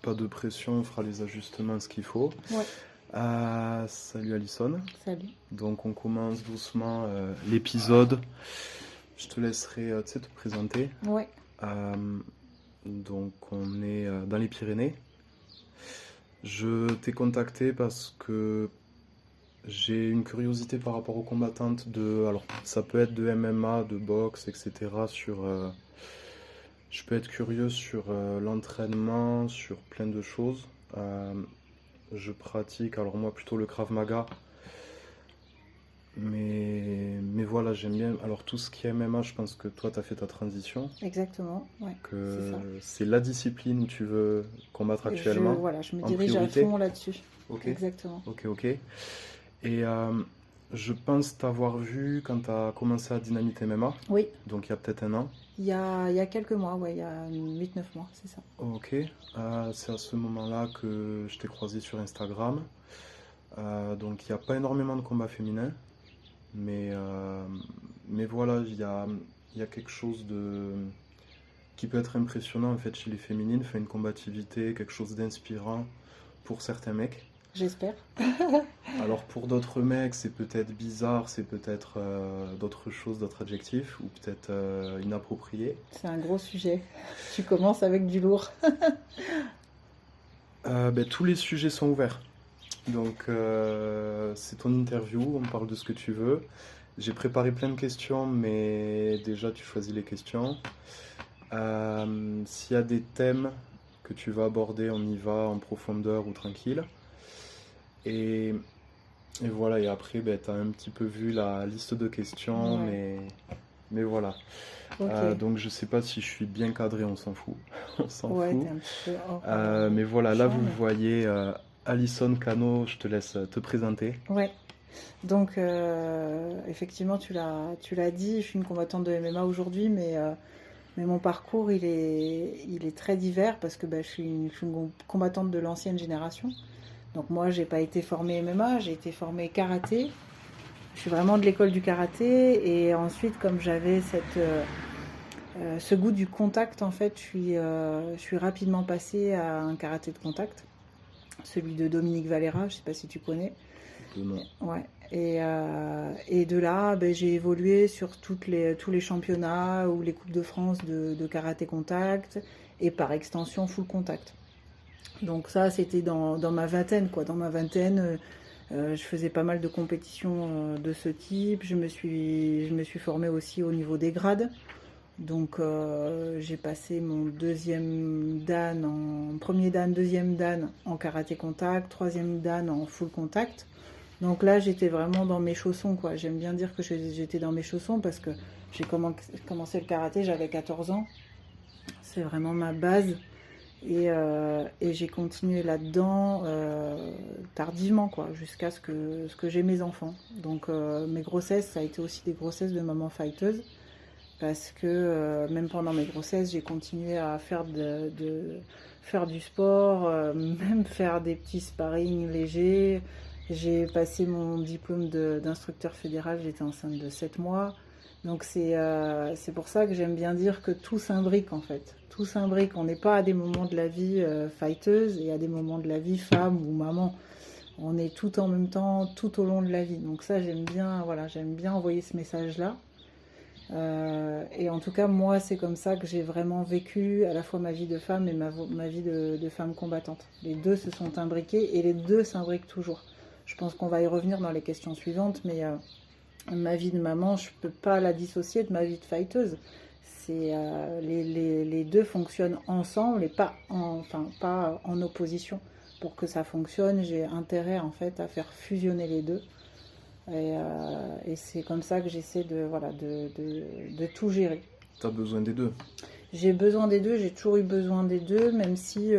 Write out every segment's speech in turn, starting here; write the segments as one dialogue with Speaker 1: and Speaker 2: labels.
Speaker 1: pas de pression, on fera les ajustements, ce qu'il faut.
Speaker 2: Ouais,
Speaker 1: Salut Alison.
Speaker 2: salut.
Speaker 1: Donc on commence doucement l'épisode. Je te laisserai tu sais, te présenter.
Speaker 2: Ouais,
Speaker 1: Euh, donc on est dans les Pyrénées. Je t'ai contacté parce que j'ai une curiosité par rapport aux combattantes de... Alors ça peut être de MMA, de boxe, etc. Je peux être curieux sur l'entraînement, sur plein de choses. Je pratique, alors moi plutôt le Krav Maga, mais voilà, j'aime bien. Alors tout ce qui est MMA, je pense que toi, tu as fait ta transition,
Speaker 2: exactement. Ouais, c'est
Speaker 1: que
Speaker 2: ça.
Speaker 1: c'est la discipline où tu veux combattre actuellement,
Speaker 2: Voilà, je me
Speaker 1: en
Speaker 2: dirige à
Speaker 1: priorité.
Speaker 2: fond là-dessus.
Speaker 1: Ok,
Speaker 2: Exactement.
Speaker 1: ok. Et je pense t'avoir vu quand tu as commencé à Dynamite MMA,
Speaker 2: Oui,
Speaker 1: donc il y a peut-être un an.
Speaker 2: il y a quelques mois, ouais, il y a 8 9 mois, c'est ça.
Speaker 1: Ok, c'est à ce moment-là que je t'ai croisé sur Instagram. Donc il n'y a pas énormément de combats féminins, mais, euh, mais voilà, il y a quelque chose qui peut être impressionnant en fait chez les féminines, fait une combativité, quelque chose d'inspirant pour certains mecs.
Speaker 2: J'espère.
Speaker 1: Alors pour d'autres mecs, c'est peut-être bizarre, c'est peut-être d'autres choses, d'autres adjectifs, ou peut-être inapproprié.
Speaker 2: C'est un gros sujet. Tu commences avec du lourd.
Speaker 1: Tous les sujets sont ouverts. Donc c'est ton interview, on parle de ce que tu veux. J'ai préparé plein de questions, mais déjà tu choisis les questions. S'il y a des thèmes que tu vas aborder, on y va en profondeur ou tranquille. Et, et voilà, et après, tu as un petit peu vu la liste de questions,
Speaker 2: Ouais,
Speaker 1: mais voilà.
Speaker 2: ok.
Speaker 1: Donc je sais pas si je suis bien cadré, on s'en fout. On s'en
Speaker 2: Ouais,
Speaker 1: fout.
Speaker 2: t'es un petit peu hors
Speaker 1: Mais voilà, là
Speaker 2: champ,
Speaker 1: vous
Speaker 2: mais...
Speaker 1: voyez Alison Cano, je te laisse te présenter.
Speaker 2: Ouais, donc effectivement, tu l'as dit, je suis une combattante de MMA aujourd'hui, mais mon parcours, il est très divers parce que bah, je suis une combattante de l'ancienne génération. Donc moi, j'ai pas été formée MMA, j'ai été formée karaté. Je suis vraiment de l'école du karaté. Et ensuite, comme j'avais ce goût du contact, en fait, je suis rapidement passée à un karaté de contact, celui de Dominique Valera, je sais pas si tu connais.
Speaker 1: De nom.
Speaker 2: Ouais. Et de là, ben, j'ai évolué sur tous les championnats ou les Coupes de France de karaté contact et par extension full contact. Donc ça, c'était dans ma vingtaine, quoi. Dans ma vingtaine, je faisais pas mal de compétitions de ce type. Je me suis formée aussi au niveau des grades. Donc j'ai passé mon premier dan, deuxième dan en karaté contact, troisième dan en full contact. Donc là, j'étais vraiment dans mes chaussons, quoi. J'aime bien dire que j'étais dans mes chaussons parce que j'ai commencé le karaté, j'avais 14 ans. C'est vraiment ma base. Et j'ai continué là-dedans tardivement, quoi, jusqu'à ce que j'ai mes enfants. Donc mes grossesses, ça a été aussi des grossesses de maman fighteuse. Parce que même pendant mes grossesses, j'ai continué à faire du sport, même faire des petits sparring légers. J'ai passé mon diplôme d'instructeur fédéral, j'étais enceinte de 7 mois. Donc c'est pour ça que j'aime bien dire que tout s'imbrique en fait. Tout s'imbrique. On n'est pas à des moments de la vie fighteuse et à des moments de la vie femme ou maman. On est tout en même temps, tout au long de la vie. Donc ça, j'aime bien, voilà, j'aime bien envoyer ce message-là. Et en tout cas, moi, c'est comme ça que j'ai vraiment vécu à la fois ma vie de femme et ma vie de femme combattante. Les deux se sont imbriqués et les deux s'imbriquent toujours. Je pense qu'on va y revenir dans les questions suivantes, mais ma vie de maman, je ne peux pas la dissocier de ma vie de fighteuse. Les deux fonctionnent ensemble et pas en opposition. Pour que ça fonctionne, j'ai intérêt en fait à faire fusionner les deux. Et c'est comme ça que j'essaie de tout gérer.
Speaker 1: T'as besoin des deux.
Speaker 2: J'ai besoin des deux, j'ai toujours eu besoin des deux, même si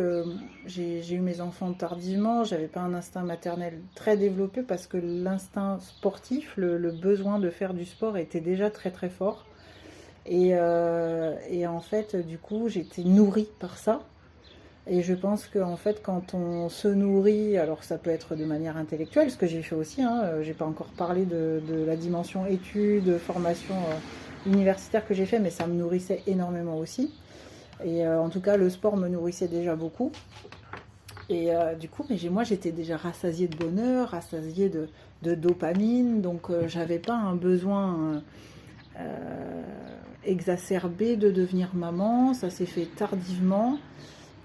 Speaker 2: j'ai eu mes enfants tardivement, j'avais pas un instinct maternel très développé parce que l'instinct sportif, le besoin de faire du sport était déjà très très fort. Et en fait, du coup, j'étais nourrie par ça. Et je pense qu'en fait, quand on se nourrit, alors ça peut être de manière intellectuelle, ce que j'ai fait aussi, hein, j'ai pas encore parlé de la dimension études, formation universitaire que j'ai fait, mais ça me nourrissait énormément aussi. Et en tout cas, le sport me nourrissait déjà beaucoup. Et du coup, moi, j'étais déjà rassasiée de bonheur, rassasiée de dopamine, donc j'avais pas un besoin exacerbé de devenir maman. Ça s'est fait tardivement.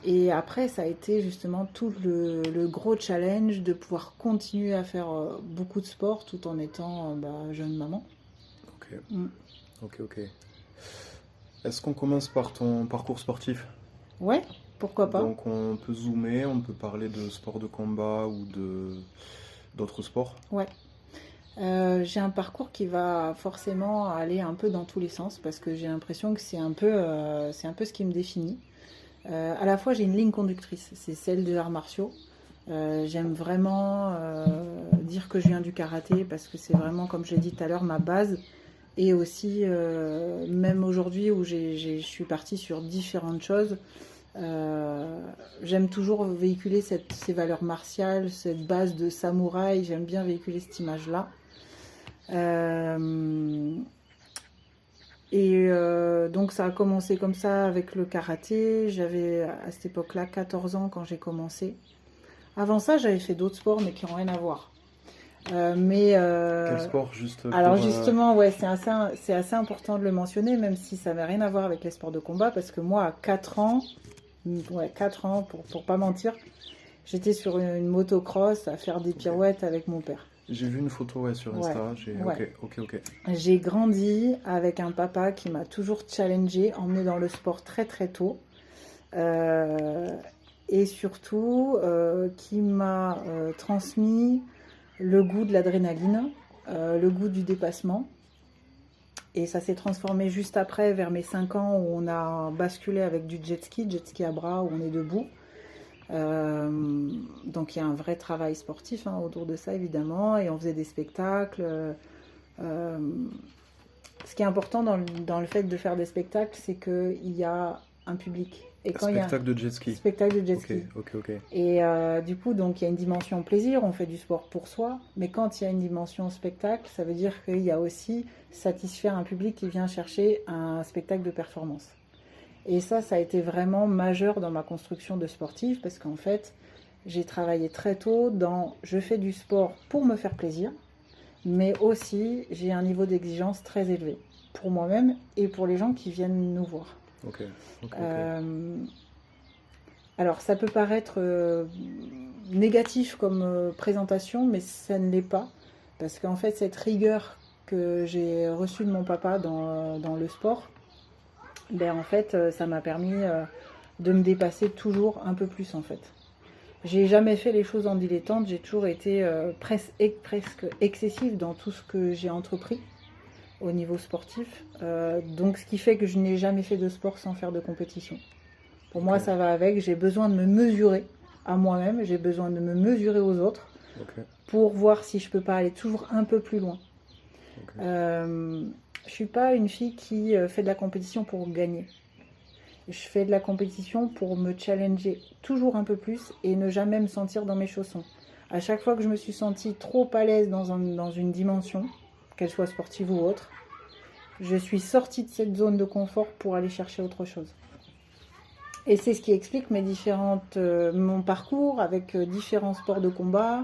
Speaker 2: Et après, ça a été justement tout le gros challenge de pouvoir continuer à faire beaucoup de sport tout en étant jeune maman.
Speaker 1: Ok,
Speaker 2: Mm.
Speaker 1: ok. Est-ce qu'on commence par ton parcours sportif?
Speaker 2: Ouais, pourquoi pas.
Speaker 1: Donc on peut zoomer, on peut parler de sport de combat ou de d'autres sports.
Speaker 2: Ouais. J'ai un parcours qui va forcément aller un peu dans tous les sens parce que j'ai l'impression que c'est un peu ce qui me définit. À la fois, j'ai une ligne conductrice, c'est celle des arts martiaux. J'aime vraiment dire que je viens du karaté parce que c'est vraiment, comme je l'ai dit tout à l'heure, ma base. Et aussi, même aujourd'hui où je suis partie sur différentes choses, j'aime toujours véhiculer ces valeurs martiales, cette base de samouraï. J'aime bien véhiculer cette image-là. Donc ça a commencé comme ça avec le karaté. J'avais à cette époque-là 14 ans quand j'ai commencé. Avant ça, j'avais fait d'autres sports mais qui n'ont rien à voir.
Speaker 1: Quel sport juste
Speaker 2: Alors
Speaker 1: pour
Speaker 2: justement, ouais, c'est assez important de le mentionner, même si ça n'a rien à voir avec les sports de combat, parce que moi, à 4 ans, pour pas mentir, j'étais sur une motocross à faire des pirouettes avec mon père.
Speaker 1: J'ai vu une photo sur Insta.
Speaker 2: Ouais.
Speaker 1: Ok.
Speaker 2: J'ai grandi avec un papa qui m'a toujours challengé, emmené dans le sport très très tôt. Et surtout qui m'a transmis le goût de l'adrénaline, le goût du dépassement. Et ça s'est transformé juste après, vers mes 5 ans, où on a basculé avec du jet ski à bras, où on est debout. Donc il y a un vrai travail sportif autour de ça, évidemment, et on faisait des spectacles. Ce qui est important dans le fait de faire des spectacles, c'est qu'il y a un public. Et quand
Speaker 1: spectacle de jet ski.
Speaker 2: Spectacle de jet ski.
Speaker 1: Ok.
Speaker 2: Et du coup, donc il y a une dimension plaisir, on fait du sport pour soi, mais quand il y a une dimension spectacle, ça veut dire qu'il y a aussi satisfaire un public qui vient chercher un spectacle de performance. Et ça a été vraiment majeur dans ma construction de sportive, parce qu'en fait, j'ai travaillé très tôt je fais du sport pour me faire plaisir, mais aussi j'ai un niveau d'exigence très élevé pour moi-même et pour les gens qui viennent nous voir.
Speaker 1: Ok.
Speaker 2: Alors ça peut paraître négatif comme présentation, mais ça ne l'est pas, parce qu'en fait cette rigueur que j'ai reçue de mon papa dans le sport, en fait ça m'a permis de me dépasser toujours un peu plus en fait. J'ai jamais fait les choses en dilettante, j'ai toujours été presque excessive dans tout ce que j'ai entrepris au niveau sportif. Donc ce qui fait que je n'ai jamais fait de sport sans faire de compétition. Pour moi, ça va avec. J'ai besoin de me mesurer à moi-même, j'ai besoin de me mesurer aux autres pour voir si je peux pas aller toujours un peu plus loin. Je suis pas une fille qui fait de la compétition pour gagner. Je fais de la compétition pour me challenger toujours un peu plus et ne jamais me sentir dans mes chaussons. À chaque fois que je me suis sentie trop à l'aise dans une dimension, qu'elle soit sportive ou autre, je suis sortie de cette zone de confort pour aller chercher autre chose. Et c'est ce qui explique mon parcours avec différents sports de combat.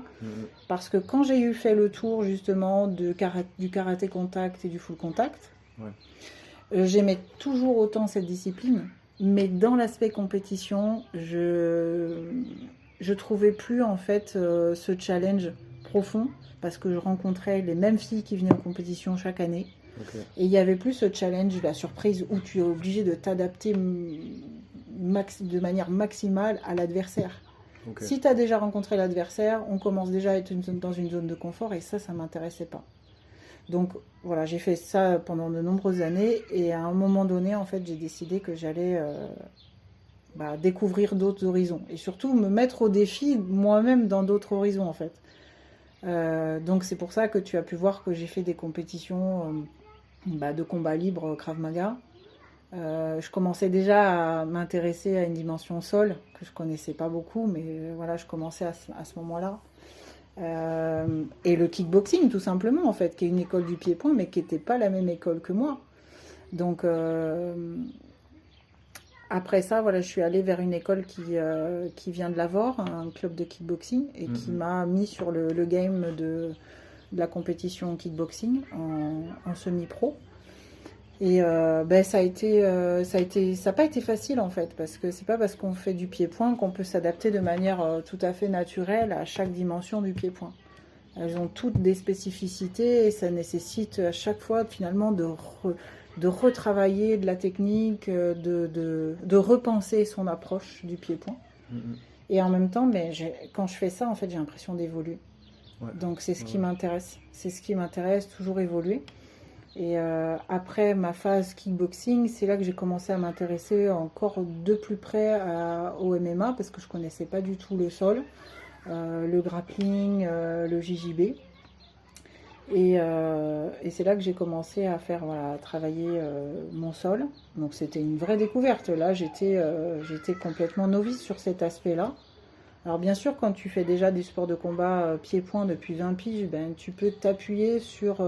Speaker 2: Parce que quand j'ai fait le tour justement du karaté contact et du full contact, j'aimais toujours autant cette discipline. Mais dans l'aspect compétition, je trouvais plus en fait ce challenge profond, parce que je rencontrais les mêmes filles qui venaient en compétition chaque année. Et il n'y avait plus ce challenge, la surprise, où tu es obligé de t'adapter de manière maximale à l'adversaire. Si tu as déjà rencontré l'adversaire, on commence déjà à être dans une zone de confort, et ça m'intéressait pas. Donc voilà, j'ai fait ça pendant de nombreuses années, et à un moment donné, en fait, j'ai décidé que j'allais découvrir d'autres horizons, et surtout me mettre au défi moi-même dans d'autres horizons, en fait. Donc c'est pour ça que tu as pu voir que j'ai fait des compétitions de combat libre Krav Maga. Je commençais déjà à m'intéresser à une dimension sol que je connaissais pas beaucoup, mais voilà, je commençais à ce moment-là. Et le kickboxing, tout simplement, en fait, qui est une école du pied-point, mais qui n'était pas la même école que moi. Donc Après ça, voilà, je suis allée vers une école qui vient de Lavore, un club de kickboxing, et qui m'a mis sur le game de la compétition kickboxing en semi-pro. Et ça n'a pas été facile en fait, parce que c'est pas parce qu'on fait du pied-point qu'on peut s'adapter de manière tout à fait naturelle à chaque dimension du pied-point. Elles ont toutes des spécificités et ça nécessite à chaque fois finalement de retravailler de la technique, de repenser son approche du pied-point. Et en même temps, quand je fais ça, en fait, j'ai l'impression d'évoluer.
Speaker 1: Ouais.
Speaker 2: Donc c'est ce qui
Speaker 1: Ouais.
Speaker 2: m'intéresse. C'est ce qui m'intéresse, toujours évoluer. Et après ma phase kickboxing, c'est là que j'ai commencé à m'intéresser encore de plus près au MMA parce que je connaissais pas du tout le sol, le grappling, le JJB. Et c'est là que j'ai commencé à faire, voilà, à travailler mon sol. Donc c'était une vraie découverte. Là, j'étais complètement novice sur cet aspect-là. Alors bien sûr, quand tu fais déjà du sport de combat pied-point depuis 20 piges, ben, tu peux t'appuyer sur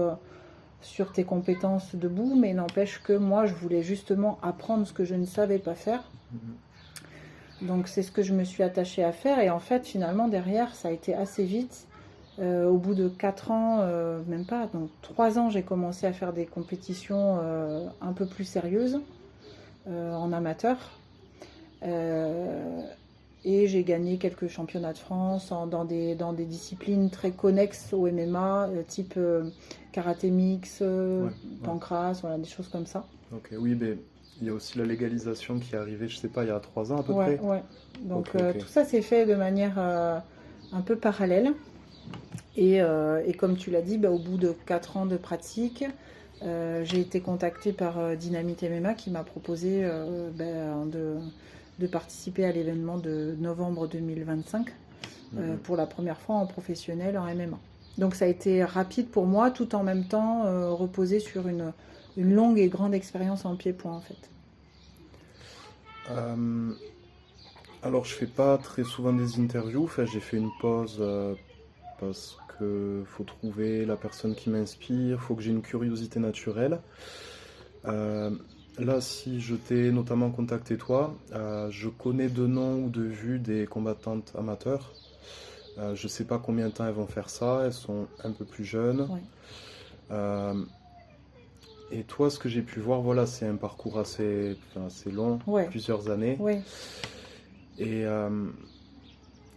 Speaker 2: tes compétences debout, mais n'empêche que moi, je voulais justement apprendre ce que je ne savais pas faire. Donc c'est ce que je me suis attachée à faire. Et en fait, finalement, derrière, ça a été assez vite. Au bout de 4 ans, même pas, donc 3 ans, j'ai commencé à faire des compétitions un peu plus sérieuses en amateur. Et j'ai gagné quelques championnats de France dans des disciplines très connexes au MMA, type karaté mix, pancras, voilà, des choses comme ça.
Speaker 1: Ok, oui, mais il y a aussi la légalisation qui est arrivée, je sais pas, il y a 3 ans à peu
Speaker 2: Ouais,
Speaker 1: près.
Speaker 2: ouais. Donc
Speaker 1: Ok.
Speaker 2: tout ça s'est fait de manière un peu parallèle. Et comme tu l'as dit, au bout de 4 ans de pratique, j'ai été contactée par Dynamite MMA qui m'a proposé de participer à l'événement de novembre 2025 pour la première fois en professionnel en MMA. Donc ça a été rapide pour moi, tout en même temps reposer sur une longue et grande expérience en pied-point en fait.
Speaker 1: Alors, je fais pas très souvent des interviews. Enfin, j'ai fait une pause parce que faut trouver la personne qui m'inspire, faut que j'ai une curiosité naturelle. Là, si je t'ai notamment contacté toi, je connais de nom ou de vue des combattantes amateurs. Je sais pas combien de temps elles vont faire ça, elles sont un peu plus jeunes.
Speaker 2: Ouais.
Speaker 1: Et toi, ce que j'ai pu voir, voilà, c'est un parcours assez long,
Speaker 2: Ouais.
Speaker 1: plusieurs années.
Speaker 2: Ouais.
Speaker 1: Et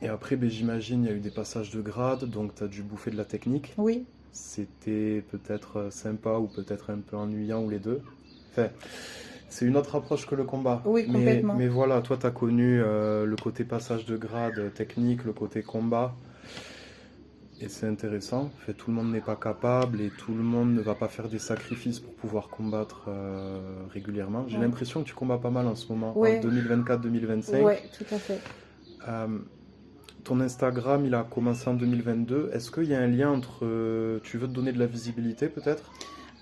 Speaker 1: après, j'imagine, il y a eu des passages de grade, donc tu as dû bouffer de la technique.
Speaker 2: Oui.
Speaker 1: C'était peut-être sympa ou peut-être un peu ennuyant ou les deux. Enfin, c'est une autre approche que le combat.
Speaker 2: Oui, complètement.
Speaker 1: Mais voilà, toi, tu as connu le côté passage de grade technique, le côté combat. Et c'est intéressant. Fait, tout le monde n'est pas capable et tout le monde ne va pas faire des sacrifices pour pouvoir combattre régulièrement. J'ai
Speaker 2: Ouais.
Speaker 1: l'impression que tu combats pas mal en ce moment,
Speaker 2: Ouais.
Speaker 1: en 2024-2025.
Speaker 2: Ouais, tout à fait.
Speaker 1: Ton Instagram, il a commencé en 2022. Est-ce qu'il y a un lien entre tu veux te donner de la visibilité peut-être,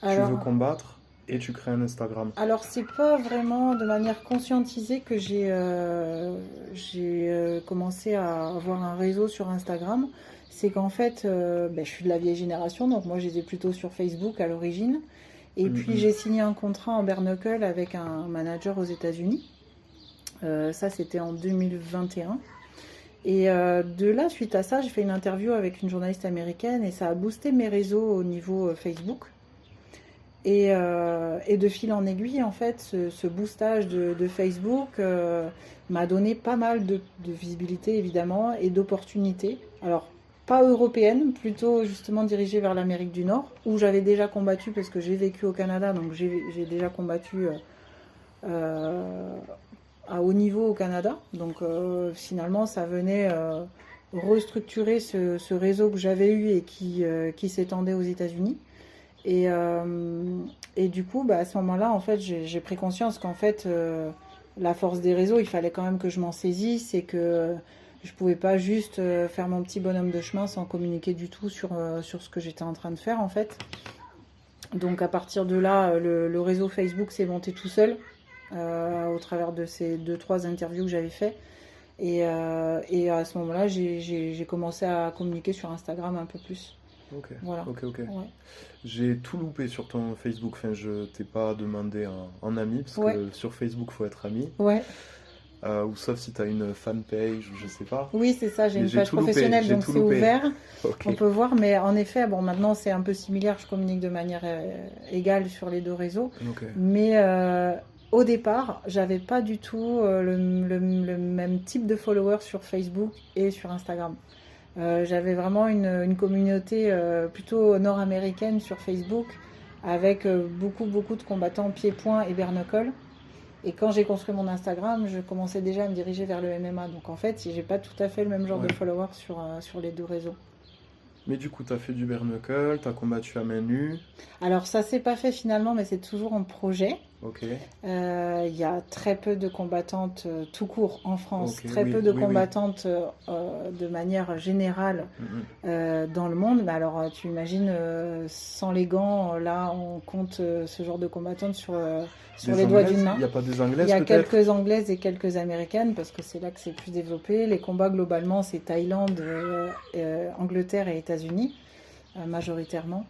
Speaker 1: tu veux
Speaker 2: Alors,
Speaker 1: combattre et tu crées un Instagram?
Speaker 2: alors c'est pas vraiment de manière conscientisée que j'ai commencé à avoir un réseau sur Instagram. C'est qu'en fait, je suis de la vieille génération, donc moi j'étais plutôt sur Facebook à l'origine. Et puis j'ai signé un contrat en bare knuckle avec un manager aux États-Unis. Ça, c'était en 2021. Et de là, suite à ça, j'ai fait une interview avec une journaliste américaine et ça a boosté mes réseaux au niveau Facebook. Et de fil en aiguille, en fait, ce boostage de Facebook m'a donné pas mal de visibilité, évidemment, et d'opportunités. Alors, pas européenne, plutôt justement dirigée vers l'Amérique du Nord, où j'avais déjà combattu, parce que j'ai vécu au Canada, donc j'ai déjà combattu à haut niveau au Canada. Donc finalement, ça venait restructurer ce réseau que j'avais eu et qui s'étendait aux États-Unis. Et du coup, à ce moment-là, en fait, j'ai pris conscience qu'en fait, la force des réseaux, il fallait quand même que je m'en saisisse et que je pouvais pas juste faire mon petit bonhomme de chemin sans communiquer du tout sur ce que j'étais en train de faire, en fait. Donc à partir de là, le réseau Facebook s'est monté tout seul au travers de ces 2-3 interviews que j'avais fait. Et à ce moment-là, j'ai commencé à communiquer sur Instagram un peu plus.
Speaker 1: Ok,
Speaker 2: Voilà.
Speaker 1: ok.
Speaker 2: Ouais.
Speaker 1: J'ai tout loupé sur ton Facebook. Enfin, je t'ai pas demandé en ami, parce
Speaker 2: Ouais.
Speaker 1: que sur Facebook, faut être ami.
Speaker 2: Ouais.
Speaker 1: Ou sauf si t'as une fanpage, ou je sais pas.
Speaker 2: Oui, c'est ça, j'ai
Speaker 1: Mais
Speaker 2: une page professionnelle,
Speaker 1: j'ai
Speaker 2: donc
Speaker 1: tout
Speaker 2: c'est
Speaker 1: loupé.
Speaker 2: ouvert.
Speaker 1: Ok,
Speaker 2: On peut voir, mais en effet, bon, maintenant c'est un peu similaire, je communique de manière égale sur les deux réseaux.
Speaker 1: ok.
Speaker 2: Mais au départ, j'avais pas du tout le même type de followers sur Facebook et sur Instagram. J'avais vraiment une communauté plutôt nord-américaine sur Facebook, avec beaucoup de combattants pieds-poings et bare knuckle. Et quand j'ai construit mon Instagram, je commençais déjà à me diriger vers le MMA. Donc en fait, j'ai pas tout à fait le même genre
Speaker 1: Ouais.
Speaker 2: de followers sur les deux réseaux.
Speaker 1: Mais du coup, t'as fait du bare knuckle, t'as combattu à main nue.
Speaker 2: Alors ça s'est pas fait finalement, mais c'est toujours en projet.
Speaker 1: Ok,
Speaker 2: Il y a très peu de combattantes tout court en France,
Speaker 1: ok,
Speaker 2: très
Speaker 1: oui,
Speaker 2: peu de
Speaker 1: oui, oui.
Speaker 2: combattantes de manière générale
Speaker 1: Mhm.
Speaker 2: dans le monde. Mais alors tu imagines, sans les gants, là on compte ce genre de combattantes sur
Speaker 1: Des
Speaker 2: les doigts d'une
Speaker 1: anglaises? Il
Speaker 2: main.
Speaker 1: n'y a pas des
Speaker 2: Il y
Speaker 1: anglaises
Speaker 2: a
Speaker 1: peut-être?
Speaker 2: quelques anglaises et quelques américaines parce que c'est là que c'est plus développé. Les combats globalement c'est Thaïlande, Angleterre et États-Unis majoritairement.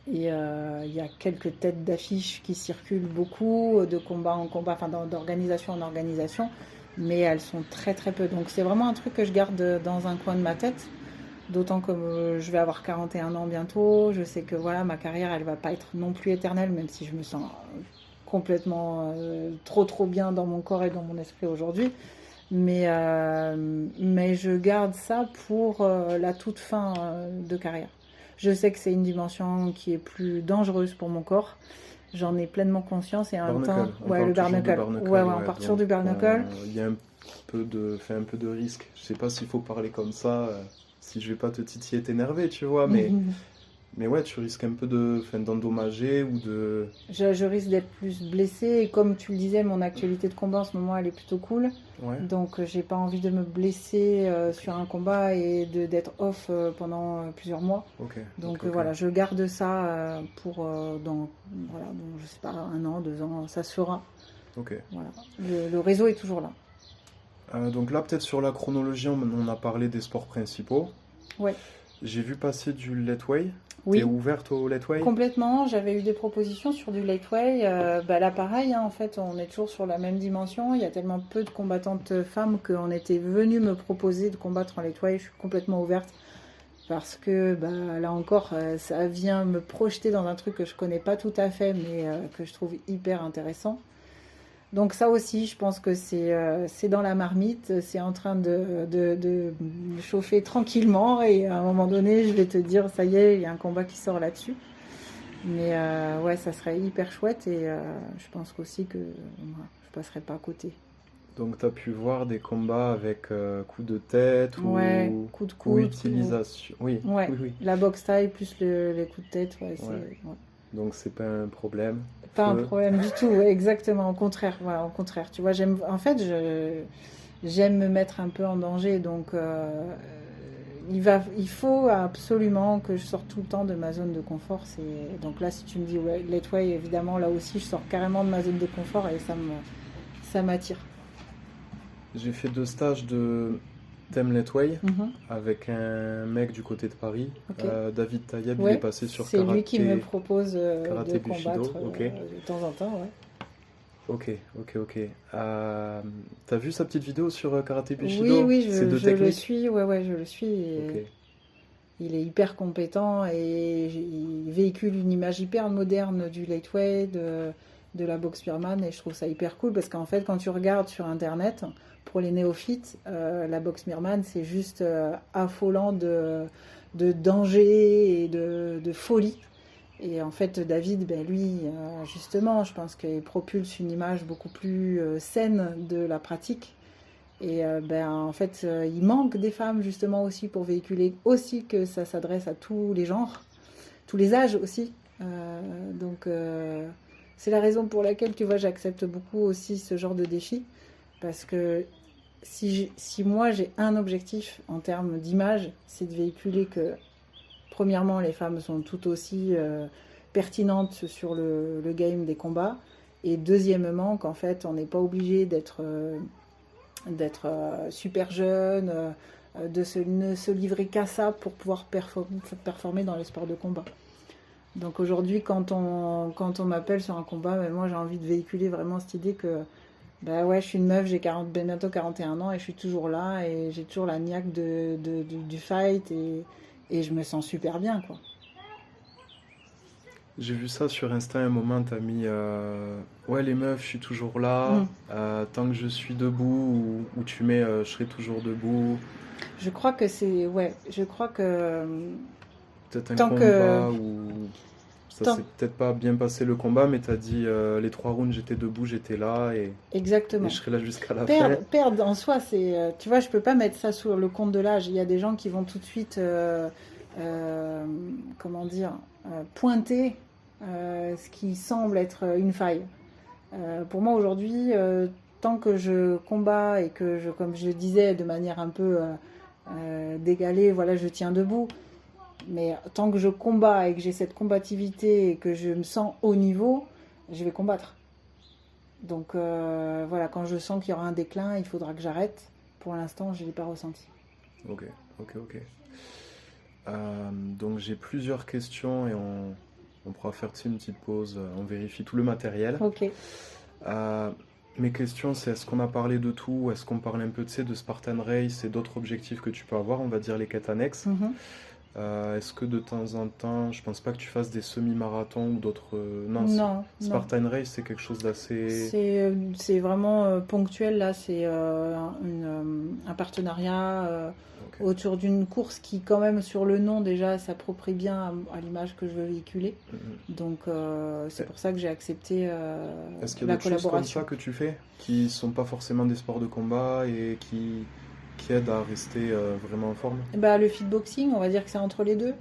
Speaker 2: Et il y a quelques têtes d'affiches qui circulent beaucoup, de combat en combat, enfin d'organisation en organisation, mais elles sont très peu. Donc c'est vraiment un truc que je garde dans un coin de ma tête, d'autant que je vais avoir 41 ans bientôt. Je sais que voilà, ma carrière, elle va pas être non plus éternelle, même si je me sens complètement trop bien dans mon corps et dans mon esprit aujourd'hui. Mais je garde ça pour la toute fin de carrière. Je sais que c'est une dimension qui est plus dangereuse pour mon corps. J'en ai pleinement conscience et en même temps,
Speaker 1: Barnacle, on
Speaker 2: ouais,
Speaker 1: parle
Speaker 2: le bare
Speaker 1: toujours de
Speaker 2: knuckle.
Speaker 1: barnacle,
Speaker 2: Ouais, on
Speaker 1: ouais.
Speaker 2: part toujours
Speaker 1: Donc,
Speaker 2: du bare knuckle.
Speaker 1: il y a un peu de risque. Je sais pas s'il faut parler comme ça, si je vais pas te titiller, t'énerver, tu vois, mais ouais, tu risques un peu d'endommager ou de.
Speaker 2: Je risque d'être plus blessée et comme tu le disais, mon actualité de combat en ce moment, elle est plutôt cool.
Speaker 1: Ouais,
Speaker 2: Donc j'ai pas envie de me blesser sur un combat et d'être off pendant plusieurs mois.
Speaker 1: ok,
Speaker 2: Donc
Speaker 1: ok.
Speaker 2: voilà, je garde ça pour voilà, dans, je sais pas, 1 an, 2 ans, ça se fera.
Speaker 1: Ok.
Speaker 2: Voilà. Le réseau est toujours là.
Speaker 1: Donc là, peut-être sur la chronologie, on a parlé des sports principaux.
Speaker 2: Ouais.
Speaker 1: J'ai vu passer du Letway. T'es
Speaker 2: Oui,
Speaker 1: ouverte au Letway?
Speaker 2: complètement. J'avais eu des propositions sur du Lightweight. Là, pareil, hein, en fait, on est toujours sur la même dimension. Il y a tellement peu de combattantes femmes qu'on était venu me proposer de combattre en Lightweight. Je suis complètement ouverte parce que là encore, ça vient me projeter dans un truc que je connais pas tout à fait, mais que je trouve hyper intéressant. Donc ça aussi, je pense que c'est dans la marmite, c'est en train de chauffer tranquillement et à un moment donné, je vais te dire, ça y est, il y a un combat qui sort là-dessus. Mais ouais, ça serait hyper chouette et je pense qu'aussi que voilà, je passerai pas à côté.
Speaker 1: Donc t'as pu voir des combats avec coup de tête
Speaker 2: Ouais, coup de
Speaker 1: ou
Speaker 2: coude,
Speaker 1: utilisation. Oui,
Speaker 2: ouais,
Speaker 1: oui.
Speaker 2: la boxe taille plus les coups de tête, ouais,
Speaker 1: Ouais.
Speaker 2: ouais.
Speaker 1: Donc c'est pas un problème.
Speaker 2: Pas un
Speaker 1: Feu.
Speaker 2: problème du tout, ouais, exactement, au contraire, voilà, au contraire. Tu vois, en fait, j'aime me mettre un peu en danger, donc il faut absolument que je sorte tout le temps de ma zone de confort. Donc là, si tu me dis ouais, Letway, évidemment, là aussi, je sors carrément de ma zone de confort et ça m'attire.
Speaker 1: J'ai fait 2 stages de Thème Letway
Speaker 2: Mhm.
Speaker 1: avec un mec du côté de Paris,
Speaker 2: Ok.
Speaker 1: David Tayeb, il est
Speaker 2: Ouais,
Speaker 1: passé sur
Speaker 2: c'est lui qui me
Speaker 1: karaté,
Speaker 2: propose
Speaker 1: karaté
Speaker 2: de
Speaker 1: Bushido.
Speaker 2: combattre
Speaker 1: Ok,
Speaker 2: de temps en temps, ouais.
Speaker 1: ok. T'as vu sa petite vidéo sur karaté
Speaker 2: Oui,
Speaker 1: Bushido?
Speaker 2: oui,
Speaker 1: C'est deux
Speaker 2: je le
Speaker 1: techniques?
Speaker 2: suis, ouais, je le suis.
Speaker 1: Ok.
Speaker 2: Il est hyper compétent et il véhicule une image hyper moderne du lightweight, de la boxe birmane et je trouve ça hyper cool parce qu'en fait quand tu regardes sur internet, pour les néophytes, la boxe birmane c'est juste affolant de danger et de folie. Et en fait David, lui justement je pense qu'il propulse une image beaucoup plus saine de la pratique. Et en fait, il manque des femmes justement aussi pour véhiculer aussi que ça s'adresse à tous les genres, tous les âges aussi. Donc c'est la raison pour laquelle tu vois j'accepte beaucoup aussi ce genre de défi parce que si moi j'ai un objectif en termes d'image, c'est de véhiculer que premièrement les femmes sont tout aussi pertinentes sur le game des combats et deuxièmement qu'en fait on n'est pas obligé d'être super jeune, ne se livrer qu'à ça pour pouvoir performer dans les sports de combat. Donc aujourd'hui, quand on m'appelle sur un combat, ben moi j'ai envie de véhiculer vraiment cette idée que bah ouais, je suis une meuf, j'ai bientôt 41 ans et je suis toujours là et j'ai toujours la niaque du fight et je me sens super bien, quoi.
Speaker 1: J'ai vu ça sur Insta un moment, t'as mis ouais les meufs, je suis toujours là,
Speaker 2: Mm.
Speaker 1: tant que je suis debout, ou tu mets je serai toujours debout,
Speaker 2: Je crois que c'est, ouais, je crois que
Speaker 1: peut-être un
Speaker 2: tant que,
Speaker 1: combat où ça
Speaker 2: tant,
Speaker 1: s'est peut-être pas bien passé le combat, mais t'as dit les 3 rounds j'étais debout, j'étais là et
Speaker 2: exactement.
Speaker 1: je serai là jusqu'à la fin.
Speaker 2: Perdre en soi, c'est, tu vois, je peux pas mettre ça sur le compte de l'âge. Il y a des gens qui vont tout de suite, euh, comment dire, pointer ce qui semble être une faille. Pour moi aujourd'hui, tant que je combats et que je, comme je le disais, de manière un peu d'égaler, voilà, je tiens debout. Mais tant que je combats et que j'ai cette combativité et que je me sens haut niveau, je vais combattre. Donc voilà, quand je sens qu'il y aura un déclin, il faudra que j'arrête. Pour l'instant, je ne l'ai pas ressenti.
Speaker 1: Ok, ok. Donc j'ai plusieurs questions et on pourra faire une petite pause, on vérifie tout le matériel.
Speaker 2: Ok.
Speaker 1: Euh, Mes questions, c'est est-ce qu'on a parlé de tout? Est-ce qu'on parle un peu de Spartan Race et d'autres objectifs que tu peux avoir, on va dire les quêtes annexes?
Speaker 2: Mhm.
Speaker 1: Est-ce que de temps en temps, je pense pas que tu fasses des semi-marathons ou d'autres. Non,
Speaker 2: Non, non.
Speaker 1: Spartan Race, c'est quelque chose d'assez.
Speaker 2: C'est vraiment ponctuel, là. C'est un partenariat
Speaker 1: Ok.
Speaker 2: autour d'une course qui, quand même, sur le nom, déjà, s'approprie bien à l'image que je veux véhiculer.
Speaker 1: Mhm.
Speaker 2: Donc, c'est pour ça que j'ai accepté
Speaker 1: Est-ce qu'il y a
Speaker 2: la
Speaker 1: d'autres choses comme
Speaker 2: collaboration.
Speaker 1: ça que tu fais qui sont pas forcément des sports de combat et qui aident à rester vraiment en forme?
Speaker 2: Bah, le fitboxing, on va dire que c'est entre les deux.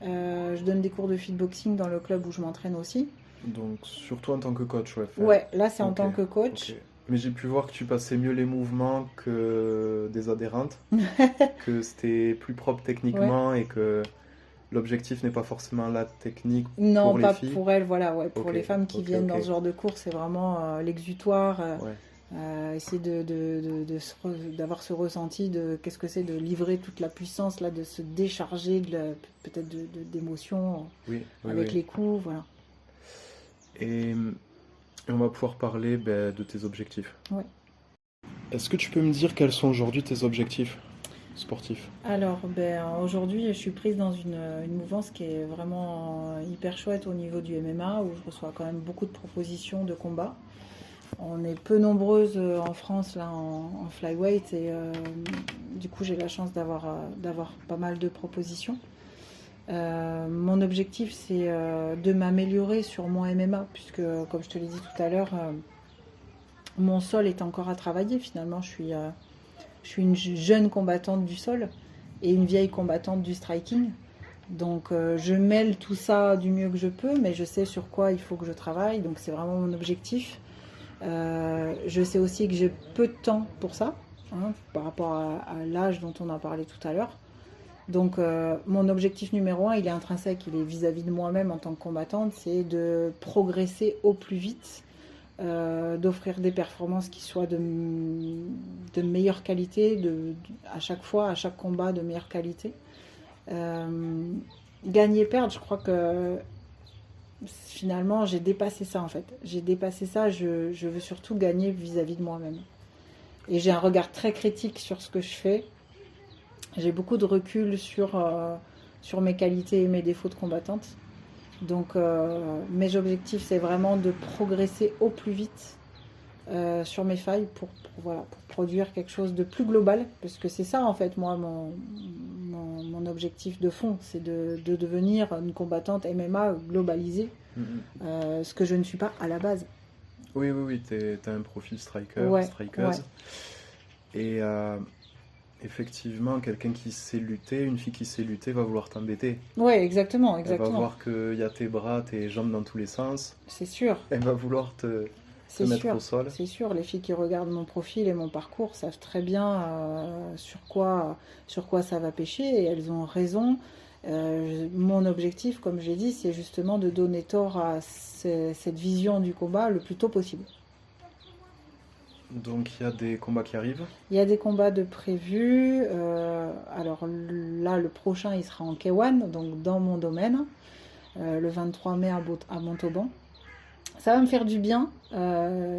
Speaker 2: Je donne des cours de fitboxing dans le club où je m'entraîne aussi.
Speaker 1: Donc, surtout en tant que coach, ouais.
Speaker 2: Ouais, là, c'est en
Speaker 1: Ok,
Speaker 2: tant que
Speaker 1: ok.
Speaker 2: coach.
Speaker 1: Mais j'ai pu voir que tu passais mieux les mouvements que des adhérentes, que c'était plus propre
Speaker 2: Ouais.
Speaker 1: techniquement et que l'objectif n'est pas forcément la technique
Speaker 2: Non,
Speaker 1: pour les
Speaker 2: pas
Speaker 1: filles.
Speaker 2: pour elle, voilà, ouais. Pour
Speaker 1: Ok,
Speaker 2: les femmes qui
Speaker 1: ok,
Speaker 2: viennent
Speaker 1: ok.
Speaker 2: dans ce genre de cours, c'est vraiment l'exutoire,
Speaker 1: Ouais.
Speaker 2: essayer d'avoir ce ressenti de qu'est-ce que c'est de livrer toute la puissance, là, de se décharger peut-être d'émotions
Speaker 1: Oui, oui,
Speaker 2: avec
Speaker 1: oui.
Speaker 2: les coups, voilà.
Speaker 1: Et on va pouvoir parler ben, de tes objectifs.
Speaker 2: Ouais.
Speaker 1: Est-ce que tu peux me dire quels sont aujourd'hui tes objectifs sportifs?
Speaker 2: Alors, ben, aujourd'hui, je suis prise dans une mouvance qui est vraiment hyper chouette au niveau du MMA, où je reçois quand même beaucoup de propositions de combat. On est peu nombreuses en France là en flyweight et du coup j'ai la chance d'avoir pas mal de propositions. Mon objectif c'est de m'améliorer sur mon MMA puisque comme je te l'ai dit tout à l'heure, mon sol est encore à travailler. Finalement je suis une jeune combattante du sol et une vieille combattante du striking. Donc je mêle tout ça du mieux que je peux, mais je sais sur quoi il faut que je travaille. Donc c'est vraiment mon objectif. Je sais aussi que j'ai peu de temps pour ça, hein, par rapport à l'âge dont on a parlé tout à l'heure. Donc mon objectif numéro un, il est intrinsèque, il est vis-à-vis de moi-même en tant que combattante, c'est de progresser au plus vite, d'offrir des performances qui soient de meilleure qualité, à chaque fois, à chaque combat de meilleure qualité. Gagner, perdre, je crois que finalement, j'ai dépassé ça en fait. J'ai dépassé ça, je veux surtout gagner vis-à-vis de moi-même. Et j'ai un regard très critique sur ce que je fais. J'ai beaucoup de recul sur mes qualités et mes défauts de combattante. Donc mes objectifs, c'est vraiment de progresser au plus vite sur mes failles voilà, pour produire quelque chose de plus global. Parce que c'est ça en fait, moi, mon objectif de fond, c'est de devenir une combattante MMA globalisée, ce que je ne suis pas à la base.
Speaker 1: Oui, oui, oui, t'as un profil striker,
Speaker 2: Ouais, ouais.
Speaker 1: strikeuse. Et effectivement, quelqu'un qui sait lutter, une fille qui sait lutter va vouloir t'embêter.
Speaker 2: Ouais, exactement,
Speaker 1: Elle va
Speaker 2: exactement.
Speaker 1: voir qu'il y a tes bras, tes jambes dans tous les sens.
Speaker 2: C'est sûr,
Speaker 1: Elle va vouloir te
Speaker 2: c'est
Speaker 1: mettre
Speaker 2: sûr,
Speaker 1: au sol.
Speaker 2: c'est sûr. Les filles qui regardent mon profil et mon parcours savent très bien sur quoi ça va pêcher et elles ont raison. Mon objectif, comme j'ai dit, c'est justement de donner tort à cette vision du combat le plus tôt possible.
Speaker 1: Donc il y a des combats qui arrivent.
Speaker 2: Il y a des combats de prévus. Alors là, le prochain, il sera en K1, donc dans mon domaine, le 23 mai à Montauban. Ça va me faire du bien,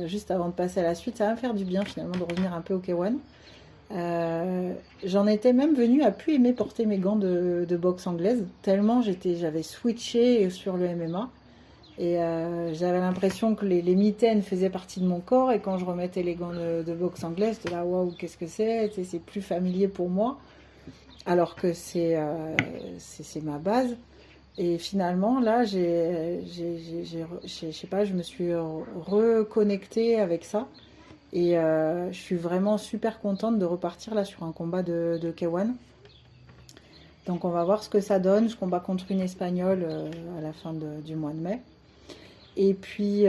Speaker 2: juste avant de passer à la suite, ça va me faire du bien finalement de revenir un peu au K1. J'en étais même venue à plus aimer porter mes gants de boxe anglaise, tellement j'avais switché sur le MMA. Et j'avais l'impression que les mitaines faisaient partie de mon corps. Et quand je remettais les gants de boxe anglaise, j'étais là, waouh, qu'est-ce que c'est? C'est plus familier pour moi. Alors que c'est ma base. Et finalement, là, je sais pas, je me suis reconnectée avec ça. Et je suis vraiment super contente de repartir là sur un combat de K1. Donc on va voir ce que ça donne. Je combats contre une Espagnole à la fin du mois de mai. Et puis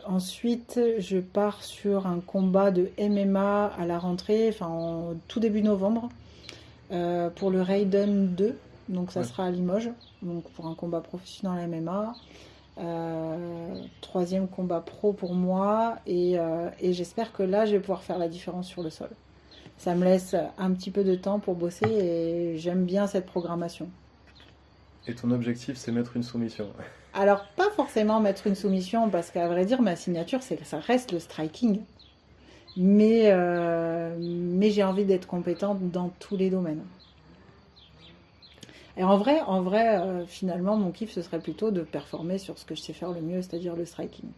Speaker 2: ensuite, je pars sur un combat de MMA à la rentrée, enfin en tout début novembre, pour le Raiden 2. Donc ça sera à Limoges, donc pour un combat professionnel en MMA. Troisième combat pro pour moi, et j'espère que là, je vais pouvoir faire la différence sur le sol. Ça me laisse un petit peu de temps pour bosser et j'aime bien cette programmation.
Speaker 1: Et ton objectif, c'est mettre une soumission.
Speaker 2: Alors, pas forcément mettre une soumission, parce qu'à vrai dire, ma signature, c'est que ça reste le striking. Mais j'ai envie d'être compétente dans tous les domaines. Et en vrai, finalement, mon kiff, ce serait plutôt de performer sur ce que je sais faire le mieux, c'est-à-dire le striking.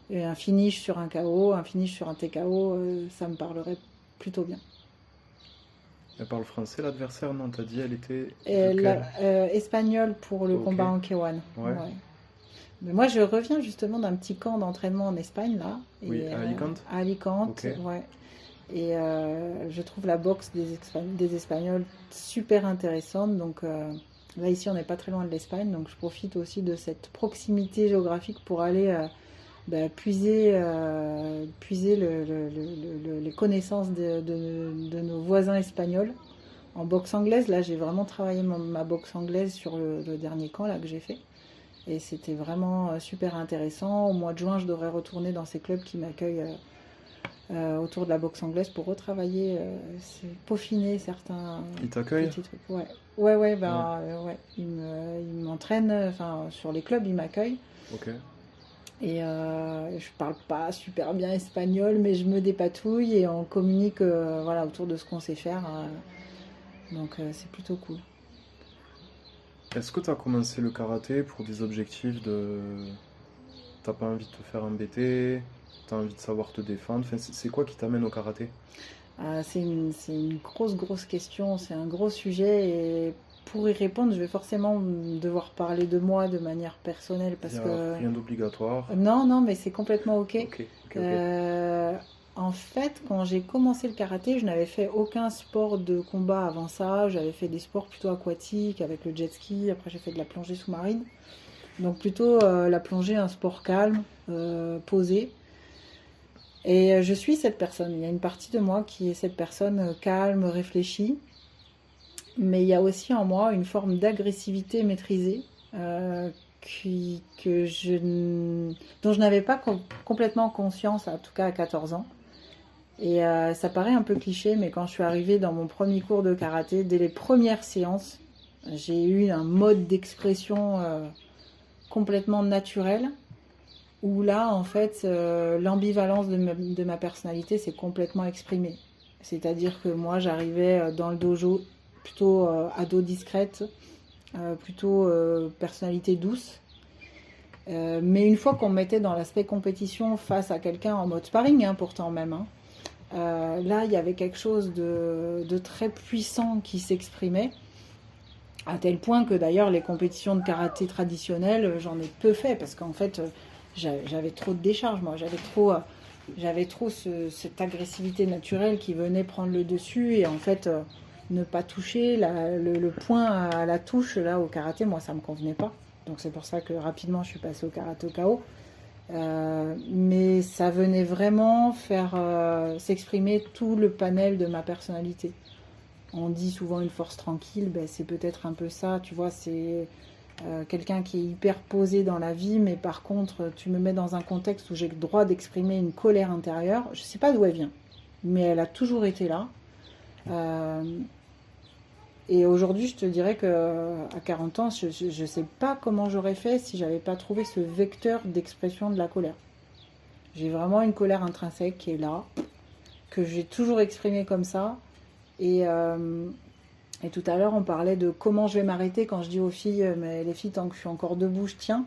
Speaker 2: Et un finish sur un KO, un finish sur un TKO, ça me parlerait plutôt bien.
Speaker 1: Elle parle français, l'adversaire, non? T'as dit, elle était
Speaker 2: Espagnole pour le combat en K1.
Speaker 1: Ouais.
Speaker 2: Mais moi, je reviens justement d'un petit camp d'entraînement en Espagne, là.
Speaker 1: Oui, à Alicante.
Speaker 2: À Alicante, ouais. Et je trouve la boxe des Espagnols super intéressante. Donc là, ici, on n'est pas très loin de l'Espagne. Donc je profite aussi de cette proximité géographique pour aller puiser les connaissances de nos voisins espagnols. En boxe anglaise, là, j'ai vraiment travaillé ma boxe anglaise sur le dernier camp là, que j'ai fait. Et c'était vraiment super intéressant. Au mois de juin, je devrais retourner dans ces clubs qui m'accueillent autour de la boxe anglaise pour retravailler, peaufiner certains petits trucs. Ouais. Ils m'entraînent, enfin, sur les clubs, ils m'accueillent.
Speaker 1: Ok.
Speaker 2: Et je parle pas super bien espagnol, mais je me dépatouille et on communique autour de ce qu'on sait faire. Donc c'est plutôt cool.
Speaker 1: Est-ce que tu as commencé le karaté pour des objectifs de... T'as pas envie de te faire embêter? T'as envie de savoir te défendre? Enfin, c'est quoi qui t'amène au karaté?
Speaker 2: C'est une grosse question, c'est un gros sujet et pour y répondre, je vais forcément devoir parler de moi de manière personnelle parce que...
Speaker 1: Rien d'obligatoire.
Speaker 2: Non, mais c'est complètement ok.
Speaker 1: Ok.
Speaker 2: En fait, quand j'ai commencé le karaté, je n'avais fait aucun sport de combat avant ça. J'avais fait des sports plutôt aquatiques avec le jet ski. Après, j'ai fait de la plongée sous-marine. Donc plutôt la plongée, un sport calme, posé. Et je suis cette personne. Il y a une partie de moi qui est cette personne calme, réfléchie. Mais il y a aussi en moi une forme d'agressivité maîtrisée dont je n'avais pas complètement conscience, en tout cas à 14 ans. Et ça paraît un peu cliché, mais quand je suis arrivée dans mon premier cours de karaté, dès les premières séances, j'ai eu un mode d'expression complètement naturel, où là, en fait, l'ambivalence de ma personnalité s'est complètement exprimée. C'est-à-dire que moi, j'arrivais dans le dojo plutôt ado discrète, plutôt personnalité douce. Mais une fois qu'on me mettait dans l'aspect compétition face à quelqu'un en mode sparring, pourtant même, là, il y avait quelque chose de très puissant qui s'exprimait, à tel point que d'ailleurs les compétitions de karaté traditionnelles, j'en ai peu fait, parce qu'en fait, j'avais trop de décharge, moi. J'avais trop cette agressivité naturelle qui venait prendre le dessus, et en fait, ne pas toucher le point à la touche, là, au karaté, moi, ça me convenait pas. Donc c'est pour ça que rapidement, je suis passée au karaté au KO. Mais ça venait vraiment faire s'exprimer tout le panel de ma personnalité. On dit souvent une force tranquille, c'est peut-être un peu ça, tu vois, c'est quelqu'un qui est hyper posé dans la vie, mais par contre, tu me mets dans un contexte où j'ai le droit d'exprimer une colère intérieure. Je ne sais pas d'où elle vient, mais elle a toujours été là. Et aujourd'hui, je te dirais qu'à 40 ans, je ne sais pas comment j'aurais fait si j'avais pas trouvé ce vecteur d'expression de la colère. J'ai vraiment une colère intrinsèque qui est là, que j'ai toujours exprimée comme ça. Et tout à l'heure, on parlait de comment je vais m'arrêter quand je dis aux filles, mais les filles, tant que je suis encore debout, je tiens.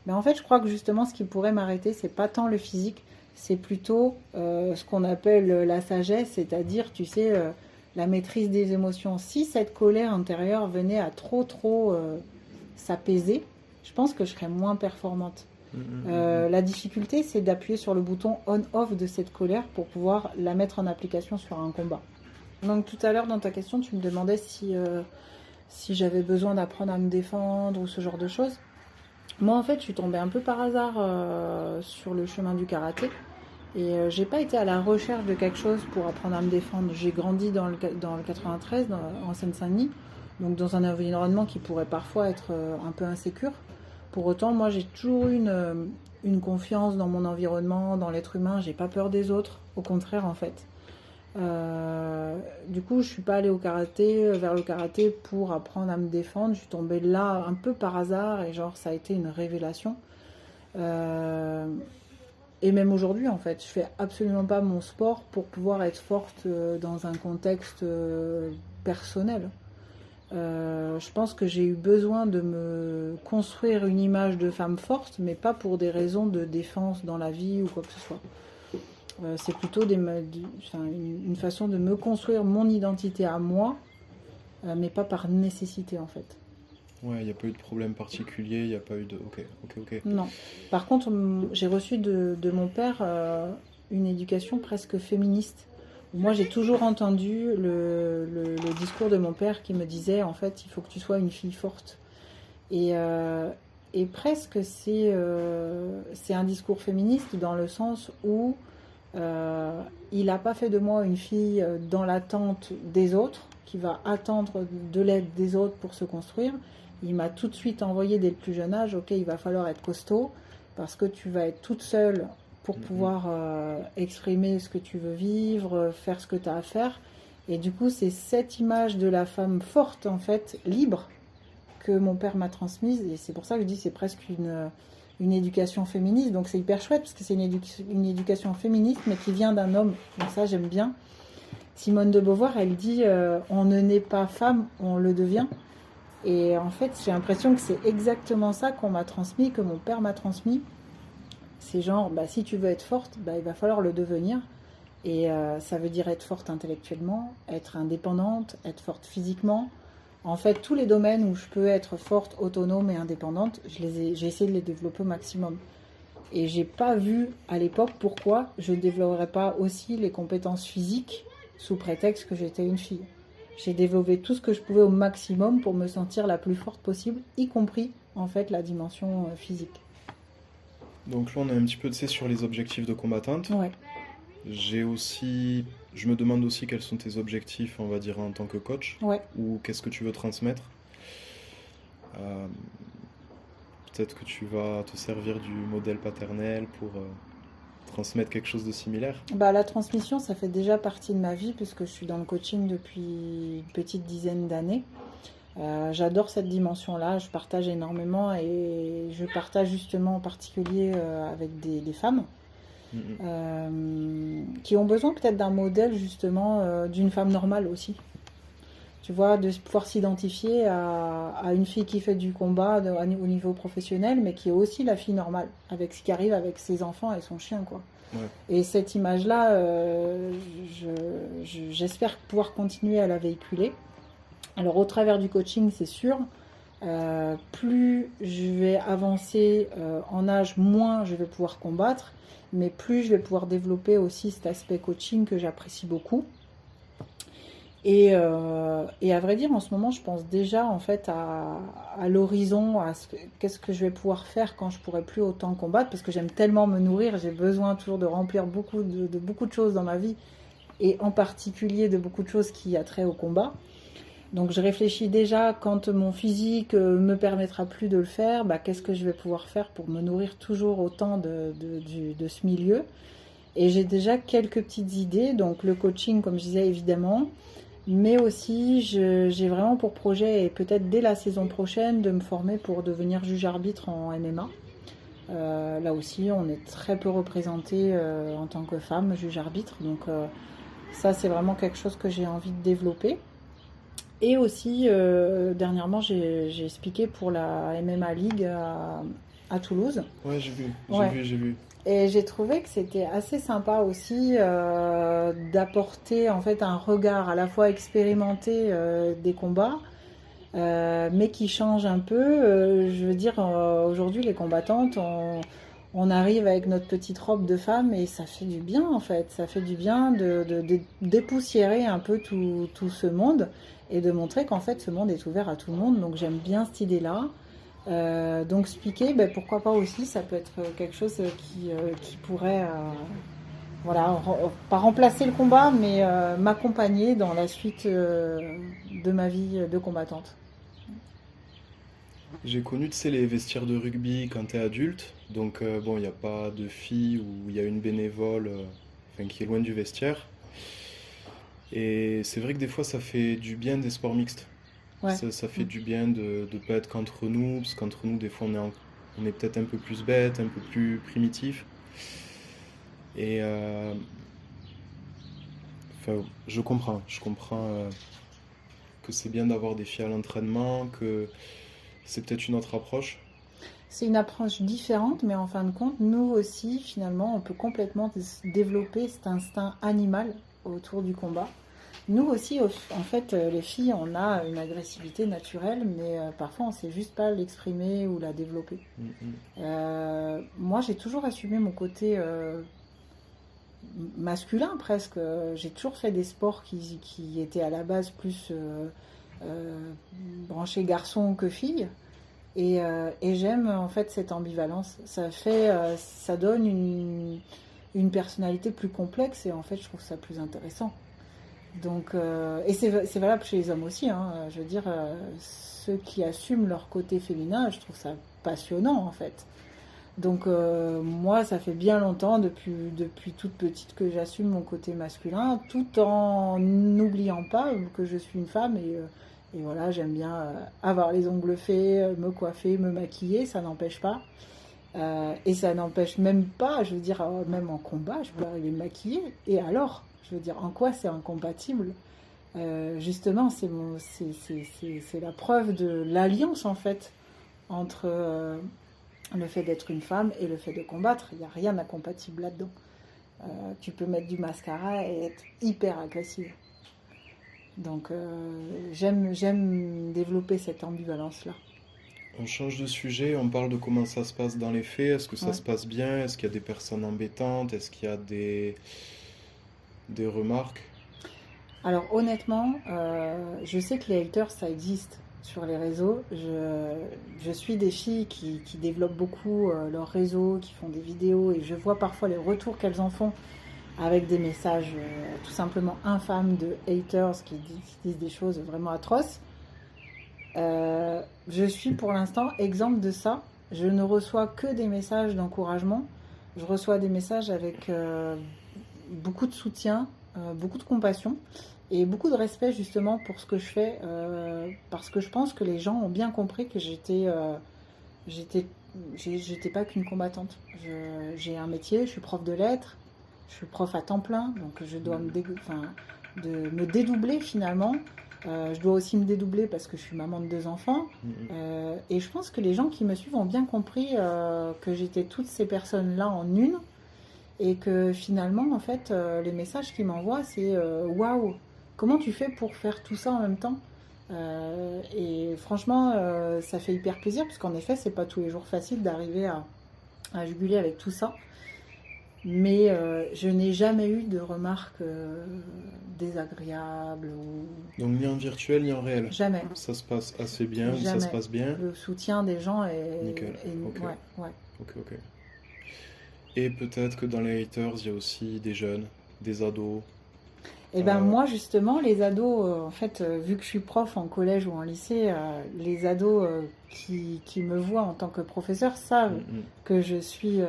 Speaker 2: Mais en fait, je crois que justement, ce qui pourrait m'arrêter, c'est pas tant le physique, c'est plutôt ce qu'on appelle la sagesse, c'est-à-dire, tu sais, la maîtrise des émotions. Si cette colère intérieure venait à trop s'apaiser, je pense que je serais moins performante. La difficulté, c'est d'appuyer sur le bouton on-off de cette colère pour pouvoir la mettre en application sur un combat. Donc tout à l'heure dans ta question, tu me demandais si j'avais besoin d'apprendre à me défendre ou ce genre de choses. Moi en fait, je suis tombée un peu par hasard sur le chemin du karaté et j'ai pas été à la recherche de quelque chose pour apprendre à me défendre. J'ai grandi dans le 93 en Seine-Saint-Denis, donc dans un environnement qui pourrait parfois être un peu insécure. Pour autant, moi j'ai toujours eu une confiance dans mon environnement, dans l'être humain. J'ai pas peur des autres, au contraire en fait. Du coup, je suis pas allée vers le karaté pour apprendre à me défendre. Je suis tombée là un peu par hasard et genre ça a été une révélation. Et même aujourd'hui, en fait, je fais absolument pas mon sport pour pouvoir être forte dans un contexte personnel. Je pense que j'ai eu besoin de me construire une image de femme forte, mais pas pour des raisons de défense dans la vie ou quoi que ce soit. C'est plutôt une façon de me construire mon identité à moi, mais pas par nécessité en fait.
Speaker 1: Ouais, il n'y a pas eu de problème particulier, il n'y a pas eu de... Ok.
Speaker 2: Non. Par contre, j'ai reçu de mon père une éducation presque féministe. Moi, j'ai toujours entendu le discours de mon père qui me disait, en fait, il faut que tu sois une fille forte. Et presque, c'est un discours féministe dans le sens où il n'a pas fait de moi une fille dans l'attente des autres, qui va attendre de l'aide des autres pour se construire. Il m'a tout de suite envoyé dès le plus jeune âge, ok, il va falloir être costaud, parce que tu vas être toute seule pour pouvoir exprimer ce que tu veux vivre, faire ce que tu as à faire. Et du coup, c'est cette image de la femme forte, en fait, libre, que mon père m'a transmise. Et c'est pour ça que je dis que c'est presque une éducation féministe. Donc c'est hyper chouette, parce que c'est une éducation féministe, mais qui vient d'un homme. Donc ça, j'aime bien. Simone de Beauvoir, elle dit on ne naît pas femme, on le devient. Et en fait, j'ai l'impression que c'est exactement ça qu'on m'a transmis, que mon père m'a transmis. C'est genre, si tu veux être forte, il va falloir le devenir. Et ça veut dire être forte intellectuellement, être indépendante, être forte physiquement. En fait, tous les domaines où je peux être forte, autonome et indépendante, j'ai essayé de les développer au maximum. Et j'ai pas vu à l'époque pourquoi je ne développerais pas aussi les compétences physiques sous prétexte que j'étais une fille. J'ai développé tout ce que je pouvais au maximum pour me sentir la plus forte possible, y compris en fait la dimension physique.
Speaker 1: Donc là on est un petit peu sur les objectifs de combattante.
Speaker 2: Ouais.
Speaker 1: Je me demande aussi quels sont tes objectifs, on va dire, en tant que coach.
Speaker 2: Ouais.
Speaker 1: Ou qu'est-ce que tu veux transmettre. Peut-être que tu vas te servir du modèle paternel pour transmettre quelque chose de similaire.
Speaker 2: La transmission, ça fait déjà partie de ma vie puisque je suis dans le coaching depuis une petite dizaine d'années. J'adore cette dimension-là, je partage énormément et je partage justement en particulier avec des femmes qui ont besoin peut-être d'un modèle justement d'une femme normale aussi. Tu vois, de pouvoir s'identifier à une fille qui fait du combat au niveau professionnel, mais qui est aussi la fille normale, avec ce qui arrive avec ses enfants et son chien, quoi.
Speaker 1: Ouais.
Speaker 2: Et cette image-là, j'espère pouvoir continuer à la véhiculer. Alors, au travers du coaching, c'est sûr, plus je vais avancer en âge, moins je vais pouvoir combattre, mais plus je vais pouvoir développer aussi cet aspect coaching que j'apprécie beaucoup. Et à vrai dire, en ce moment, je pense déjà en fait à l'horizon, qu'est-ce que je vais pouvoir faire quand je pourrai plus autant combattre, parce que j'aime tellement me nourrir, j'ai besoin toujours de remplir beaucoup de choses dans ma vie, et en particulier de beaucoup de choses qui a trait au combat. Donc je réfléchis déjà quand mon physique me permettra plus de le faire, bah, qu'est-ce que je vais pouvoir faire pour me nourrir toujours autant de ce milieu. Et j'ai déjà quelques petites idées, donc le coaching comme je disais évidemment, mais aussi j'ai vraiment pour projet, et peut-être dès la saison prochaine, de me former pour devenir juge-arbitre en MMA. Là aussi, on est très peu représenté en tant que femme juge-arbitre, donc ça c'est vraiment quelque chose que j'ai envie de développer. Et aussi, dernièrement, j'ai expliqué pour la MMA League à Toulouse.
Speaker 1: Ouais,
Speaker 2: Ouais.
Speaker 1: j'ai vu.
Speaker 2: Et j'ai trouvé que c'était assez sympa aussi d'apporter en fait un regard à la fois expérimenté des combats, mais qui change un peu. Je veux dire, aujourd'hui, les combattantes, on arrive avec notre petite robe de femme et ça fait du bien en fait. Ça fait du bien de dépoussiérer un peu tout ce monde et de montrer qu'en fait ce monde est ouvert à tout le monde. Donc j'aime bien cette idée-là. Donc speaker, ben, pourquoi pas aussi, ça peut être quelque chose qui pourrait, voilà, pas remplacer le combat, mais m'accompagner dans la suite de ma vie de combattante.
Speaker 1: J'ai connu, tu sais, les vestiaires de rugby quand t'es adulte. Donc, bon, il n'y a pas de filles ou il y a une bénévole enfin, qui est loin du vestiaire. Et c'est vrai que des fois, ça fait du bien des sports mixtes.
Speaker 2: Ouais.
Speaker 1: Ça fait du bien de ne pas être qu'entre nous, parce qu'entre nous, des fois, on est peut-être un peu plus bête, un peu plus primitif. Et enfin, je comprends que c'est bien d'avoir des filles à l'entraînement, que c'est peut-être une autre approche.
Speaker 2: C'est une approche différente, mais en fin de compte, nous aussi, finalement, on peut complètement développer cet instinct animal autour du combat. Nous aussi, en fait, les filles, on a une agressivité naturelle, mais parfois on ne sait juste pas l'exprimer ou la développer.
Speaker 1: Mm, mm.
Speaker 2: Moi, j'ai toujours assumé mon côté masculin presque. J'ai toujours fait des sports qui étaient à la base plus euh, branchés garçons que filles. Et j'aime en fait cette ambivalence. Ça donne une personnalité plus complexe et en fait je trouve ça plus intéressant. Donc, et c'est valable chez les hommes aussi, hein. Je veux dire, ceux qui assument leur côté féminin, je trouve ça passionnant en fait. Donc moi, ça fait bien longtemps, depuis toute petite, que j'assume mon côté masculin, tout en n'oubliant pas que je suis une femme et voilà, j'aime bien avoir les ongles faits, me coiffer, me maquiller, ça n'empêche pas. Et ça n'empêche même pas, je veux dire, même en combat, je peux arriver maquillée. Et alors, je veux dire, en quoi c'est incompatible? Justement, c'est la preuve de l'alliance en fait entre le fait d'être une femme et le fait de combattre. Il n'y a rien d'incompatible là-dedans. Tu peux mettre du mascara et être hyper agressive. Donc j'aime développer cette ambivalence-là.
Speaker 1: On change de sujet, on parle de comment ça se passe dans les faits. Est-ce que ça
Speaker 2: Ouais.
Speaker 1: se passe bien? Est-ce qu'il y a des personnes embêtantes? Est-ce qu'il y a des remarques?
Speaker 2: Alors honnêtement, je sais que les haters, ça existe sur les réseaux. Je suis des filles qui développent beaucoup leur réseau, qui font des vidéos, et je vois parfois les retours qu'elles en font avec des messages tout simplement infâmes de haters qui disent des choses vraiment atroces. Je suis pour l'instant exemple de ça. Je ne reçois que des messages d'encouragement. Je reçois des messages avec beaucoup de soutien, beaucoup de compassion et beaucoup de respect justement pour ce que je fais, parce que je pense que les gens ont bien compris que j'étais, j'étais pas qu'une combattante. J'ai un métier, je suis prof de lettres, je suis prof à temps plein, donc je dois de me dédoubler finalement. Je dois aussi me dédoubler parce que je suis maman de 2 enfants. Et je pense que les gens qui me suivent ont bien compris que j'étais toutes ces personnes-là en une. Et que finalement, en fait, les messages qu'ils m'envoient, c'est waouh, comment tu fais pour faire tout ça en même temps? Et franchement, ça fait hyper plaisir, parce qu'en effet, c'est pas tous les jours facile d'arriver à juguler avec tout ça. Mais je n'ai jamais eu de remarques désagréables ou
Speaker 1: Donc ni en virtuel ni en réel.
Speaker 2: jamais,
Speaker 1: Ça se passe assez bien, ça se
Speaker 2: jamais.
Speaker 1: passe bien.
Speaker 2: Le soutien des gens
Speaker 1: Nickel. Ok.
Speaker 2: ouais, ouais.
Speaker 1: Ok, ok. Et peut-être que dans les haters, il y a aussi des jeunes, des ados.
Speaker 2: Et ben moi justement les ados en fait vu que je suis prof en collège ou en lycée les ados qui me voient en tant que professeur savent que je suis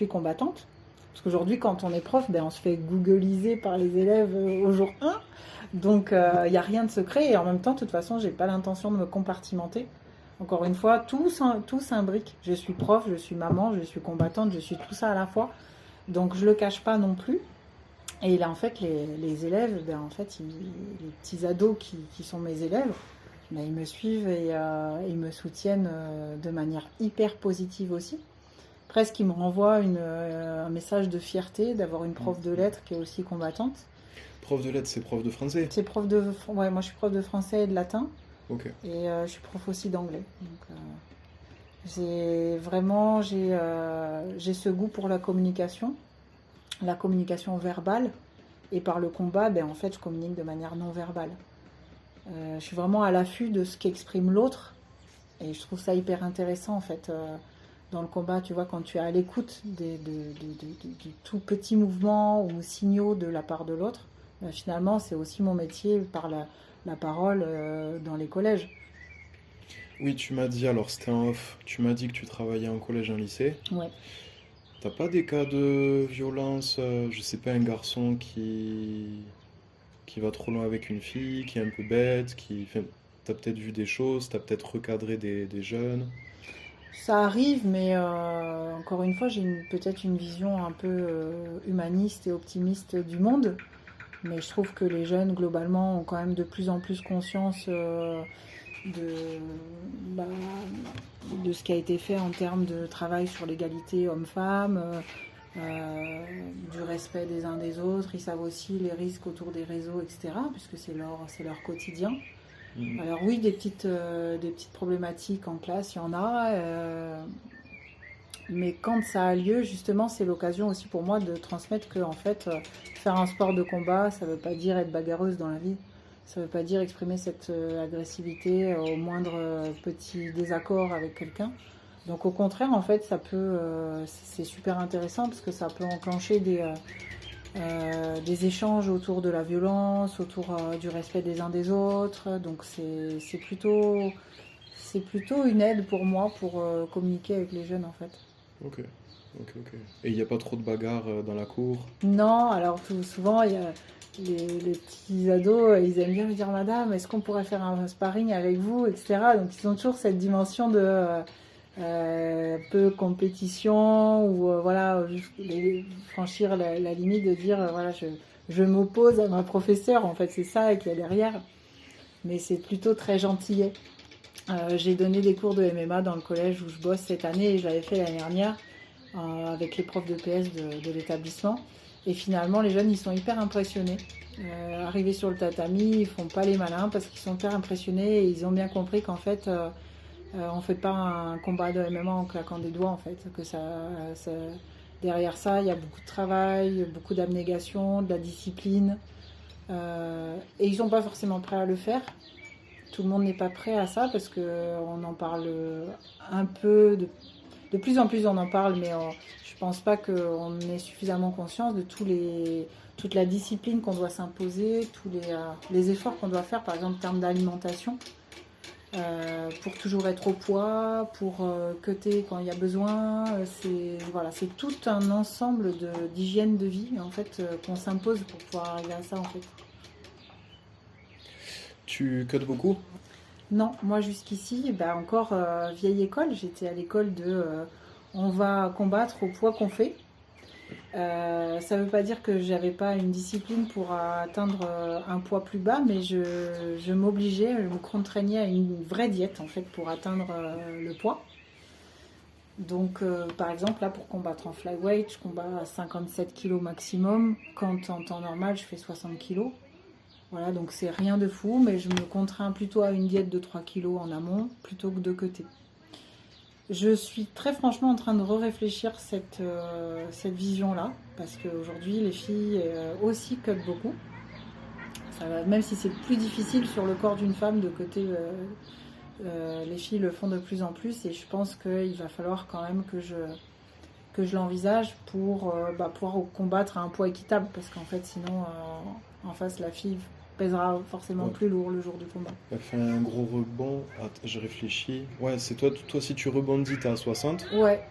Speaker 2: combattante parce qu'aujourd'hui quand on est prof ben on se fait googliser par les élèves au jour 1 donc il n'y a rien de secret et en même temps de toute façon j'ai pas l'intention de me compartimenter. Encore une fois tout s'imbrique. Je suis prof, je suis maman, je suis combattante, je suis tout ça à la fois. Donc je le cache pas non plus. Et là, en fait, les élèves, ben, en fait, les petits ados qui sont mes élèves, ben, ils me suivent et ils me soutiennent de manière hyper positive aussi. Presque, ils me renvoient un message de fierté d'avoir une prof de lettres qui est aussi combattante.
Speaker 1: Prof de lettres, c'est prof de français?
Speaker 2: C'est ouais, moi je suis prof de français et de latin.
Speaker 1: Ok.
Speaker 2: Et je suis prof aussi d'anglais. Donc, j'ai ce goût pour la communication verbale. Et par le combat, ben, en fait, je communique de manière non verbale. Je suis vraiment à l'affût de ce qu'exprime l'autre. Et je trouve ça hyper intéressant, en fait, dans le combat. Tu vois, quand tu es à l'écoute du tout petit mouvement ou signaux de la part de l'autre, ben, finalement, c'est aussi mon métier par la parole dans les collèges.
Speaker 1: Oui, tu m'as dit, alors c'était en off, tu m'as dit que tu travaillais en collège et en lycée.
Speaker 2: Ouais.
Speaker 1: T'as pas des cas de violence, je sais pas, un garçon qui va trop loin avec une fille, qui est un peu bête, enfin, t'as peut-être vu des choses, t'as peut-être recadré des jeunes.
Speaker 2: Ça arrive, mais encore une fois, j'ai peut-être une vision un peu humaniste et optimiste du monde. Mais je trouve que les jeunes, globalement, ont quand même de plus en plus conscience de, bah, de ce qui a été fait en termes de travail sur l'égalité homme-femme, du respect des uns des autres. Ils savent aussi les risques autour des réseaux, etc., puisque c'est leur quotidien. Alors oui, des petites problématiques en classe, il y en a. Mais quand ça a lieu, justement, c'est l'occasion aussi pour moi de transmettre que, en fait, faire un sport de combat, ça ne veut pas dire être bagarreuse dans la vie. Ça ne veut pas dire exprimer cette agressivité au moindre petit désaccord avec quelqu'un. Donc au contraire, en fait, c'est super intéressant parce que ça peut enclencher des échanges autour de la violence, autour du respect des uns des autres. Donc c'est plutôt une aide pour moi pour communiquer avec les jeunes en fait.
Speaker 1: Ok, ok, ok. Et il n'y a pas trop de bagarres dans la cour?
Speaker 2: Non, alors tout souvent, il y a les petits ados, ils aiment bien me dire Madame, est-ce qu'on pourrait faire un sparring avec vous, etc. Donc ils ont toujours cette dimension de peu compétition ou voilà, juste franchir la limite de dire voilà, je m'oppose à ma professeure, en fait, c'est ça qu'il y a derrière. Mais c'est plutôt très gentillet. J'ai donné des cours de MMA dans le collège où je bosse cette année et je l'avais fait l'année dernière avec les profs de PS de l'établissement. Et finalement, les jeunes, ils sont hyper impressionnés. Arrivés sur le tatami, ils font pas les malins parce qu'ils sont hyper impressionnés et ils ont bien compris qu'en fait, on fait pas un combat de MMA en claquant des doigts, en fait. Que derrière ça, il y a beaucoup de travail, beaucoup d'abnégation, de la discipline. Et ils sont pas forcément prêts à le faire. Tout le monde n'est pas prêt à ça parce qu'on en parle un peu, de plus en plus on en parle, mais je pense pas qu'on ait suffisamment conscience de toute la discipline qu'on doit s'imposer, tous les efforts qu'on doit faire, par exemple en termes d'alimentation, pour toujours être au poids, pour cutter quand il y a besoin. C'est tout un ensemble d'hygiène de vie en fait, qu'on s'impose pour pouvoir arriver à ça en fait.
Speaker 1: Tu codes beaucoup?
Speaker 2: Non, moi jusqu'ici, encore vieille école, j'étais à l'école on va combattre au poids qu'on fait. Ça ne veut pas dire que j'avais pas une discipline pour atteindre un poids plus bas, mais je m'obligeais, je me contraignais à une vraie diète en fait pour atteindre le poids. Donc par exemple là pour combattre en flyweight, je combats à 57 kg maximum, quand en temps normal je fais 60 kg. Voilà, donc c'est rien de fou, mais je me contrains plutôt à une diète de 3 kilos en amont plutôt que de côté. Je suis très franchement en train de réfléchir cette vision-là, parce qu'aujourd'hui les filles aussi cotent beaucoup. Même si c'est plus difficile sur le corps d'une femme de coter, les filles le font de plus en plus, et je pense qu'il va falloir quand même que je l'envisage pour pouvoir combattre à un poids équitable, parce qu'en fait sinon En face, la fille pèsera forcément
Speaker 1: Ouais.
Speaker 2: plus lourd le jour du combat.
Speaker 1: Elle fait un gros rebond. Attends, je réfléchis. Ouais, c'est toi si tu rebondis, t'es à 60.
Speaker 2: Ouais,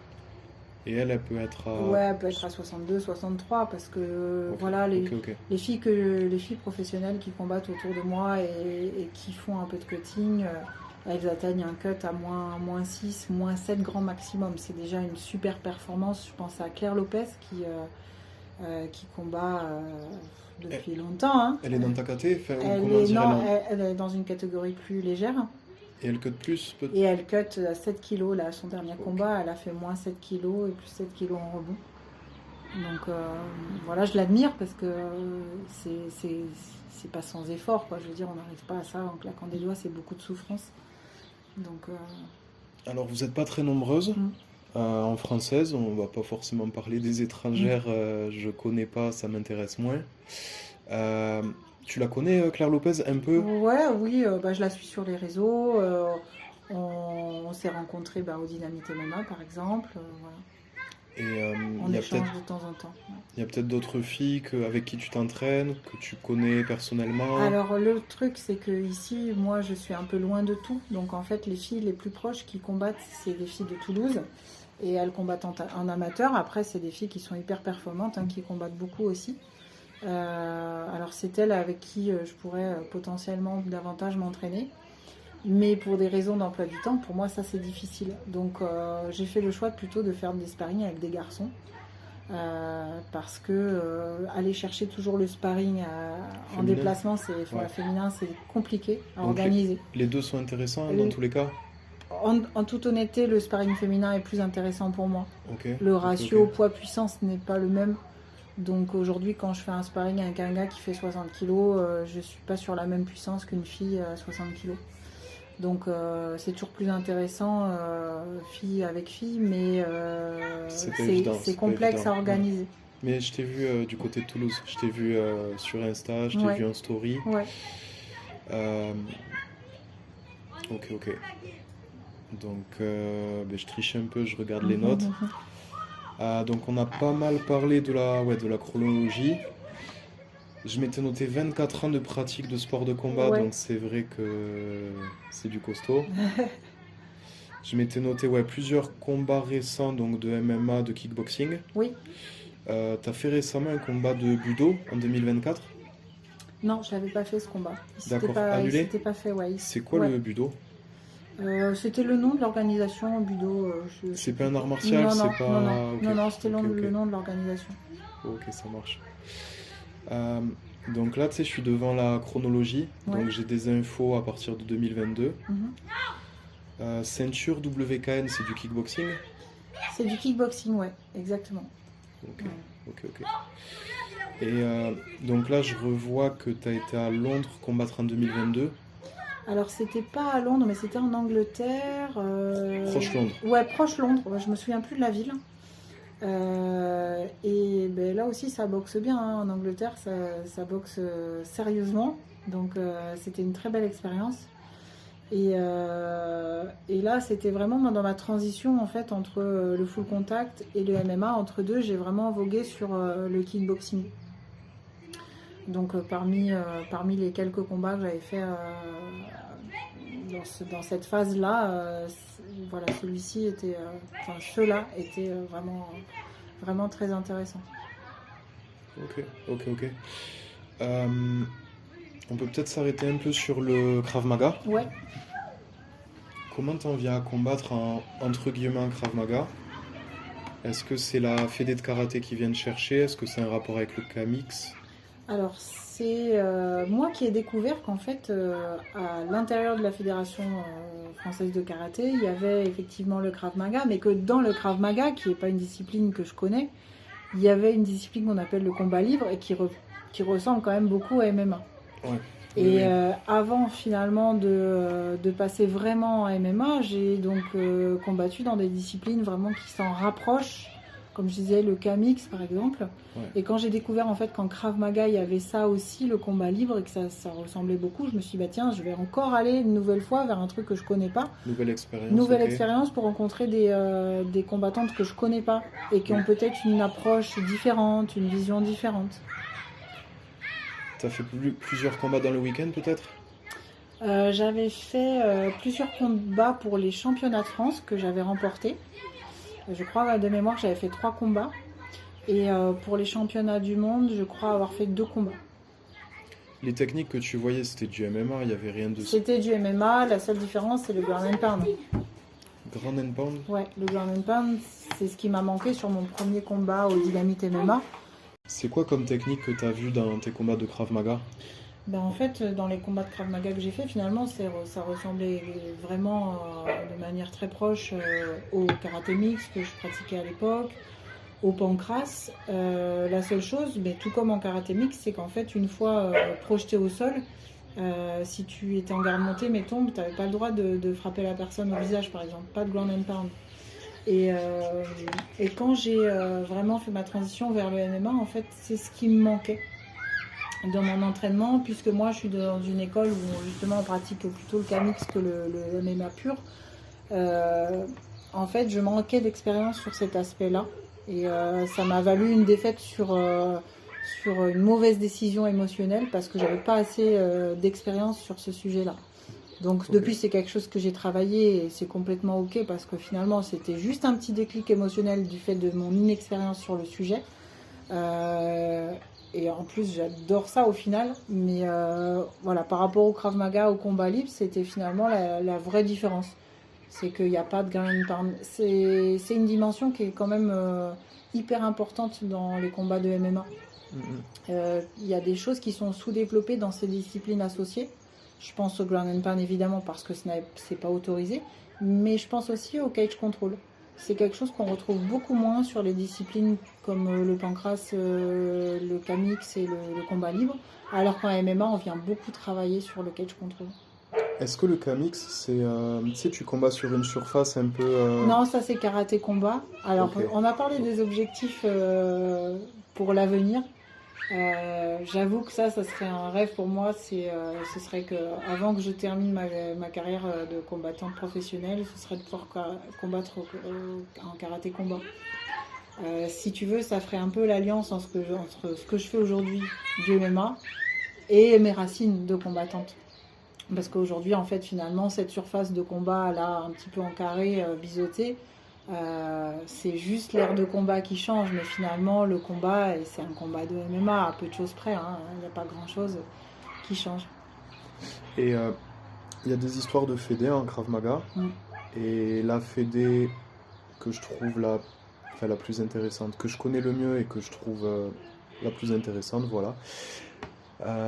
Speaker 1: Et elle peut être à.
Speaker 2: ouais, elle peut être à 62, 63 parce que
Speaker 1: Ok,
Speaker 2: voilà,
Speaker 1: ok.
Speaker 2: les filles professionnelles qui combattent autour de moi et qui font un peu de cutting, elles atteignent un cut à moins 6, moins 7 grands maximum. C'est déjà une super performance. Je pense à Claire Lopez qui combat depuis longtemps, hein.
Speaker 1: Elle est dans ta caté, enfin, ou
Speaker 2: Elle
Speaker 1: comment
Speaker 2: est,
Speaker 1: dire,
Speaker 2: non, elle est dans une catégorie plus légère
Speaker 1: et elle cut plus,
Speaker 2: et elle cut à 7 kilos. Là, son dernier
Speaker 1: Ok.
Speaker 2: combat, elle a fait moins 7 kilos et plus 7 kilos en rebond. Donc voilà, je l'admire parce que c'est pas sans effort, quoi. Je veux dire, on n'arrive pas à ça en claquant des doigts, c'est beaucoup de souffrance. Donc
Speaker 1: Alors, vous n'êtes pas très nombreuses
Speaker 2: Mm.
Speaker 1: en française, on va pas forcément parler des étrangères, je connais pas, ça m'intéresse moins. Euh, Tu la connais, Claire Lopez, un peu?
Speaker 2: ouais, oui, je la suis sur les réseaux. On s'est rencontrés au Dynamite MMA, par exemple. Voilà.
Speaker 1: Et
Speaker 2: On échange de temps en temps. Ouais.
Speaker 1: il y a peut-être d'autres filles avec qui tu t'entraînes, que tu connais personnellement.
Speaker 2: Alors le truc c'est que ici moi je suis un peu loin de tout, donc en fait les filles les plus proches qui combattent c'est des filles de Toulouse et elles combattent en amateur. Après c'est des filles qui sont hyper performantes, hein, qui combattent beaucoup aussi. Alors c'est elles avec qui je pourrais potentiellement davantage m'entraîner, mais pour des raisons d'emploi du temps pour moi ça c'est difficile. Donc j'ai fait le choix plutôt de faire des sparring avec des garçons. Parce que aller chercher toujours le sparring en
Speaker 1: Féminin.
Speaker 2: déplacement,
Speaker 1: Ouais.
Speaker 2: féminin, c'est compliqué à
Speaker 1: Donc,
Speaker 2: organiser.
Speaker 1: Les deux sont intéressants
Speaker 2: Le-
Speaker 1: dans tous les cas?
Speaker 2: En toute honnêteté, le sparring féminin est plus intéressant pour moi.
Speaker 1: Ok.
Speaker 2: Le
Speaker 1: ok,
Speaker 2: ratio
Speaker 1: ok.
Speaker 2: poids-puissance n'est pas le même. Donc aujourd'hui, quand je fais un sparring avec un gars qui fait 60 kg, je suis pas sur la même puissance qu'une fille à 60 kg. Donc c'est toujours plus intéressant fille avec fille, mais
Speaker 1: C'est pas évident,
Speaker 2: c'est
Speaker 1: c'est pas
Speaker 2: complexe
Speaker 1: évident.
Speaker 2: à organiser.
Speaker 1: Mais je t'ai vu du côté de Toulouse, je t'ai vu sur Insta, je t'ai
Speaker 2: Ouais.
Speaker 1: vu en story.
Speaker 2: Ouais.
Speaker 1: Euh, ok. Donc je triche un peu, je regarde les notes. Donc on a pas mal parlé de la chronologie. Je m'étais noté 24 ans de pratique de sport de combat,
Speaker 2: Ouais.
Speaker 1: donc c'est vrai que c'est du costaud. Je m'étais noté plusieurs combats récents donc de MMA, de kickboxing.
Speaker 2: Oui.
Speaker 1: T'as fait récemment un combat de budo en 2024.
Speaker 2: Non, je n'avais pas fait ce combat.
Speaker 1: D'accord, annulé?
Speaker 2: Il s'était pas fait, ouais.
Speaker 1: C'est quoi
Speaker 2: Ouais.
Speaker 1: le budo?
Speaker 2: C'était le nom de l'organisation Budo.
Speaker 1: C'est pas un art martial,
Speaker 2: non,
Speaker 1: c'est
Speaker 2: non,
Speaker 1: pas.
Speaker 2: non,
Speaker 1: Ok,
Speaker 2: non, non, c'était
Speaker 1: ok.
Speaker 2: le nom de l'organisation.
Speaker 1: Ok, ça marche. Donc là, tu sais, je suis devant la chronologie,
Speaker 2: Ouais.
Speaker 1: donc j'ai des infos à partir de 2022.
Speaker 2: Mhm.
Speaker 1: Ceinture WKN, c'est du kickboxing?
Speaker 2: C'est du kickboxing, ouais, exactement.
Speaker 1: Ok,
Speaker 2: Ouais.
Speaker 1: ok. Et donc là, je revois que tu as été à Londres combattre en 2022.
Speaker 2: Alors, c'était pas à Londres, mais c'était en Angleterre.
Speaker 1: Proche Londres.
Speaker 2: Ouais, proche Londres. Ouais, je me souviens plus de la ville. Et là aussi, ça boxe bien, hein. En Angleterre, ça boxe sérieusement. Donc, c'était une très belle expérience. Et là, c'était vraiment dans ma transition en fait entre le full contact et le MMA. Entre deux, j'ai vraiment vogué sur le kickboxing. Donc, parmi les quelques combats que j'avais fait dans cette phase-là, voilà, celui-ci était, ceux-là étaient vraiment très intéressants.
Speaker 1: Ok. On peut peut-être s'arrêter un peu sur le Krav Maga.
Speaker 2: Ouais.
Speaker 1: Comment t'en viens à combattre entre guillemets en Krav Maga? Est-ce que c'est la fédé de karaté qui vient te chercher? Est-ce que c'est un rapport avec le Kamix?
Speaker 2: Alors, c'est moi qui ai découvert qu'en fait, à l'intérieur de la Fédération française de karaté, il y avait effectivement le Krav Maga, mais que dans le Krav Maga, qui n'est pas une discipline que je connais, il y avait une discipline qu'on appelle le combat libre et qui ressemble quand même beaucoup à MMA.
Speaker 1: Ouais.
Speaker 2: Et
Speaker 1: Oui.
Speaker 2: avant finalement de passer vraiment à MMA, j'ai donc combattu dans des disciplines vraiment qui s'en rapprochent, comme je disais le Kamix par exemple.
Speaker 1: Ouais.
Speaker 2: Et quand j'ai découvert en fait qu'en Krav Maga il y avait ça aussi, le combat libre, et que ça ressemblait beaucoup, je me suis dit tiens, je vais encore aller une nouvelle fois vers un truc que je connais pas.
Speaker 1: Nouvelle expérience.
Speaker 2: Nouvelle
Speaker 1: ok.
Speaker 2: expérience pour rencontrer des combattantes que je connais pas et qui ont peut-être une approche différente, une vision différente.
Speaker 1: T'as fait plusieurs combats dans le week-end peut-être?
Speaker 2: J'avais fait plusieurs combats pour les championnats de France que j'avais remportés. Je crois de mémoire j'avais fait 3 combats. Et pour les championnats du monde, je crois avoir fait 2 combats.
Speaker 1: Les techniques que tu voyais, c'était du MMA, il n'y avait rien de...
Speaker 2: C'était du MMA, la seule différence c'est le ground and pound.
Speaker 1: Ground and pound?
Speaker 2: Ouais, le ground and pound, c'est ce qui m'a manqué sur mon premier combat au Dynamite MMA.
Speaker 1: C'est quoi comme technique que tu as vu dans tes combats de Krav Maga?
Speaker 2: Ben en fait, dans les combats de Krav Maga que j'ai fait, finalement, ça ressemblait vraiment de manière très proche au karaté mix que je pratiquais à l'époque, au pancras. La seule chose, mais tout comme en karaté mix, c'est qu'en fait, une fois projeté au sol, si tu étais en garde montée, mettons, tu n'avais pas le droit de frapper la personne au visage, par exemple, pas de ground and pound. Et quand j'ai vraiment fait ma transition vers le MMA, en fait, c'est ce qui me manquait dans mon entraînement, puisque moi je suis dans une école où justement on pratique plutôt le KMX que le MMA pur. En fait, je manquais d'expérience sur cet aspect-là, et ça m'a valu une défaite sur une mauvaise décision émotionnelle parce que j'avais pas assez d'expérience sur ce sujet-là. Donc
Speaker 1: Ok.
Speaker 2: depuis c'est quelque chose que j'ai travaillé et c'est complètement ok parce que finalement c'était juste un petit déclic émotionnel du fait de mon inexpérience sur le sujet. Et en plus, j'adore ça au final. Mais voilà, par rapport au Krav Maga, au combat libre, c'était finalement la vraie différence. C'est qu'il n'y a pas de ground and pound. C'est une dimension qui est quand même hyper importante dans les combats de MMA. Il y a des choses qui sont sous-développées dans ces disciplines associées. Je pense au ground and pound évidemment parce que ce n'est pas autorisé. Mais je pense aussi au cage control. C'est quelque chose qu'on retrouve beaucoup moins sur les disciplines comme le pancras, le KMX et le combat libre, alors qu'en MMA, on vient beaucoup travailler sur le cage control.
Speaker 1: Est-ce que le KMX, c'est... tu sais, tu combats sur une surface un peu...
Speaker 2: Non, ça c'est karaté combat. Alors,
Speaker 1: Ok.
Speaker 2: on a parlé des objectifs pour l'avenir. J'avoue que ça serait un rêve pour moi. Ce serait que, avant que je termine ma carrière de combattante professionnelle, ce serait de pouvoir combattre en karaté combat. Si tu veux, ça ferait un peu l'alliance entre ce que je fais aujourd'hui du MMA et mes racines de combattante. Parce qu'aujourd'hui, en fait, finalement, cette surface de combat, là, un petit peu en carré, biseauté, c'est juste l'air de combat qui change, mais finalement, le combat, et c'est un combat de MMA, à peu de choses près, hein, il n'y a pas grand-chose qui change.
Speaker 1: Et il y a des histoires de fédé en Krav Maga.
Speaker 2: Mm.
Speaker 1: Et la fédé que je trouve la plus intéressante, que je connais le mieux et que je trouve la plus intéressante, voilà.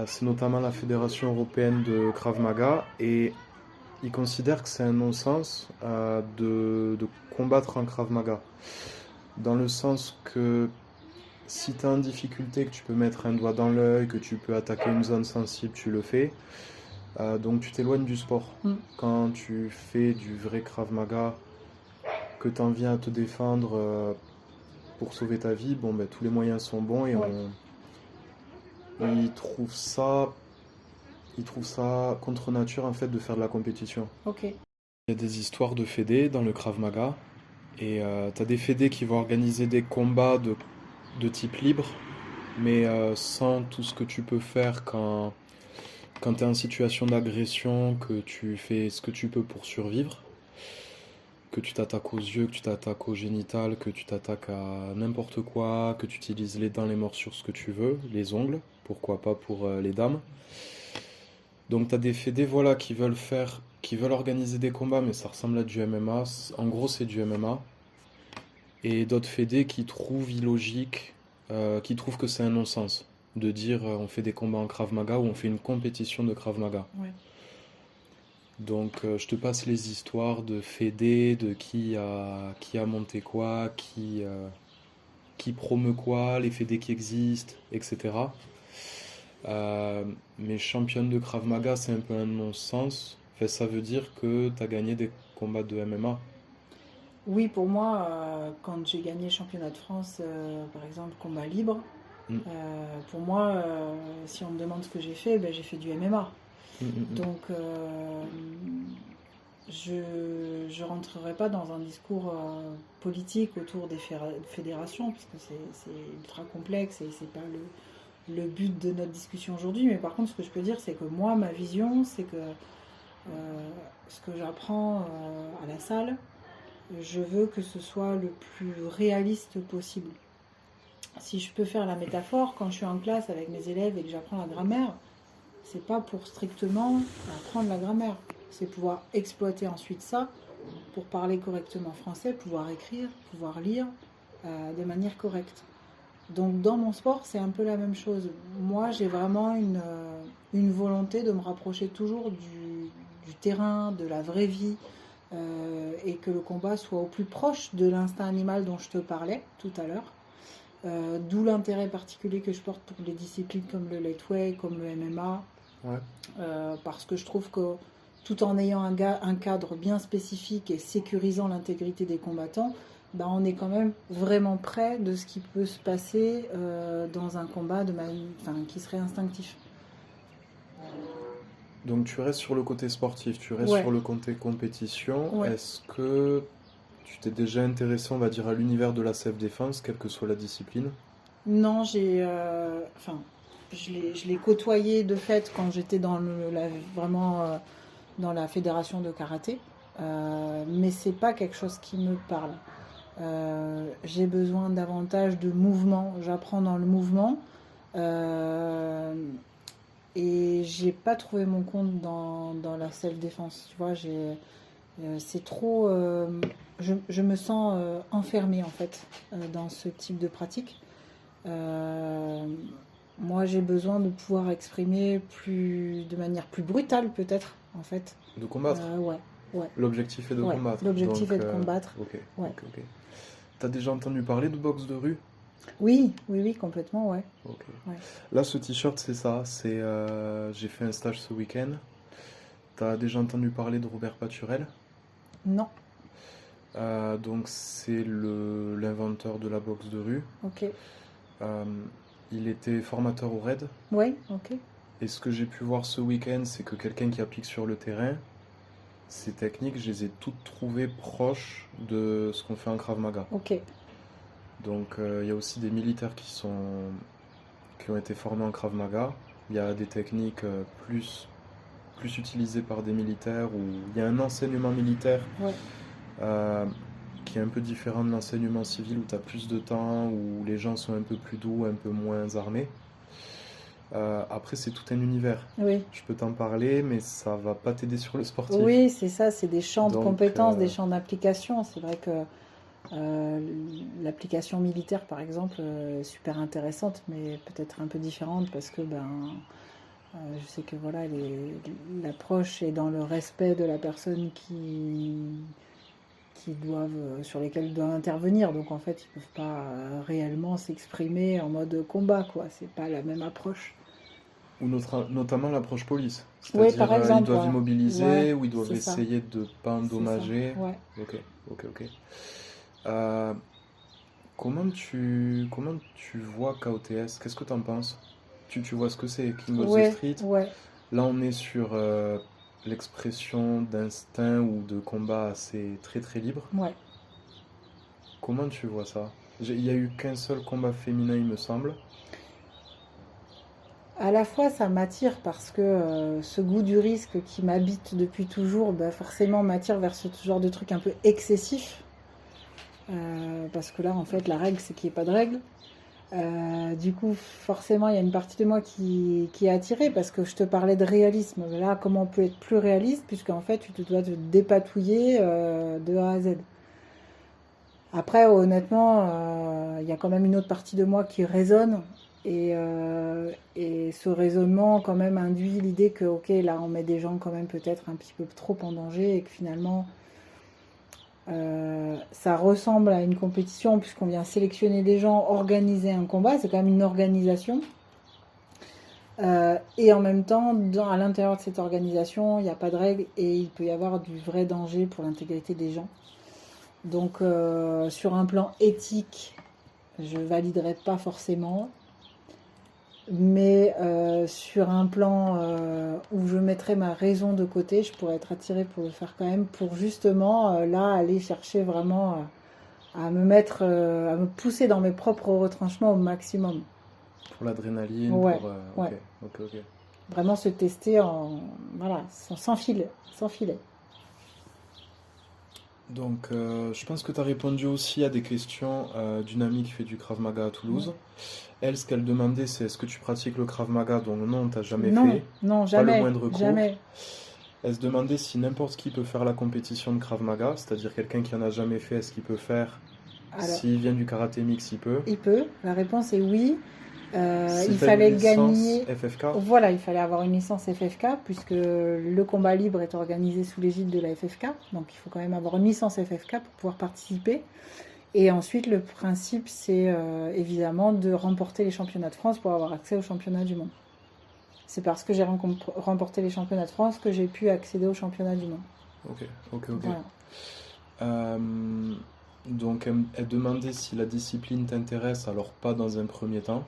Speaker 1: C'est notamment la Fédération européenne de Krav Maga. Et ils considèrent que c'est un non-sens de combattre en Krav Maga. Dans le sens que si tu es en difficulté, que tu peux mettre un doigt dans l'œil, que tu peux attaquer une zone sensible, tu le fais. Donc tu t'éloignes du sport. Quand tu fais du vrai Krav Maga, que tu en viens à te défendre pour sauver ta vie, bon, ben, tous les moyens sont bons et
Speaker 2: Ouais.
Speaker 1: ils trouvent ça contre nature en fait de faire de la compétition.
Speaker 2: Ok.
Speaker 1: Il y a des histoires de fédés dans le Krav Maga et tu as des fédés qui vont organiser des combats de type libre, mais sans tout ce que tu peux faire quand tu es en situation d'agression, que tu fais ce que tu peux pour survivre, que tu t'attaques aux yeux, que tu t'attaques au génital, que tu t'attaques à n'importe quoi, que tu utilises les dents, les morsures, ce que tu veux, les ongles, pourquoi pas pour les dames. Donc tu as des fédés voilà, qui veulent organiser des combats, mais ça ressemble à du MMA. En gros, c'est du MMA. Et d'autres fédés qui trouvent illogique, qui trouvent que c'est un non-sens de dire on fait des combats en Krav Maga ou on fait une compétition de Krav Maga.
Speaker 2: Ouais.
Speaker 1: Donc je te passe les histoires de fédés, de qui a monté quoi, qui promeut quoi, les fédés qui existent, etc. Mais championne de Krav Maga, c'est un peu un non-sens. Enfin, ça veut dire que tu as gagné des combats de MMA.
Speaker 2: Oui, pour moi, quand j'ai gagné le championnat de France, par exemple, combat libre,
Speaker 1: Mm.
Speaker 2: pour moi, si on me demande ce que j'ai fait, ben, j'ai fait du MMA.
Speaker 1: Mm.
Speaker 2: Donc, je rentrerai pas dans un discours politique autour des fédérations, parce que c'est ultra complexe et c'est pas le but de notre discussion aujourd'hui, mais par contre, ce que je peux dire, c'est que moi, ma vision, c'est que ce que j'apprends à la salle, je veux que ce soit le plus réaliste possible. Si je peux faire la métaphore, quand je suis en classe avec mes élèves et que j'apprends la grammaire, c'est pas pour strictement apprendre la grammaire, c'est pouvoir exploiter ensuite ça pour parler correctement français, pouvoir écrire, pouvoir lire de manière correcte. Donc dans mon sport, c'est un peu la même chose. Moi, j'ai vraiment une volonté de me rapprocher toujours du terrain, de la vraie vie, et que le combat soit au plus proche de l'instinct animal dont je te parlais tout à l'heure. D'où l'intérêt particulier que je porte pour les disciplines comme le lightweight, comme le MMA,
Speaker 1: Ouais.
Speaker 2: parce que je trouve que tout en ayant un cadre bien spécifique et sécurisant l'intégrité des combattants, ben on est quand même vraiment près de ce qui peut se passer dans un combat qui serait instinctif.
Speaker 1: Donc tu restes sur le côté sportif, tu restes
Speaker 2: Ouais.
Speaker 1: sur le côté compétition.
Speaker 2: Ouais.
Speaker 1: Est-ce que tu t'es déjà intéressé, on va dire, à l'univers de la self-défense, quelle que soit la discipline?
Speaker 2: Non, je l'ai côtoyé de fait quand j'étais vraiment dans la fédération de karaté, mais c'est pas quelque chose qui me parle. J'ai besoin davantage de mouvement, j'apprends dans le mouvement, et j'ai pas trouvé mon compte dans la self-défense. Tu vois, c'est trop. Je me sens enfermée en fait dans ce type de pratique. Moi, j'ai besoin de pouvoir exprimer de manière plus brutale peut-être en fait.
Speaker 1: De combattre?
Speaker 2: Ouais, ouais,
Speaker 1: L'objectif est de
Speaker 2: ouais.
Speaker 1: combattre.
Speaker 2: L'objectif
Speaker 1: Donc,
Speaker 2: est de combattre.
Speaker 1: ok,
Speaker 2: Ouais.
Speaker 1: ok, ok. T'as déjà entendu parler de boxe de rue?
Speaker 2: Oui, oui, oui, complètement, ouais.
Speaker 1: Ok.
Speaker 2: Ouais.
Speaker 1: Là, ce t-shirt, c'est ça. J'ai fait un stage ce week-end. T'as déjà entendu parler de Robert Paturel?
Speaker 2: Non,
Speaker 1: Donc, c'est l'inventeur de la boxe de rue.
Speaker 2: ok.
Speaker 1: Euh, il était formateur au RAID.
Speaker 2: Ouais, ok.
Speaker 1: Et ce que j'ai pu voir ce week-end, c'est que quelqu'un qui applique sur le terrain, ces techniques, je les ai toutes trouvées proches de ce qu'on fait en Krav Maga.
Speaker 2: Ok,
Speaker 1: Donc, il y a aussi des militaires qui ont été formés en Krav Maga. Il y a des techniques plus utilisées par des militaires, où il y a un enseignement militaire
Speaker 2: ouais,
Speaker 1: qui est un peu différent de l'enseignement civil, où tu as plus de temps, où les gens sont un peu plus doux, un peu moins armés. Après, c'est tout un univers.
Speaker 2: oui.
Speaker 1: Je peux t'en parler, mais ça va pas t'aider sur le sportif.
Speaker 2: Oui, c'est ça, c'est des champs de
Speaker 1: Donc,
Speaker 2: compétences, des champs d'application. C'est vrai que l'application militaire, par exemple, est super intéressante, mais peut-être un peu différente parce que je sais que voilà, l'approche est dans le respect de la personne sur lesquelles ils doivent intervenir. Donc en fait, ils peuvent pas réellement s'exprimer en mode combat, quoi. C'est pas la même approche.
Speaker 1: Ou notamment l'approche police.
Speaker 2: Oui,
Speaker 1: C'est-à-dire,
Speaker 2: par exemple,
Speaker 1: ils doivent
Speaker 2: ouais.
Speaker 1: immobiliser,
Speaker 2: Ouais,
Speaker 1: ou ils doivent
Speaker 2: c'est ça.
Speaker 1: essayer de ne pas
Speaker 2: C'est ça.
Speaker 1: endommager.
Speaker 2: Ouais.
Speaker 1: Ok, ok, ok. Euh, comment tu vois KOTS? Qu'est-ce que tu en penses? Tu vois ce que c'est, King of the
Speaker 2: Ouais,
Speaker 1: Street?
Speaker 2: ouais.
Speaker 1: Là, on est sur l'expression d'instinct ou de combat assez très très libre.
Speaker 2: Ouais.
Speaker 1: Comment tu vois ça? Il n'y a eu qu'un seul combat féminin, il me semble.
Speaker 2: À la fois, ça m'attire parce que ce goût du risque qui m'habite depuis toujours, forcément m'attire vers ce genre de truc un peu excessif. Parce que là, en fait, la règle, c'est qu'il n'y ait pas de règle. Du coup, forcément, il y a une partie de moi qui est attirée parce que je te parlais de réalisme. Là, comment on peut être plus réaliste puisqu'en fait, tu dois te dépatouiller de A à Z. Après, honnêtement, il y a quand même une autre partie de moi qui résonne et ce raisonnement quand même induit l'idée que, ok, là, on met des gens quand même peut-être un petit peu trop en danger et que finalement, ça ressemble à une compétition puisqu'on vient sélectionner des gens, organiser un combat, c'est quand même une organisation. Et en même temps, à l'intérieur de cette organisation, il n'y a pas de règles et il peut y avoir du vrai danger pour l'intégrité des gens. Donc, sur un plan éthique, je validerai pas forcément. Mais sur un plan où je mettrais ma raison de côté, je pourrais être attirée pour le faire quand même, pour justement là aller chercher vraiment à me pousser dans mes propres retranchements au maximum.
Speaker 1: Pour l'adrénaline,
Speaker 2: Ouais,
Speaker 1: pour...
Speaker 2: ouais.
Speaker 1: ok, ok, ok.
Speaker 2: Vraiment se tester voilà, sans filet, sans filet.
Speaker 1: Donc, je pense que tu as répondu aussi à des questions d'une amie qui fait du Krav Maga à
Speaker 2: Ouais.
Speaker 1: Toulouse. Elle, ce qu'elle demandait, c'est est-ce que tu pratiques le Krav Maga? Donc non, t'as jamais
Speaker 2: Non,
Speaker 1: fait,
Speaker 2: non,
Speaker 1: pas le
Speaker 2: jamais,
Speaker 1: moindre cours.
Speaker 2: jamais.
Speaker 1: Elle se demandait si n'importe qui peut faire la compétition de Krav Maga, c'est-à-dire quelqu'un qui en a jamais fait, est-ce qu'il peut faire?
Speaker 2: Alors,
Speaker 1: S'il vient du karaté mix, il peut.
Speaker 2: il peut. La réponse est oui.
Speaker 1: Si
Speaker 2: Il
Speaker 1: t'as une
Speaker 2: fallait
Speaker 1: licence
Speaker 2: gagner.
Speaker 1: FFK,
Speaker 2: Voilà, il fallait avoir une licence FFK puisque le combat libre est organisé sous l'égide de la FFK. Donc il faut quand même avoir une licence FFK pour pouvoir participer. Et ensuite, le principe, c'est évidemment de remporter les championnats de France pour avoir accès aux championnats du monde. C'est parce que j'ai remporté les championnats de France que j'ai pu accéder aux championnats du monde.
Speaker 1: ok, ok, ok.
Speaker 2: Voilà.
Speaker 1: Euh, donc, elle demandait si la discipline t'intéresse, alors pas dans un premier temps,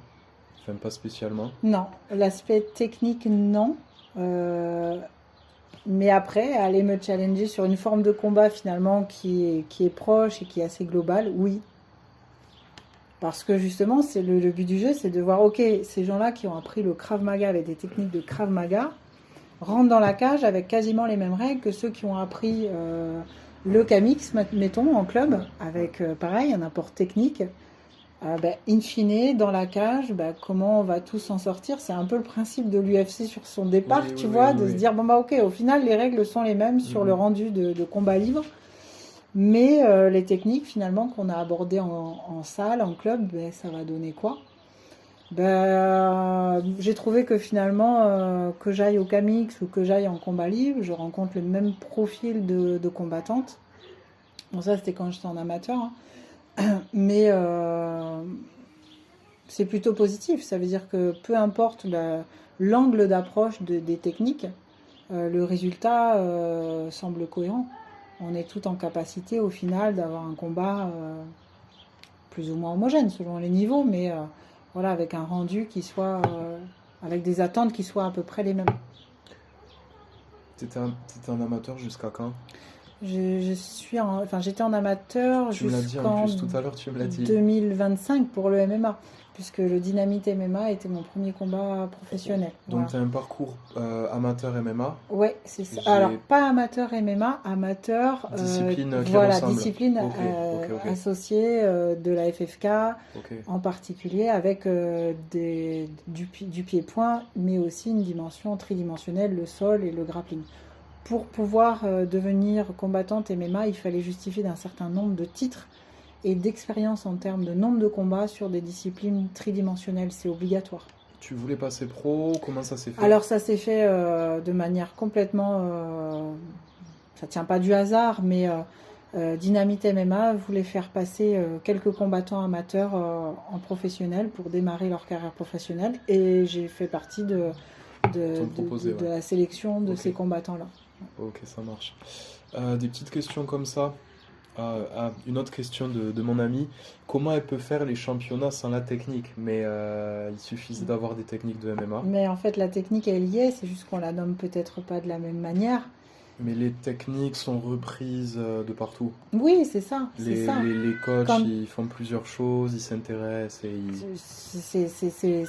Speaker 1: enfin pas spécialement.
Speaker 2: Non, l'aspect technique, non. Euh, mais après, aller me challenger sur une forme de combat finalement qui est proche et qui est assez globale, oui. Parce que justement, c'est le but du jeu, c'est de voir, ok, ces gens-là qui ont appris le Krav Maga avec des techniques de Krav Maga rentrent dans la cage avec quasiment les mêmes règles que ceux qui ont appris le Kamix, mettons, en club,
Speaker 1: Ouais.
Speaker 2: avec pareil, un apport technique. In fine, dans la cage, comment on va tous s'en sortir? C'est un peu le principe de l'UFC sur son
Speaker 1: Oui,
Speaker 2: départ,
Speaker 1: oui,
Speaker 2: tu
Speaker 1: oui,
Speaker 2: vois,
Speaker 1: oui,
Speaker 2: de se
Speaker 1: oui.
Speaker 2: dire, bon ok, au final, les règles sont les mêmes sur le
Speaker 1: Mhm.
Speaker 2: rendu de combat libre, mais les techniques finalement qu'on a abordées en salle, en club, ça va donner quoi? J'ai trouvé que finalement, que j'aille au Camix ou que j'aille en combat libre, je rencontre le même profil de combattante. Bon, ça, c'était quand j'étais en amateur, hein. Mais c'est plutôt positif. Ça veut dire que peu importe l'angle d'approche des techniques, le résultat semble cohérent. On est tout en capacité au final d'avoir un combat plus ou moins homogène selon les niveaux, mais voilà, avec un rendu qui soit, avec des attentes qui soient à peu près les mêmes.
Speaker 1: T'étais un amateur jusqu'à quand?
Speaker 2: J'étais en amateur
Speaker 1: Tu me l'as dit en
Speaker 2: jusqu'en
Speaker 1: plus tout à l'heure, tu me l'as dit.
Speaker 2: 2025 pour le MMA, puisque le Dynamite MMA était mon premier combat professionnel.
Speaker 1: Donc
Speaker 2: Voilà.
Speaker 1: tu as un parcours amateur MMA,
Speaker 2: Ouais, c'est ça. Alors,
Speaker 1: j'ai
Speaker 2: pas amateur MMA, amateur,
Speaker 1: discipline qui
Speaker 2: voilà,
Speaker 1: ressemble.
Speaker 2: discipline
Speaker 1: Ok, ok, ok,
Speaker 2: associée de la FFK,
Speaker 1: ok.
Speaker 2: en particulier avec du pied-point, mais aussi une dimension tridimensionnelle, le sol et le grappling. Pour pouvoir devenir combattante MMA, il fallait justifier d'un certain nombre de titres et d'expérience en termes de nombre de combats sur des disciplines tridimensionnelles. C'est obligatoire.
Speaker 1: Tu voulais passer pro, comment ça s'est fait?
Speaker 2: Alors ça s'est fait de manière complètement... ça tient pas du hasard, mais Dynamite MMA voulait faire passer quelques combattants amateurs en professionnel pour démarrer leur carrière professionnelle. Et j'ai fait partie
Speaker 1: T'ont proposé,
Speaker 2: de
Speaker 1: ouais.
Speaker 2: la sélection de
Speaker 1: Ok,
Speaker 2: ces combattants-là.
Speaker 1: ok, ça marche. Des petites questions comme ça. Une autre question de mon ami. Comment elle peut faire les championnats sans la technique? Mais il suffisait d'avoir des techniques de MMA.
Speaker 2: Mais en fait, la technique, elle y est, c'est juste qu'on la nomme peut-être pas de la même manière.
Speaker 1: Mais les techniques sont reprises de partout.
Speaker 2: Oui, c'est ça, c'est
Speaker 1: Les,
Speaker 2: ça.
Speaker 1: les, les coachs,
Speaker 2: Quand
Speaker 1: ils font plusieurs choses, ils s'intéressent et ils...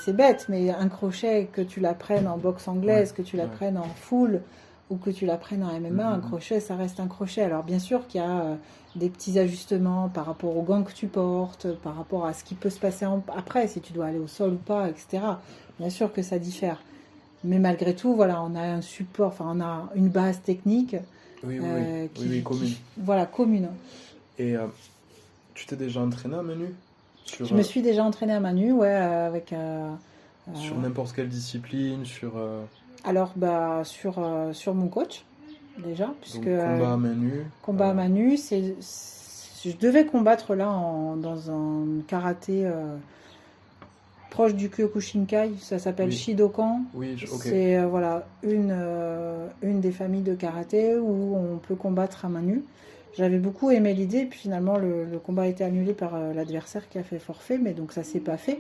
Speaker 2: c'est bête, mais un crochet, que tu l'apprennes en boxe
Speaker 1: Ouais,
Speaker 2: anglaise, que tu
Speaker 1: ouais.
Speaker 2: l'apprennes en full ou que tu l'apprennes en
Speaker 1: Mm,
Speaker 2: MMA, un
Speaker 1: mm, mm.
Speaker 2: crochet, ça reste un crochet. Alors bien sûr qu'il y a des petits ajustements par rapport aux gants que tu portes, par rapport à ce qui peut se passer après, si tu dois aller au sol ou pas, etc. Bien sûr que ça diffère. Mais malgré tout, voilà, on a un support, enfin on a une base technique
Speaker 1: Oui, oui, oui. Oui, oui, commune.
Speaker 2: voilà, commune.
Speaker 1: Et tu t'es déjà entraîné à Menu? Sur,
Speaker 2: Je me suis déjà entraînée à main nue, ouais, avec
Speaker 1: sur n'importe quelle discipline, sur...
Speaker 2: alors sur mon coach déjà, puisque
Speaker 1: donc combat à main nue.
Speaker 2: combat à main nue, je devais combattre là dans un karaté proche du Kyokushinkai, ça s'appelle
Speaker 1: Oui,
Speaker 2: Shidokan.
Speaker 1: oui, ok.
Speaker 2: C'est voilà une des familles de karaté où on peut combattre à main nue. J'avais beaucoup aimé l'idée, puis finalement le combat a été annulé par l'adversaire qui a fait forfait, mais donc ça s'est pas fait.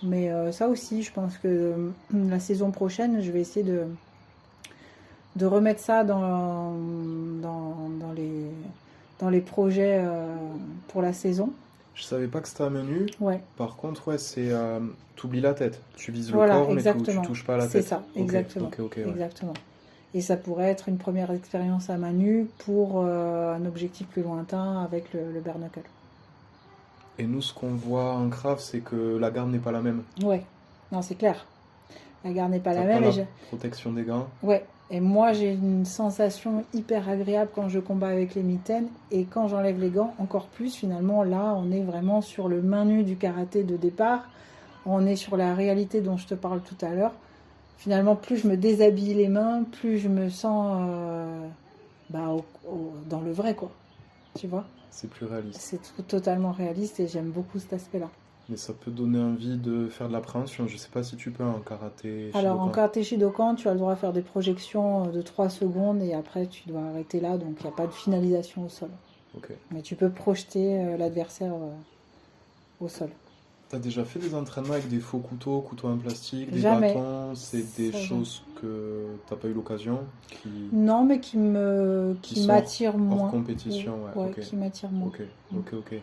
Speaker 2: Mais ça aussi, je pense que la saison prochaine, je vais essayer de remettre ça dans les projets pour la saison.
Speaker 1: Je savais pas que c'était un menu.
Speaker 2: Ouais,
Speaker 1: Par contre, ouais, c'est t'oublies la tête. Tu vises le
Speaker 2: voilà,
Speaker 1: corps, mais tu
Speaker 2: exactement.
Speaker 1: touches pas à la
Speaker 2: C'est
Speaker 1: tête.
Speaker 2: ça,
Speaker 1: Ok,
Speaker 2: exactement.
Speaker 1: ok, ok, ouais.
Speaker 2: Exactement. Et ça pourrait être une première expérience à main nue pour un objectif plus lointain avec le bare knuckle.
Speaker 1: Et nous, ce qu'on voit en craft, c'est que la garde n'est pas la même.
Speaker 2: Ouais, non, c'est clair. La garde n'est pas
Speaker 1: T'as
Speaker 2: la
Speaker 1: pas
Speaker 2: même.
Speaker 1: la protection des gants.
Speaker 2: Ouais, et moi j'ai une sensation hyper agréable quand je combats avec les mitaines et quand j'enlève les gants, encore plus finalement. Là, on est vraiment sur le main nu du karaté de départ. On est sur la réalité dont je te parle tout à l'heure. Finalement, plus je me déshabille les mains, plus je me sens bah, dans le vrai, quoi. Tu vois?
Speaker 1: C'est plus réaliste.
Speaker 2: C'est totalement réaliste et j'aime beaucoup cet aspect-là.
Speaker 1: Mais ça peut donner envie de faire de l'appréhension. Je sais pas si tu peux en karaté
Speaker 2: Alors en
Speaker 1: Shidokan.
Speaker 2: karaté Shidokan, tu as le droit de faire des projections de 3 secondes et après tu dois arrêter là, donc il n'y a pas de finalisation au sol.
Speaker 1: Ok.
Speaker 2: Mais tu peux projeter l'adversaire au sol.
Speaker 1: T'as déjà fait des entraînements avec des faux couteaux en plastique, des
Speaker 2: Jamais.
Speaker 1: bâtons, c'est des
Speaker 2: Ça,
Speaker 1: choses que t'as pas eu l'occasion, qui
Speaker 2: Non, mais qui
Speaker 1: sont
Speaker 2: m'attire
Speaker 1: hors
Speaker 2: moins.
Speaker 1: compétition, ouais,
Speaker 2: Ouais,
Speaker 1: ok,
Speaker 2: qui m'attire moins.
Speaker 1: ok, ok.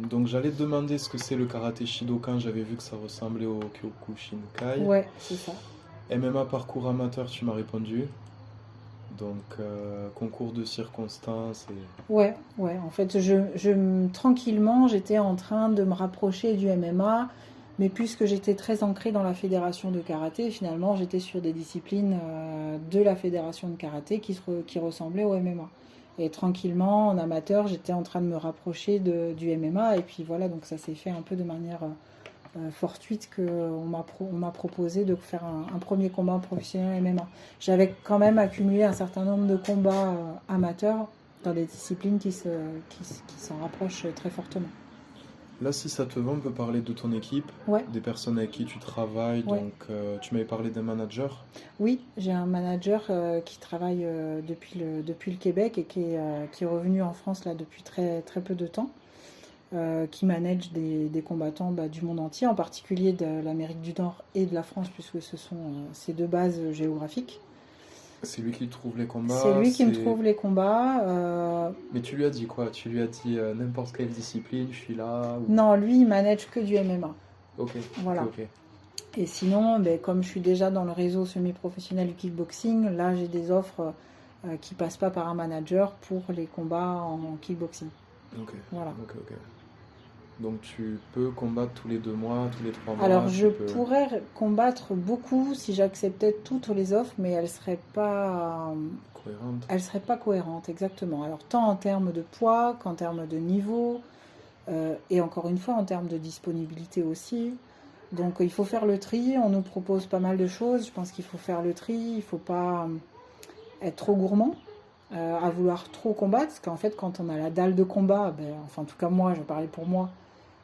Speaker 1: Donc j'allais te demander ce que c'est le karaté Shidokan, j'avais vu que ça ressemblait au Kyokushinkai.
Speaker 2: Ouais, c'est ça.
Speaker 1: MMA parcours amateur, tu m'as répondu. Donc concours de circonstances et...
Speaker 2: Ouais, ouais. En fait, tranquillement, j'étais en train de me rapprocher du MMA, mais puisque j'étais très ancrée dans la fédération de karaté, finalement, j'étais sur des disciplines de la fédération de karaté qui ressemblaient au MMA. Et tranquillement, en amateur, j'étais en train de me rapprocher du MMA, et puis voilà, donc ça s'est fait un peu de manière fortuite qu'on m'a proposé de faire un premier combat professionnel MMA. J'avais quand même accumulé un certain nombre de combats amateurs dans des disciplines qui s'en rapprochent très fortement.
Speaker 1: Là, si ça te va, on peut parler de ton équipe,
Speaker 2: Ouais,
Speaker 1: des personnes avec qui tu travailles.
Speaker 2: ouais.
Speaker 1: Donc, tu m'avais parlé d'un manager.
Speaker 2: Oui, j'ai un manager qui travaille depuis le Québec et qui est revenu en France là depuis très, très peu de temps, qui manage des combattants du monde entier, en particulier de l'Amérique du Nord et de la France, puisque ce sont ces deux bases géographiques.
Speaker 1: C'est lui qui trouve les
Speaker 2: C'est
Speaker 1: combats.
Speaker 2: lui qui me trouve les combats.
Speaker 1: Mais tu lui as dit quoi? Tu lui as dit n'importe quelle discipline, je suis là ou...
Speaker 2: Non, lui, il manage que du MMA.
Speaker 1: Ok,
Speaker 2: Voilà.
Speaker 1: ok.
Speaker 2: Et sinon, comme je suis déjà dans le réseau semi-professionnel du kickboxing, là, j'ai des offres qui passent pas par un manager pour les combats en kickboxing.
Speaker 1: Ok,
Speaker 2: Voilà.
Speaker 1: ok. Donc tu peux combattre tous les 2 mois, tous les 3 mois.
Speaker 2: Alors,
Speaker 1: tu
Speaker 2: je
Speaker 1: peux...
Speaker 2: pourrais combattre beaucoup si j'acceptais toutes les offres, mais elles seraient pas cohérentes, exactement. Alors, tant en termes de poids qu'en termes de niveau, et encore une fois, en termes de disponibilité aussi. Donc, il faut faire le tri. On nous propose pas mal de choses. Je pense qu'il faut faire le tri. Il ne faut pas être trop gourmand, à vouloir trop combattre. Parce qu'en fait, quand on a la dalle de combat, enfin, en tout cas, moi, je vais parler pour moi.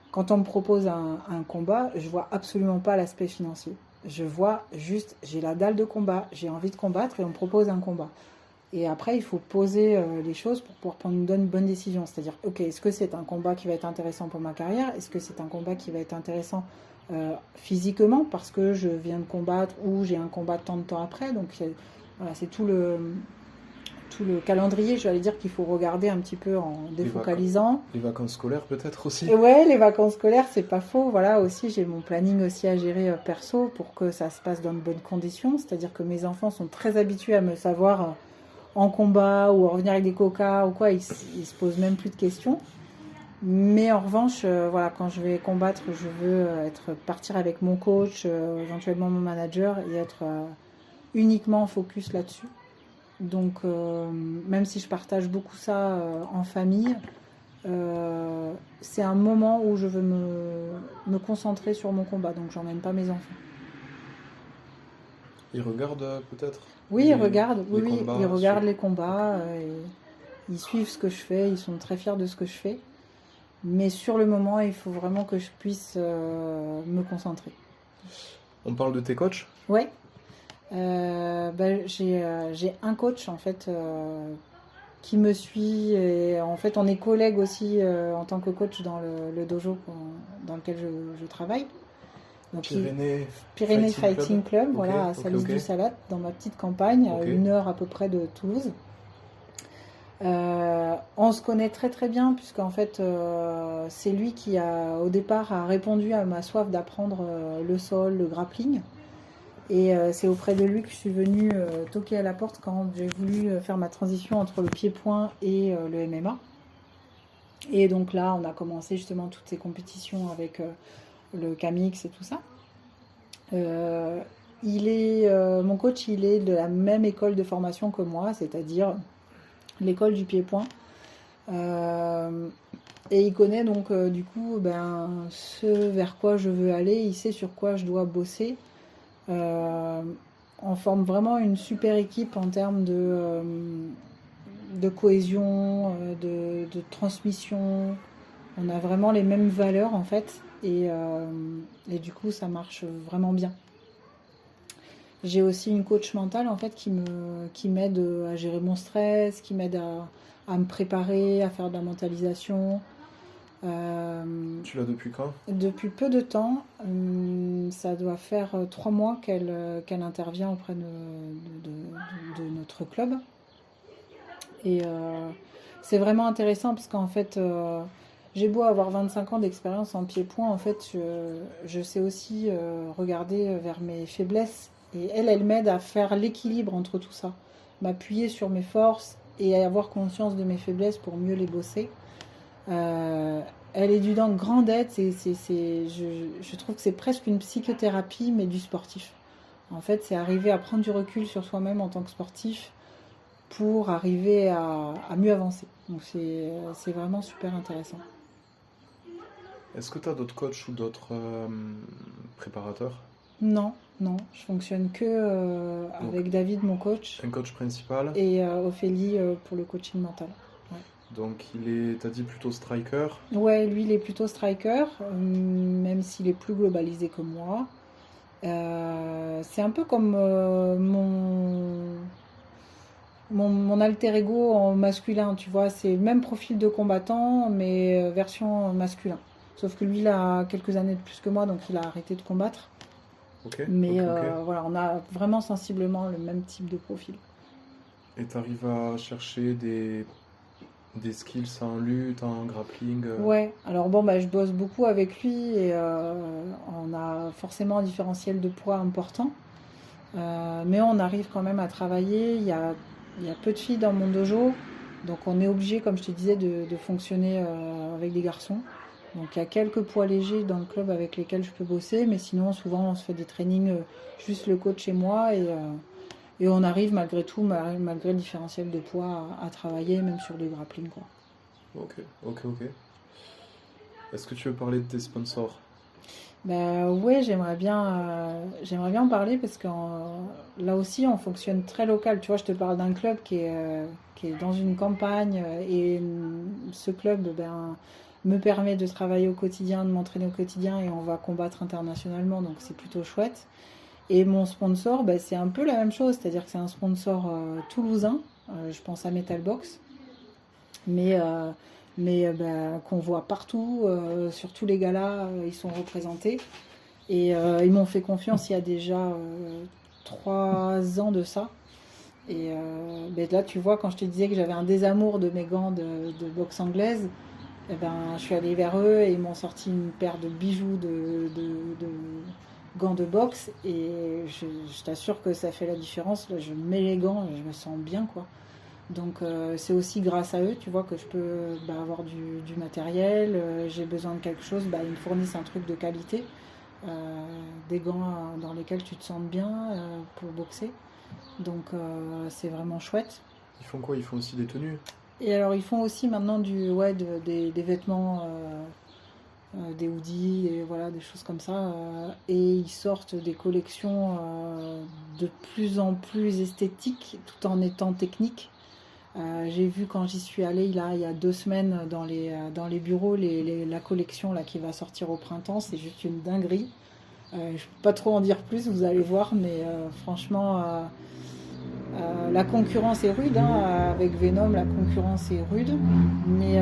Speaker 2: Quand on me propose un combat, je vois absolument pas l'aspect financier. Je vois juste, j'ai la dalle de combat, j'ai envie de combattre et on me propose un combat. Et après, il faut poser les choses pour pouvoir prendre une bonne décision. C'est-à-dire, ok, est-ce que c'est un combat qui va être intéressant pour ma carrière? Est-ce que c'est un combat qui va être intéressant physiquement parce que je viens de combattre ou j'ai un combat tant de temps après? Donc voilà, c'est tout le calendrier, je vais dire, qu'il faut regarder un petit peu en défocalisant.
Speaker 1: Les vacances scolaires peut-être aussi.
Speaker 2: Et ouais, les vacances scolaires, c'est pas faux. Voilà, aussi, j'ai mon planning aussi à gérer perso pour que ça se passe dans de bonnes conditions. C'est-à-dire que mes enfants sont très habitués à me savoir en combat ou à revenir avec des coca ou quoi. Ils se posent même plus de questions. Mais en revanche, voilà, quand je vais combattre, je veux partir avec mon coach, éventuellement mon manager et être uniquement focus là-dessus. Donc, même si je partage beaucoup ça en famille, c'est un moment où je veux me concentrer sur mon combat, donc j'emmène pas mes enfants.
Speaker 1: Ils regardent peut-être
Speaker 2: Oui, ils regardent,
Speaker 1: combats
Speaker 2: ils regardent les combats, ils suivent ce que je fais, ils sont très fiers de ce que je fais. Mais sur le moment, il faut vraiment que je puisse me concentrer.
Speaker 1: On parle de tes coachs?
Speaker 2: Ouais. J'ai un coach en fait qui me suit et en fait on est collègues aussi en tant que coach dans le dojo dans lequel je travaille. Donc, Pyrénées Fighting Club, voilà, à Salis du Salat, dans ma petite campagne, à 1 heure à peu près de Toulouse. On se connaît très très bien puisqu'en fait c'est lui qui au départ a répondu à ma soif d'apprendre le sol, le grappling. Et c'est auprès de lui que je suis venue toquer à la porte quand j'ai voulu faire ma transition entre le pied-point et le MMA. Et donc là, on a commencé justement toutes ces compétitions avec le Camix et tout ça. Mon coach, il est de la même école de formation que moi, c'est-à-dire l'école du pied-point. Et il connaît donc du coup ce vers quoi je veux aller, il sait sur quoi je dois bosser. On forme vraiment une super équipe en termes de cohésion, de transmission. On a vraiment les mêmes valeurs en fait et du coup ça marche vraiment bien. J'ai aussi une coach mentale en fait qui m'aide à gérer mon stress, qui m'aide à me préparer, à faire de la mentalisation.
Speaker 1: Tu l'as depuis quand?
Speaker 2: Depuis peu de temps, ça doit faire 3 mois qu'elle intervient auprès de notre club. Et c'est vraiment intéressant parce qu'en fait, j'ai beau avoir 25 ans d'expérience en pied-point, en fait, je sais aussi regarder vers mes faiblesses. Et elle m'aide à faire l'équilibre entre tout ça, m'appuyer sur mes forces et avoir conscience de mes faiblesses pour mieux les bosser. Elle est d'une grande aide, je trouve que c'est presque une psychothérapie, mais du sportif. En fait, c'est arriver à prendre du recul sur soi-même en tant que sportif pour arriver à mieux avancer. Donc c'est vraiment super intéressant.
Speaker 1: Est-ce que tu as d'autres coachs ou d'autres préparateurs?
Speaker 2: Non, je fonctionne que
Speaker 1: Donc,
Speaker 2: avec David, mon coach,
Speaker 1: un coach principal.
Speaker 2: et Ophélie pour le coaching mental. Ouais.
Speaker 1: Donc t'as dit plutôt striker.
Speaker 2: Ouais, lui il est plutôt striker, même s'il est plus globalisé que moi. C'est un peu comme mon alter ego en masculin, tu vois, c'est le même profil de combattant, mais version masculin. Sauf que lui, il a quelques années de plus que moi, donc il a arrêté de combattre.
Speaker 1: Ok.
Speaker 2: Mais
Speaker 1: Ok.
Speaker 2: voilà, on a vraiment sensiblement le même type de profil.
Speaker 1: Et t'arrives à chercher des skills en lutte, en grappling.
Speaker 2: Ouais, alors bon, je bosse beaucoup avec lui et on a forcément un différentiel de poids important. Mais on arrive quand même à travailler. Il y a peu de filles dans mon dojo, donc on est obligé, comme je te disais, de fonctionner avec des garçons. Donc il y a quelques poids légers dans le club avec lesquels je peux bosser, mais sinon souvent on se fait des trainings juste le coach et moi et on arrive malgré tout, malgré le différentiel de poids, à travailler même sur du grappling quoi.
Speaker 1: Ok. Est-ce que tu veux parler de tes sponsors?
Speaker 2: Ouais, j'aimerais bien en parler parce que là aussi on fonctionne très local. Tu vois, je te parle d'un club qui est dans une campagne et ce club me permet de travailler au quotidien, de m'entraîner au quotidien et on va combattre internationalement, donc c'est plutôt chouette. Et mon sponsor, c'est un peu la même chose, c'est-à-dire que c'est un sponsor toulousain, je pense à Metalbox, mais qu'on voit partout, sur tous les galas, ils sont représentés. Et ils m'ont fait confiance il y a déjà 3 ans de ça. Et là, tu vois, quand je te disais que j'avais un désamour de mes gants de boxe anglaise, je suis allée vers eux et ils m'ont sorti une paire de bijoux de gants de boxe. Et je t'assure que ça fait la différence. Là, je mets les gants et je me sens bien, quoi. Donc c'est aussi grâce à eux, tu vois, que je peux avoir du matériel. J'ai besoin de quelque chose, ils me fournissent un truc de qualité. Des gants dans lesquels tu te sens bien pour boxer. Donc c'est vraiment chouette.
Speaker 1: Ils font quoi? Ils font aussi des tenues?
Speaker 2: Et alors ils font aussi maintenant des vêtements, des hoodies, et voilà, des choses comme ça. Et ils sortent des collections de plus en plus esthétiques tout en étant techniques. J'ai vu quand j'y suis allée il y a 2 semaines dans les bureaux la collection là, qui va sortir au printemps, c'est juste une dinguerie. Je ne peux pas trop en dire plus, vous allez voir, mais franchement, la concurrence est rude, hein, avec Venom, la concurrence est rude, mais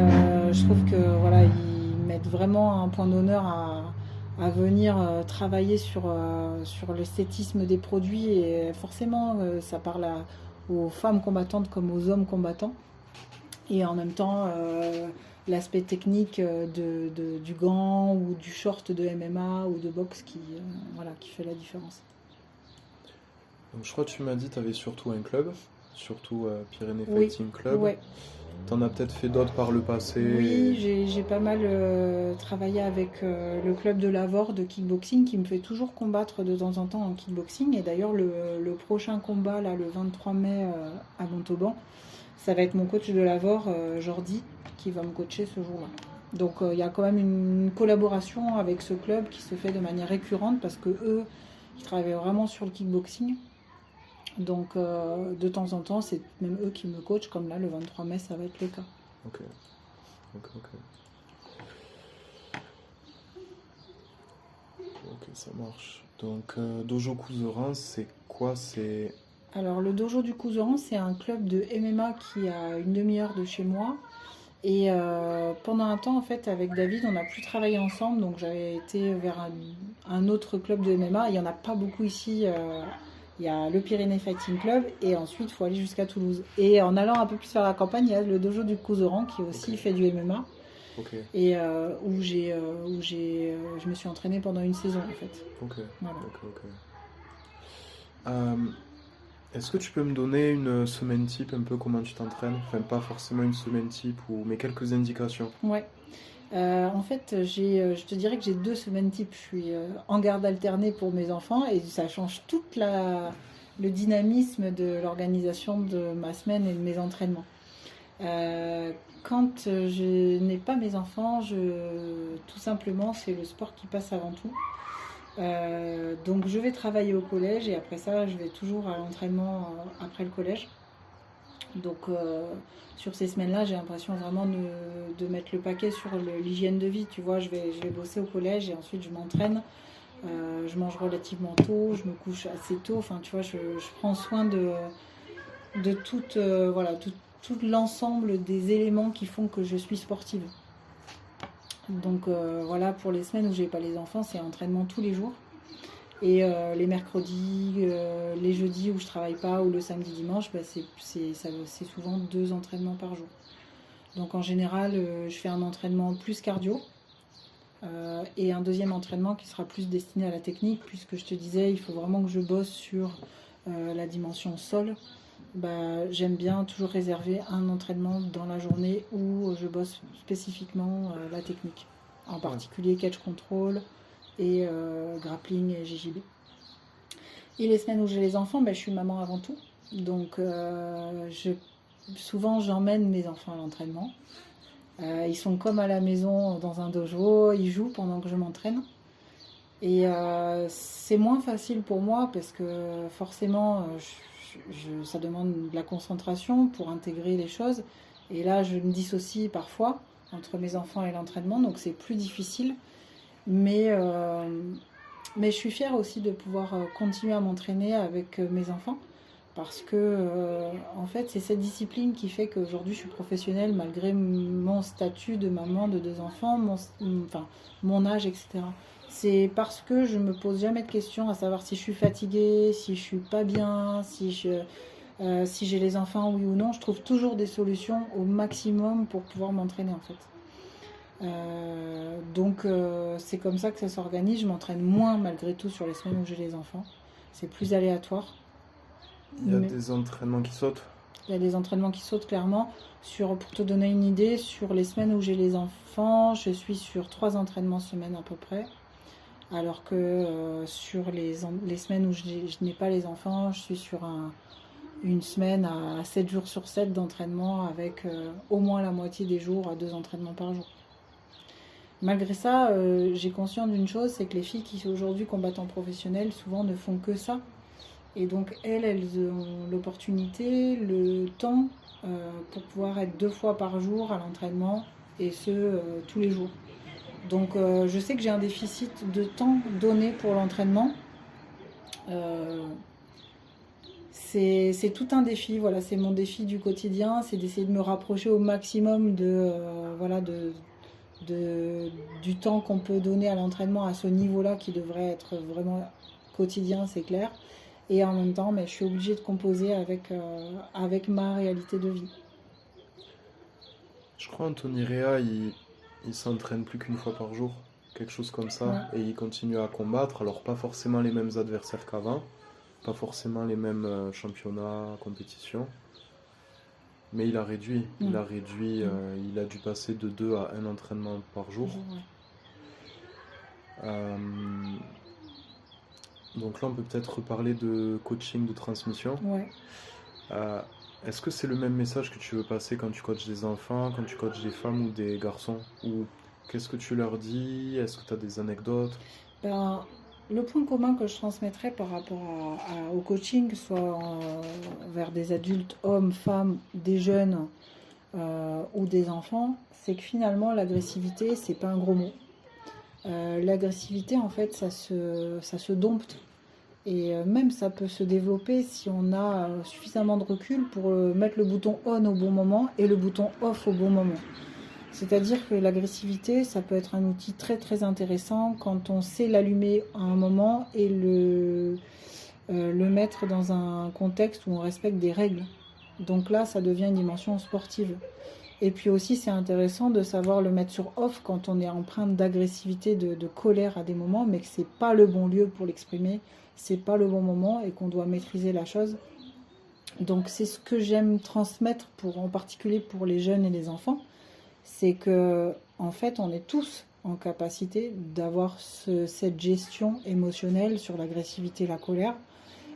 Speaker 2: je trouve que voilà, ils mettent vraiment un point d'honneur à venir travailler sur l'esthétisme des produits et forcément ça parle aux femmes combattantes comme aux hommes combattants. Et en même temps, l'aspect technique du gant ou du short de MMA ou de boxe voilà, qui fait la différence.
Speaker 1: Donc, je crois que tu m'as dit que tu avais surtout un club, surtout Pyrénées
Speaker 2: Oui,
Speaker 1: Fighting Club.
Speaker 2: ouais.
Speaker 1: T'en as peut-être fait d'autres par le passé.
Speaker 2: Oui, j'ai pas mal travaillé avec le club de Lavore de kickboxing qui me fait toujours combattre de temps en temps en kickboxing. Et d'ailleurs, le prochain combat, là, le 23 mai à Montauban, ça va être mon coach de Lavore, Jordi, qui va me coacher ce jour-là. Donc il y a quand même une collaboration avec ce club qui se fait de manière récurrente parce que eux, ils travaillent vraiment sur le kickboxing. Donc de temps en temps, c'est même eux qui me coachent, comme là, le 23 mai, ça va être le cas.
Speaker 1: Ok, ok, ok. Ok, ça marche. Donc, Dojo Couserin, c'est quoi?
Speaker 2: Alors le dojo du Couseran, c'est un club de MMA qui a une demi-heure de chez moi. Et pendant un temps, en fait, avec David, on n'a plus travaillé ensemble, donc j'avais été vers un autre club de MMA. Il n'y en a pas beaucoup ici. Il y a le Pyrénées Fighting Club et ensuite il faut aller jusqu'à Toulouse. Et en allant un peu plus vers la campagne, il y a le dojo du Couseran qui aussi
Speaker 1: Ok.
Speaker 2: fait du MMA
Speaker 1: Ok,
Speaker 2: et je me suis entraînée pendant une saison en fait.
Speaker 1: ok,
Speaker 2: Voilà.
Speaker 1: ok, ok. Euh, Est-ce que tu peux me donner une semaine type, un peu comment tu t'entraînes? Enfin, pas forcément une semaine type, mais quelques indications.
Speaker 2: Ouais. En fait, je te dirais que j'ai 2 semaines type. Je suis en garde alternée pour mes enfants et ça change le dynamisme de l'organisation de ma semaine et de mes entraînements. Euh, Quand je n'ai pas mes enfants, tout simplement, c'est le sport qui passe avant tout. Donc je vais travailler au collège et après ça, je vais toujours à l'entraînement après le collège. Donc sur ces semaines-là, j'ai l'impression vraiment de mettre le paquet sur l'hygiène de vie. Tu vois, je vais bosser au collège et ensuite je m'entraîne. Je mange relativement tôt, je me couche assez tôt. Enfin, tu vois, je prends soin de voilà, tout l'ensemble des éléments qui font que je suis sportive. Donc voilà, pour les semaines où j'ai pas les enfants, c'est entraînement tous les jours. Et les mercredis, les jeudis où je travaille pas, ou le samedi dimanche, bah, c'est souvent 2 entraînements par jour. Donc en général, je fais un entraînement plus cardio et un deuxième entraînement qui sera plus destiné à la technique, puisque je te disais, il faut vraiment que je bosse sur la dimension sol. Bah, j'aime bien toujours réserver un entraînement dans la journée où je bosse spécifiquement la technique, en
Speaker 1: Ouais.
Speaker 2: particulier catch control et grappling et JJB. Et les semaines où j'ai les enfants, bah, je suis maman avant tout. Donc souvent j'emmène mes enfants à l'entraînement. Ils sont comme à la maison dans un dojo, ils jouent pendant que je m'entraîne. Et c'est moins facile pour moi parce que forcément ça demande de la concentration pour intégrer les choses. Et là je me dissocie parfois entre mes enfants et l'entraînement, donc c'est plus difficile. Mais, euh, mais je suis fière aussi de pouvoir continuer à m'entraîner avec mes enfants parce que en fait c'est cette discipline qui fait qu'aujourd'hui je suis professionnelle malgré mon statut de maman de 2 enfants, enfin, mon âge, etc. C'est parce que je me pose jamais de questions à savoir si je suis fatiguée, si je suis pas bien, si j'ai les enfants, oui ou non. Je trouve toujours des solutions au maximum pour pouvoir m'entraîner en fait. Donc c'est comme ça que ça s'organise. Je m'entraîne moins malgré tout sur les semaines où j'ai les enfants. C'est plus aléatoire.
Speaker 1: Il y a
Speaker 2: Mais
Speaker 1: des entraînements qui sautent.
Speaker 2: il y a des entraînements qui sautent clairement. Pour te donner une idée, sur les semaines où j'ai les enfants, je suis sur 3 entraînements semaine à peu près. Alors que sur les semaines où je n'ai pas les enfants, je suis sur une semaine à 7 jours sur 7 d'entraînement avec au moins la moitié des jours à 2 entraînements par jour. Malgré ça, j'ai conscience d'une chose, c'est que les filles qui aujourd'hui combattent en professionnel, souvent ne font que ça. Et donc elles ont l'opportunité, le temps pour pouvoir être 2 fois par jour à l'entraînement, et ce, tous les jours. Donc je sais que j'ai un déficit de temps donné pour l'entraînement. Euh, c'est tout un défi, voilà, c'est mon défi du quotidien, c'est d'essayer de me rapprocher au maximum voilà, du temps qu'on peut donner à l'entraînement à ce niveau-là qui devrait être vraiment quotidien, c'est clair. Et en même temps, mais je suis obligée de composer avec ma réalité de vie.
Speaker 1: Je crois Anthony Rea, il s'entraîne plus qu'une fois par jour, quelque chose comme
Speaker 2: Ouais.
Speaker 1: ça, et il continue à combattre. Alors pas forcément les mêmes adversaires qu'avant, pas forcément les mêmes championnats, compétitions, mais il
Speaker 2: Mm.
Speaker 1: a réduit,
Speaker 2: Mm.
Speaker 1: il a dû passer de 2 à un entraînement par
Speaker 2: Par
Speaker 1: jour.
Speaker 2: jour, ouais.
Speaker 1: Euh, donc là, on peut peut-être reparler de coaching de transmission.
Speaker 2: Ouais.
Speaker 1: Euh, Est-ce que c'est le même message que tu veux passer quand tu coaches des enfants, quand tu coaches des femmes ou des garçons? Ou qu'est-ce que tu leur dis? Est-ce que tu as des anecdotes?
Speaker 2: Ben, le point commun que je transmettrais par rapport au coaching, soit vers des adultes, hommes, femmes, des jeunes ou des enfants, c'est que finalement l'agressivité, c'est pas un gros mot. L'agressivité, en fait, ça se dompte. Et même ça peut se développer si on a suffisamment de recul pour mettre le bouton on au bon moment et le bouton off au bon moment. C'est-à-dire que l'agressivité, ça peut être un outil très très intéressant quand on sait l'allumer à un moment et le mettre dans un contexte où on respecte des règles. Donc là, ça devient une dimension sportive. Et puis aussi, c'est intéressant de savoir le mettre sur off quand on est empreinte d'agressivité, de colère à des moments, mais que c'est pas le bon lieu pour l'exprimer, c'est pas le bon moment et qu'on doit maîtriser la chose. Donc c'est ce que j'aime transmettre en particulier pour les jeunes et les enfants, c'est que en fait, on est tous en capacité d'avoir cette gestion émotionnelle sur l'agressivité et la colère,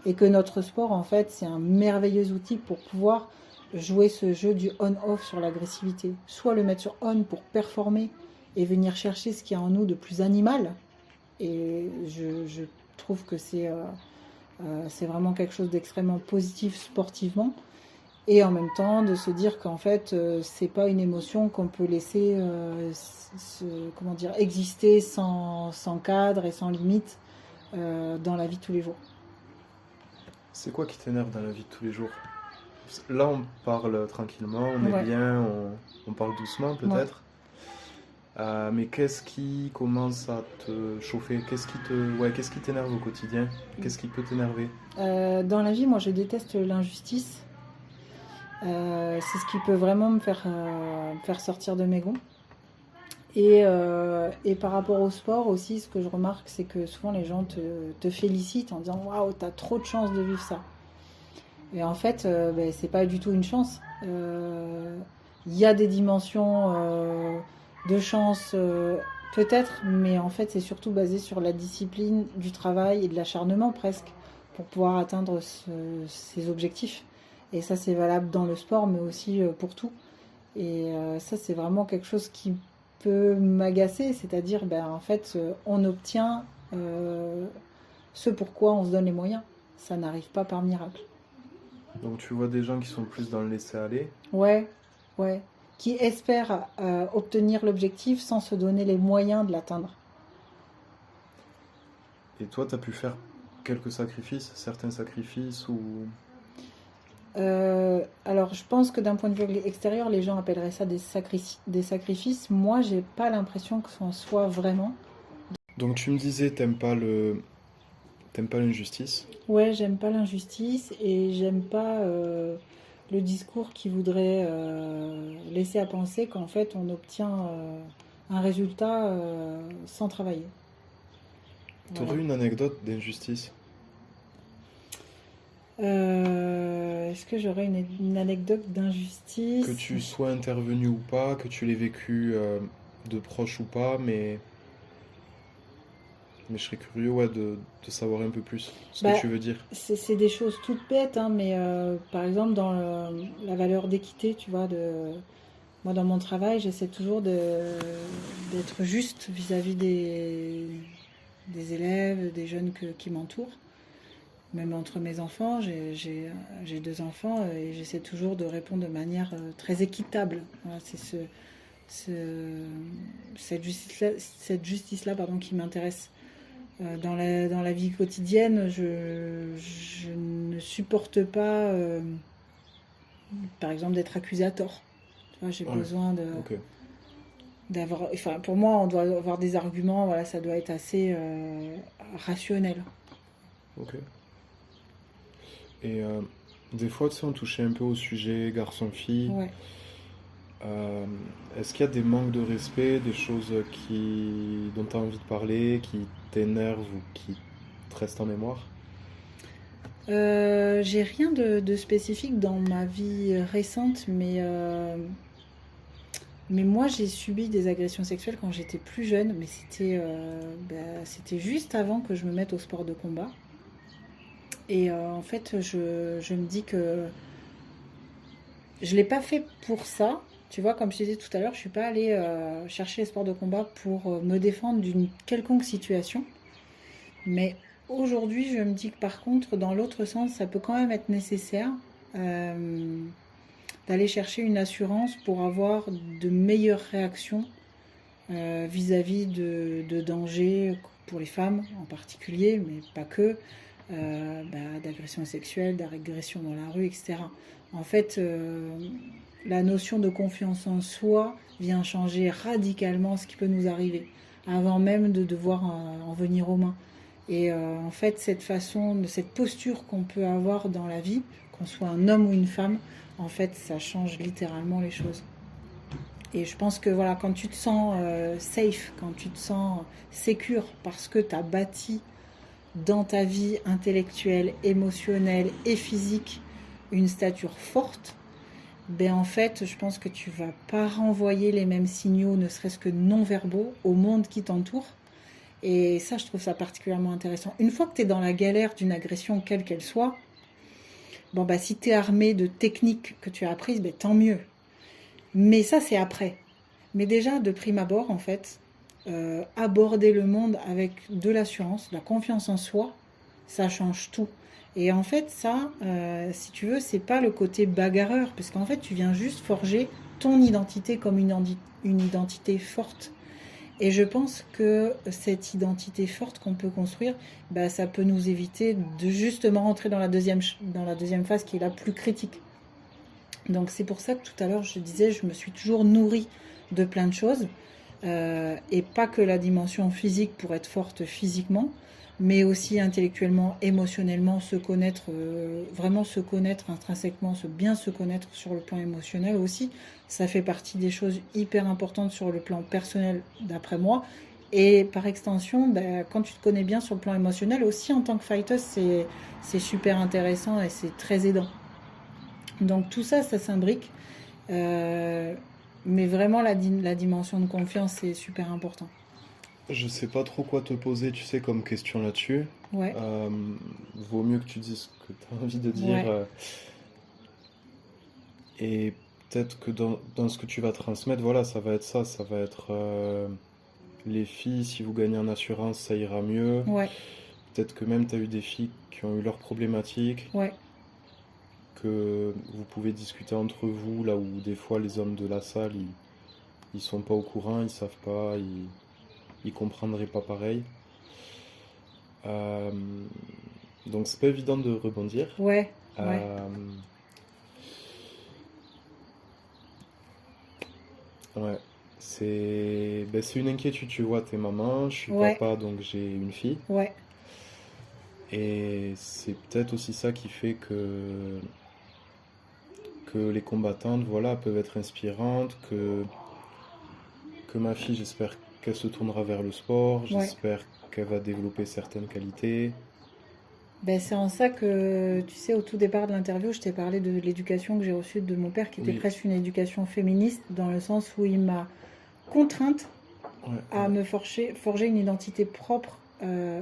Speaker 2: et que notre sport, en fait, c'est un merveilleux outil pour pouvoir jouer ce jeu du on-off sur l'agressivité. Soit le mettre sur on pour performer et venir chercher ce qu'il y a en nous de plus animal. Et je trouve que c'est vraiment quelque chose d'extrêmement positif sportivement. Et en même temps, de se dire qu'en fait, c'est pas une émotion qu'on peut laisser comment dire, exister sans cadre et sans limite dans la vie de tous les jours.
Speaker 1: C'est quoi qui t'énerve dans la vie de tous les jours? Là, on parle tranquillement, on est
Speaker 2: Ouais,
Speaker 1: bien, on parle doucement
Speaker 2: ouais.
Speaker 1: peut-être. Mais qu'est-ce qui commence à te chauffer? Qu'est-ce qui t'énerve au quotidien? Qu'est-ce qui peut t'énerver?
Speaker 2: Dans la vie, moi, je déteste l'injustice. C'est ce qui peut vraiment me faire sortir de mes gonds. Et par rapport au sport aussi, ce que je remarque, c'est que souvent les gens te félicitent en disant waouh, t'as trop de chance de vivre ça. Et en fait, ben, c'est pas du tout une chance. Il y a des dimensions de chance, peut-être, mais en fait, c'est surtout basé sur la discipline du travail et de l'acharnement presque pour pouvoir atteindre ces objectifs. Et ça, c'est valable dans le sport, mais aussi pour tout. Et ça, c'est vraiment quelque chose qui peut m'agacer, c'est-à-dire, ben, en fait, on obtient ce pourquoi on se donne les moyens. Ça n'arrive pas par miracle.
Speaker 1: Donc tu vois des gens qui sont plus dans le laisser-aller.
Speaker 2: Ouais, ouais. Qui espèrent obtenir l'objectif sans se donner les moyens de l'atteindre.
Speaker 1: Et toi, tu as pu faire quelques sacrifices, certains sacrifices ou...
Speaker 2: Alors, je pense que d'un point de vue extérieur, les gens appelleraient ça des sacrifices. Moi, j'ai pas l'impression que ce en soit vraiment.
Speaker 1: Donc tu me disais, t'aimes pas l'injustice.
Speaker 2: Ouais, j'aime pas l'injustice et j'aime pas le discours qui voudrait laisser à penser qu'en fait on obtient un résultat sans travailler. Voilà.
Speaker 1: T'aurais une anecdote d'injustice?
Speaker 2: Est-ce que j'aurais une anecdote
Speaker 1: Que
Speaker 2: d'injustice?
Speaker 1: tu sois intervenu ou pas, que tu l'aies vécu de proche ou pas, mais je serais curieux ouais, de savoir un peu plus ce que
Speaker 2: Bah,
Speaker 1: tu veux dire.
Speaker 2: c'est des choses toutes bêtes, hein, mais par exemple dans la valeur d'équité, tu vois, moi dans mon travail, j'essaie toujours d'être juste vis-à-vis des élèves, des jeunes qui m'entourent. Même entre mes enfants, j'ai deux enfants et j'essaie toujours de répondre de manière très équitable. Voilà, c'est cette justice-là pardon, qui m'intéresse. Dans la vie quotidienne, je ne supporte pas, par exemple, d'être accusé à tort. Tu vois, j'ai
Speaker 1: Ouais,
Speaker 2: besoin
Speaker 1: ok,
Speaker 2: d'avoir. Enfin, pour moi, on doit avoir des arguments. Voilà, ça doit être assez rationnel.
Speaker 1: ok. Et des fois, tu sais, on touchait un peu au sujet garçon-fille.
Speaker 2: Ouais.
Speaker 1: Euh, Est-ce qu'il y a des manques de respect, des choses dont tu as envie de parler, qui t'énervent ou qui te restent en mémoire?
Speaker 2: J'ai rien de spécifique dans ma vie récente, mais moi j'ai subi des agressions sexuelles quand j'étais plus jeune, mais c'était juste avant que je me mette au sport de combat. Et en fait, je me dis que je l'ai pas fait pour ça. Tu vois, comme je disais tout à l'heure, je suis pas allée chercher les sports de combat pour me défendre d'une quelconque situation. Mais aujourd'hui, je me dis que par contre, dans l'autre sens, ça peut quand même être nécessaire euh, d'aller chercher une assurance pour avoir de meilleures réactions vis-à-vis de dangers pour les femmes en particulier, mais pas que, d'agression sexuelle, d'agression dans la rue, etc. En fait, la notion de confiance en soi vient changer radicalement ce qui peut nous arriver, avant même de devoir en venir aux mains. Et en fait, cette posture qu'on peut avoir dans la vie, qu'on soit un homme ou une femme, en fait, ça change littéralement les choses. Et je pense que voilà, quand tu te sens safe, quand tu te sens sécure parce que tu as bâti dans ta vie intellectuelle, émotionnelle et physique une stature forte, ben en fait, je pense que tu vas pas renvoyer les mêmes signaux, ne serait-ce que non verbaux, au monde qui t'entoure. Et ça, je trouve ça particulièrement intéressant. Une fois que tu es dans la galère d'une agression, quelle qu'elle soit, bon bah si tu es armé de techniques que tu as apprises, ben, tant mieux. Mais ça, c'est après. Mais déjà, de prime abord, en fait, aborder le monde avec de l'assurance, de la confiance en soi, ça change tout. Et en fait, ça, si tu veux, c'est pas le côté bagarreur, parce qu'en fait, tu viens juste forger ton identité comme une identité forte. Et je pense que cette identité forte qu'on peut construire, bah, ça peut nous éviter de justement rentrer dans la deuxième phase qui est la plus critique. Donc c'est pour ça que tout à l'heure je disais, je me suis toujours nourrie de plein de choses, et pas que la dimension physique pour être forte physiquement, mais aussi intellectuellement, émotionnellement, se connaître, vraiment se connaître intrinsèquement, bien se connaître sur le plan émotionnel aussi. Ça fait partie des choses hyper importantes sur le plan personnel, d'après moi. Et par extension, ben, quand tu te connais bien sur le plan émotionnel, aussi en tant que fighter, c'est super intéressant et c'est très aidant. Donc tout ça, ça s'imbrique. Euh, mais vraiment, la dimension de confiance, c'est super important.
Speaker 1: Je sais pas trop quoi te poser, tu sais, comme question là-dessus.
Speaker 2: Ouais,
Speaker 1: Euh, Vaut mieux que tu dises ce que tu as envie de dire.
Speaker 2: ouais,
Speaker 1: Et peut-être que dans ce que tu vas transmettre, voilà, ça va être ça. Ça va être les filles, si vous gagnez en assurance, ça ira mieux.
Speaker 2: ouais,
Speaker 1: Peut-être que même tu as eu des filles qui ont eu leurs problématiques,
Speaker 2: ouais.
Speaker 1: que vous pouvez discuter entre vous, là où des fois les hommes de la salle, ils sont pas au courant, ils savent pas, ils comprendraient pas pareil. Euh, donc c'est pas évident de rebondir.
Speaker 2: Ouais, ouais,
Speaker 1: Euh, ouais, c'est une inquiétude, tu vois, t'es maman, je suis
Speaker 2: ouais,
Speaker 1: papa, donc j'ai une fille.
Speaker 2: ouais.
Speaker 1: Et c'est peut-être aussi ça qui fait que les combattantes, voilà, peuvent être inspirantes, que ma fille, j'espère qu'elle se tournera vers le sport,
Speaker 2: Ouais.
Speaker 1: j'espère qu'elle va développer certaines qualités.
Speaker 2: Ben, c'est en ça que, tu sais, au tout départ de l'interview, je t'ai parlé de l'éducation que j'ai reçue de mon père, qui était
Speaker 1: Oui,
Speaker 2: presque une éducation féministe, dans le sens où il m'a contrainte
Speaker 1: ouais,
Speaker 2: à
Speaker 1: ouais,
Speaker 2: me forger une identité propre,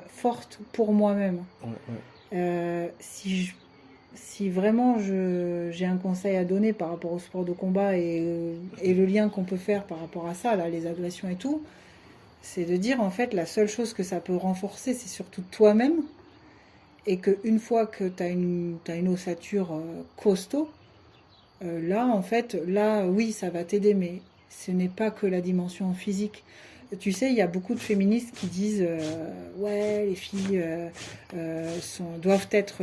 Speaker 2: forte pour moi-même.
Speaker 1: ouais, ouais.
Speaker 2: Euh, si, je- Si vraiment j'ai un conseil à donner par rapport au sport de combat et le lien qu'on peut faire par rapport à ça, là, les agressions et tout, c'est de dire en fait la seule chose que ça peut renforcer, c'est surtout toi-même. Et qu'une fois que t'as une ossature costaud, là en fait, là oui, ça va t'aider, mais ce n'est pas que la dimension physique. Tu sais, il y a beaucoup de féministes qui disent ouais, les filles doivent être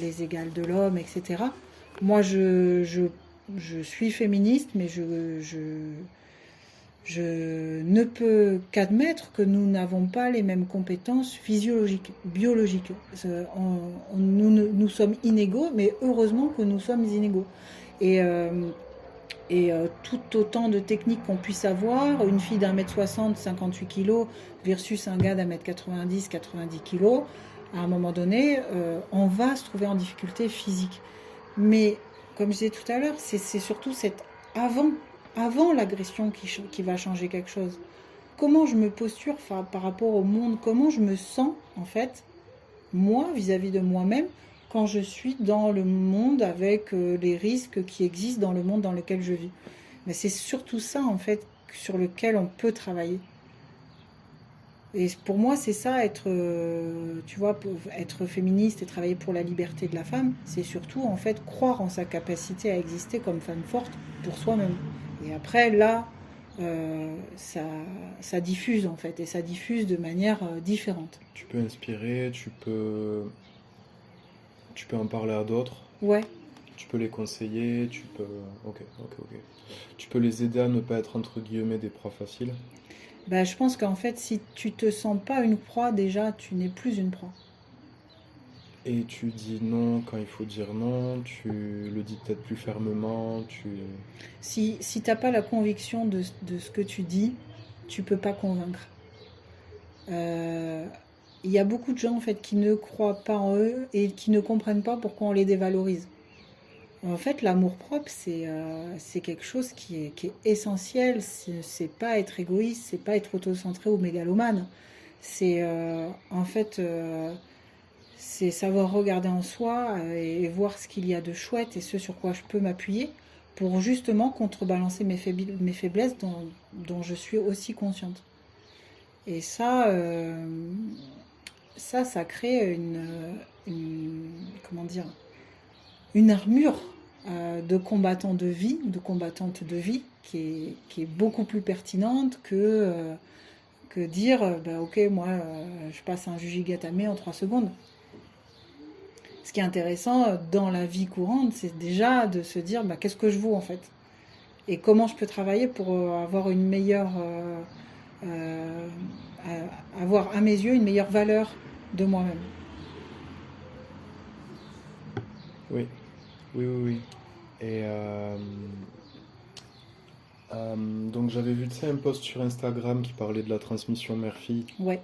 Speaker 2: les égales de l'homme, etc. Moi, je suis féministe, mais je ne peux qu'admettre que nous n'avons pas les mêmes compétences physiologiques, biologiques. Nous sommes inégaux, mais heureusement que nous sommes inégaux. Et et tout autant de techniques qu'on puisse avoir, une fille d'1m60, 58 kg versus un gars d'1m90, 90 kg, à un moment donné, on va se trouver en difficulté physique. Mais comme je disais tout à l'heure, c'est surtout cette avant, avant l'agression qui va changer quelque chose. Comment je me posture par rapport au monde, comment je me sens en fait, moi vis-à-vis de moi-même, quand je suis dans le monde avec les risques qui existent dans le monde dans lequel je vis. Mais c'est surtout ça en fait sur lequel on peut travailler. Et pour moi, c'est ça, tu vois, être féministe et travailler pour la liberté de la femme, c'est surtout, en fait, croire en sa capacité à exister comme femme forte pour soi-même. Et après, là, ça diffuse, en fait, et ça diffuse de manière différente.
Speaker 1: Tu peux inspirer, tu peux en parler à d'autres,
Speaker 2: Ouais,
Speaker 1: tu peux les conseiller, tu peux... Ok, ok, ok. Tu peux les aider à ne pas être, entre guillemets, des proies faciles.
Speaker 2: bah, je pense qu'en fait, si tu te sens pas une proie, déjà, tu n'es plus une proie.
Speaker 1: Et tu dis non quand il faut dire non, tu le dis peut-être plus fermement,
Speaker 2: Si t'as pas la conviction de ce que tu dis, tu peux pas convaincre. Euh, Il y a beaucoup de gens en fait qui ne croient pas en eux et qui ne comprennent pas pourquoi on les dévalorise. En fait, l'amour-propre, c'est quelque chose qui est essentiel. C'est pas être égoïste, c'est pas être autocentré ou mégalomane. C'est en fait, c'est savoir regarder en soi et voir ce qu'il y a de chouette et ce sur quoi je peux m'appuyer pour justement contrebalancer mes faiblesses dont je suis aussi consciente. Et ça crée comment dire, une armure de combattant de vie, de combattante de vie, qui est beaucoup plus pertinente que dire, bah, ok, moi, je passe un jujigatame en 3 secondes. Ce qui est intéressant dans la vie courante, c'est déjà de se dire, bah, qu'est-ce que je vaux en fait? Et comment je peux travailler pour avoir une meilleure... euh, avoir à mes yeux une meilleure valeur de moi-même.
Speaker 1: Oui, oui, oui, oui. Et donc j'avais vu, tu sais, un post sur Instagram qui parlait de la transmission mère-fille.
Speaker 2: Ouais,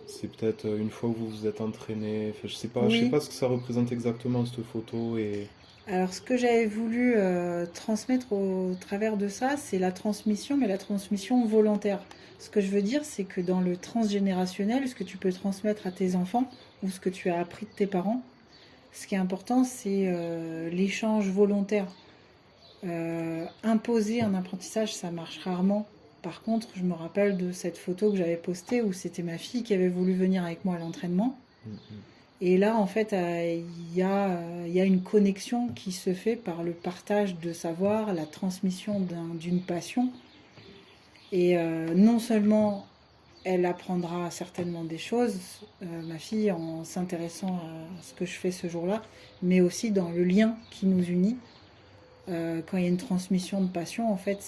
Speaker 1: C'est peut-être une fois où vous vous êtes entraîné. Enfin, je sais
Speaker 2: oui.
Speaker 1: pas ce que ça représente exactement cette photo et
Speaker 2: Alors ce que j'avais voulu transmettre au travers de ça, c'est la transmission, mais la transmission volontaire. Ce que je veux dire, c'est que dans le transgénérationnel, ce que tu peux transmettre à tes enfants ou ce que tu as appris de tes parents, ce qui est important, c'est l'échange volontaire. Imposer un apprentissage, ça marche rarement. Par contre, je me rappelle de cette photo que j'avais postée où c'était ma fille qui avait voulu venir avec moi à l'entraînement.
Speaker 1: mm,
Speaker 2: Et là, en fait, il y a une connexion qui se fait par le partage de savoir, la transmission d'une passion. Et non seulement elle apprendra certainement des choses, ma fille, en s'intéressant à ce que je fais ce jour-là, mais aussi dans le lien qui nous unit. Quand il y a une transmission de passion, en fait,